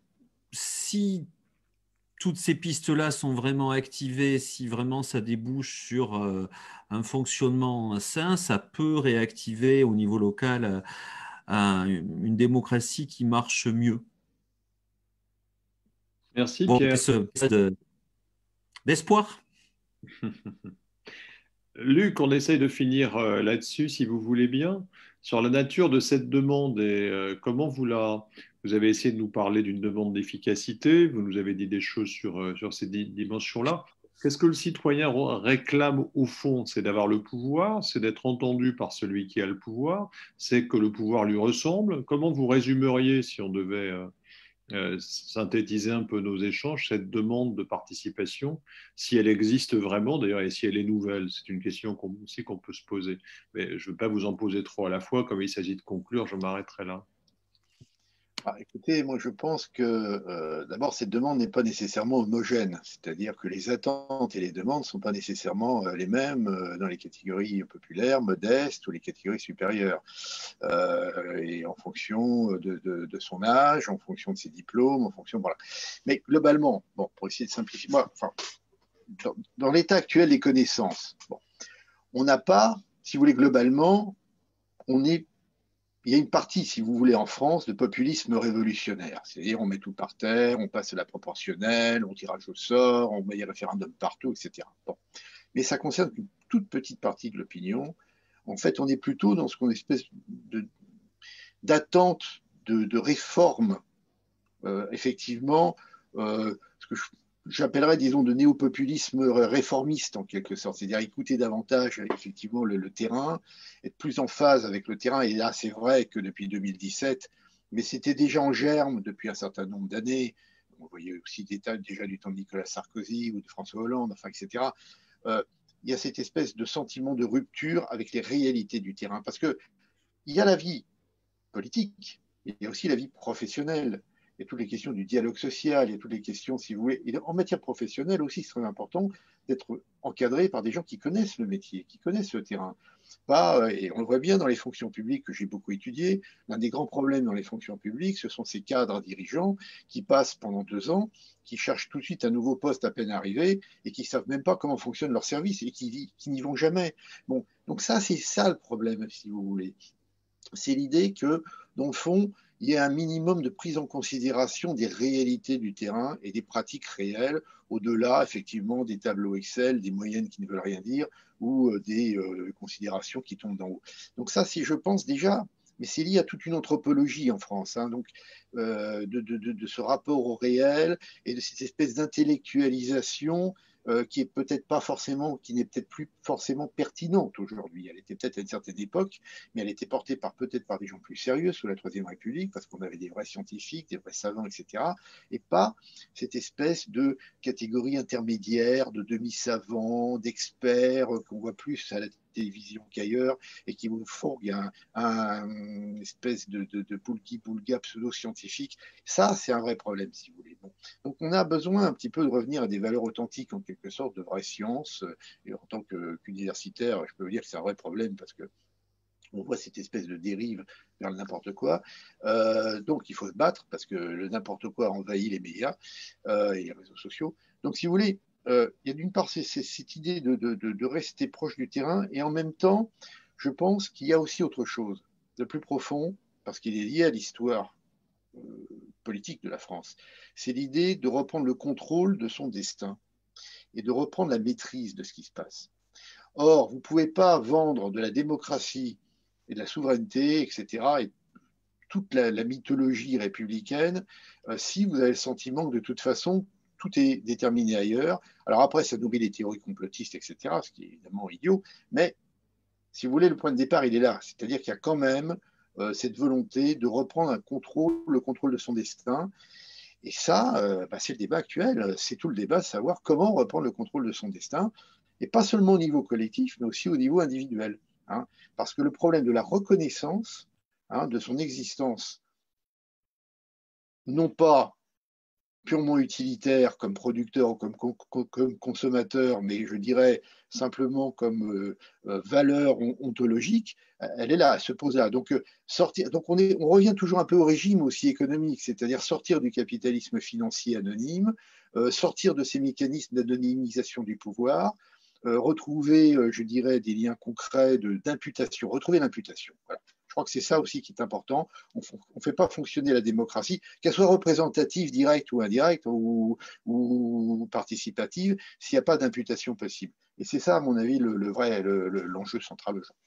si toutes ces pistes-là sont vraiment activées, si vraiment ça débouche sur un fonctionnement sain, ça peut réactiver au niveau local une démocratie qui marche mieux. Merci Pierre. D'espoir. Luc, on essaye de finir là-dessus, si vous voulez bien, sur la nature de cette demande et comment vous avez essayé de nous parler d'une demande d'efficacité, vous nous avez dit des choses sur ces dimensions-là. Qu'est-ce que le citoyen réclame au fond? C'est d'avoir le pouvoir, c'est d'être entendu par celui qui a le pouvoir, c'est que le pouvoir lui ressemble. Comment vous résumeriez, si on devait synthétiser un peu nos échanges, cette demande de participation, si elle existe vraiment d'ailleurs et si elle est nouvelle? C'est une question aussi qu'on peut se poser. Mais je ne veux pas vous en poser trop à la fois, comme il s'agit de conclure, je m'arrêterai là. Écoutez, moi je pense que d'abord cette demande n'est pas nécessairement homogène, c'est-à-dire que les attentes et les demandes ne sont pas nécessairement les mêmes dans les catégories populaires, modestes ou les catégories supérieures, et en fonction de son âge, en fonction de ses diplômes, en fonction voilà. Mais globalement, bon, pour essayer de simplifier, dans l'état actuel des connaissances, on n'a pas, si vous voulez, globalement, il y a une partie, si vous voulez, en France, de populisme révolutionnaire. C'est-à-dire, on met tout par terre, on passe à la proportionnelle, on tirage au sort, on met des référendums partout, etc. Bon. Mais ça concerne une toute petite partie de l'opinion. En fait, on est plutôt dans ce qu'on espèce d'attente de réforme, effectivement, ce que j'appellerais, disons, de néopopulisme réformiste, en quelque sorte. C'est-à-dire écouter davantage, effectivement, le terrain, être plus en phase avec le terrain. Et là, c'est vrai que depuis 2017, mais c'était déjà en germe depuis un certain nombre d'années. On voyait aussi déjà du temps de Nicolas Sarkozy ou de François Hollande, enfin, etc. Il y a cette espèce de sentiment de rupture avec les réalités du terrain. Parce qu'il y a la vie politique, il y a aussi la vie professionnelle. Il y a toutes les questions du dialogue social, il y a toutes les questions, si vous voulez. Et en matière professionnelle aussi, c'est très important d'être encadré par des gens qui connaissent le métier, qui connaissent le terrain. Et on le voit bien dans les fonctions publiques que j'ai beaucoup étudiées. L'un des grands problèmes dans les fonctions publiques, ce sont ces cadres dirigeants qui passent pendant 2 ans, qui cherchent tout de suite un nouveau poste à peine arrivé et qui ne savent même pas comment fonctionne leur service et qui n'y vont jamais. Bon, donc ça, c'est ça le problème, si vous voulez. C'est l'idée que, dans le fond, il y a un minimum de prise en considération des réalités du terrain et des pratiques réelles, au-delà, effectivement, des tableaux Excel, des moyennes qui ne veulent rien dire, ou des considérations qui tombent d'en haut. Donc ça, c'est, je pense, déjà, mais c'est lié à toute une anthropologie en France, hein, donc, de ce rapport au réel et de cette espèce d'intellectualisation qui est peut-être pas forcément, qui n'est peut-être plus forcément pertinente aujourd'hui. Elle était peut-être à une certaine époque, mais elle était portée peut-être par des gens plus sérieux sous la Troisième République, parce qu'on avait des vrais scientifiques, des vrais savants, etc. Et pas cette espèce de catégorie intermédiaire, de demi-savants, d'experts qu'on voit plus à la télévision qu'ailleurs et qui vous fourguent une espèce de poulki-poulga pseudo-scientifique. Ça, c'est un vrai problème, si vous voulez. Donc on a besoin un petit peu de revenir à des valeurs authentiques, en quelque sorte, de vraie science. Et en tant qu'universitaire, je peux vous dire que c'est un vrai problème parce que on voit cette espèce de dérive vers le n'importe quoi. Donc il faut se battre parce que le n'importe quoi envahit les médias et les réseaux sociaux. Donc si vous voulez, il y a d'une part cette idée de rester proche du terrain, et en même temps, je pense qu'il y a aussi autre chose de plus profond, parce qu'il est lié à l'histoire politique de la France. C'est l'idée de reprendre le contrôle de son destin et de reprendre la maîtrise de ce qui se passe. Or, vous ne pouvez pas vendre de la démocratie et de la souveraineté, etc., et toute la mythologie républicaine, si vous avez le sentiment que de toute façon, tout est déterminé ailleurs. Alors après, ça nourrit les théories complotistes, etc., ce qui est évidemment idiot, mais si vous voulez, le point de départ, il est là. C'est-à-dire qu'il y a quand même cette volonté de reprendre le contrôle de son destin. Et ça, c'est le débat actuel. C'est tout le débat de savoir comment reprendre le contrôle de son destin, et pas seulement au niveau collectif, mais aussi au niveau individuel. Hein, parce que le problème de la reconnaissance de son existence, non pas purement utilitaire comme producteur ou comme consommateur, mais je dirais simplement comme valeur ontologique, elle est là, elle se pose là. Donc, on revient toujours un peu au régime aussi économique, c'est-à-dire sortir du capitalisme financier anonyme, sortir de ces mécanismes d'anonymisation du pouvoir, retrouver, je dirais, des liens concrets d'imputation, retrouver l'imputation. Voilà. Je crois que c'est ça aussi qui est important. On ne fait pas fonctionner la démocratie, qu'elle soit représentative, directe ou indirecte, ou participative, s'il n'y a pas d'imputation possible. Et c'est ça, à mon avis, l'enjeu central aujourd'hui.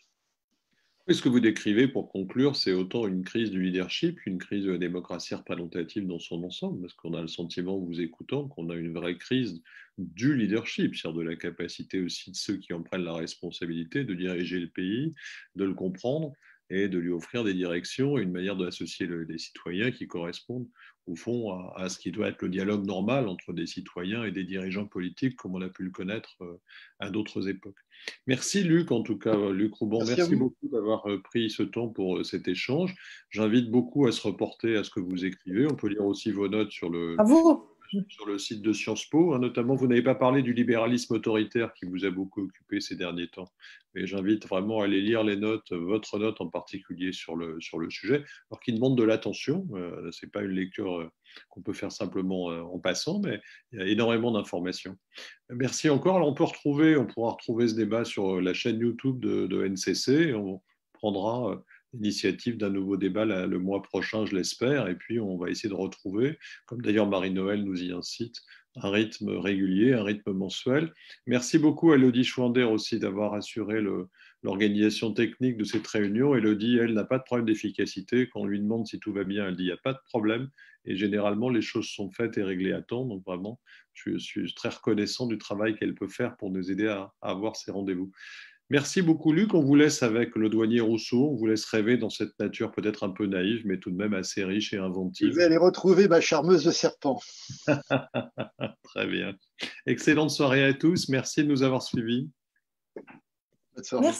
Ce que vous décrivez, pour conclure, c'est autant une crise du leadership qu'une crise de la démocratie représentative dans son ensemble, parce qu'on a le sentiment, en vous écoutant, qu'on a une vraie crise du leadership, c'est-à-dire de la capacité aussi de ceux qui en prennent la responsabilité de diriger le pays, de le comprendre et de lui offrir des directions et une manière d'associer les citoyens qui correspondent au fond à ce qui doit être le dialogue normal entre des citoyens et des dirigeants politiques, comme on a pu le connaître à d'autres époques. Merci Luc, en tout cas, Luc Rouban, merci beaucoup d'avoir pris ce temps pour cet échange. J'invite beaucoup à se reporter à ce que vous écrivez. On peut lire aussi vos notes sur le site de Sciences Po. Notamment, vous n'avez pas parlé du libéralisme autoritaire qui vous a beaucoup occupé ces derniers temps. Mais j'invite vraiment à aller lire les notes, votre note en particulier sur le sujet, alors qui demande de l'attention. Ce n'est pas une lecture qu'on peut faire simplement en passant, mais il y a énormément d'informations. Merci encore. Alors, on pourra retrouver ce débat sur la chaîne YouTube de NCC. Et on prendra l'initiative d'un nouveau débat le mois prochain, je l'espère. Et puis, on va essayer de retrouver, comme d'ailleurs Marie-Noël nous y incite, un rythme régulier, un rythme mensuel. Merci beaucoup à Elodie Schwander aussi d'avoir assuré l'organisation technique de cette réunion. Elodie, elle, n'a pas de problème d'efficacité. Quand on lui demande si tout va bien, elle dit il n'y a pas de problème. Et généralement, les choses sont faites et réglées à temps. Donc vraiment, je suis très reconnaissant du travail qu'elle peut faire pour nous aider à avoir ces rendez-vous. Merci beaucoup, Luc. On vous laisse avec le douanier Rousseau. On vous laisse rêver dans cette nature peut-être un peu naïve, mais tout de même assez riche et inventive. Je vais aller retrouver ma charmeuse de serpent. Très bien. Excellente soirée à tous. Merci de nous avoir suivis. Bonne soirée. Merci.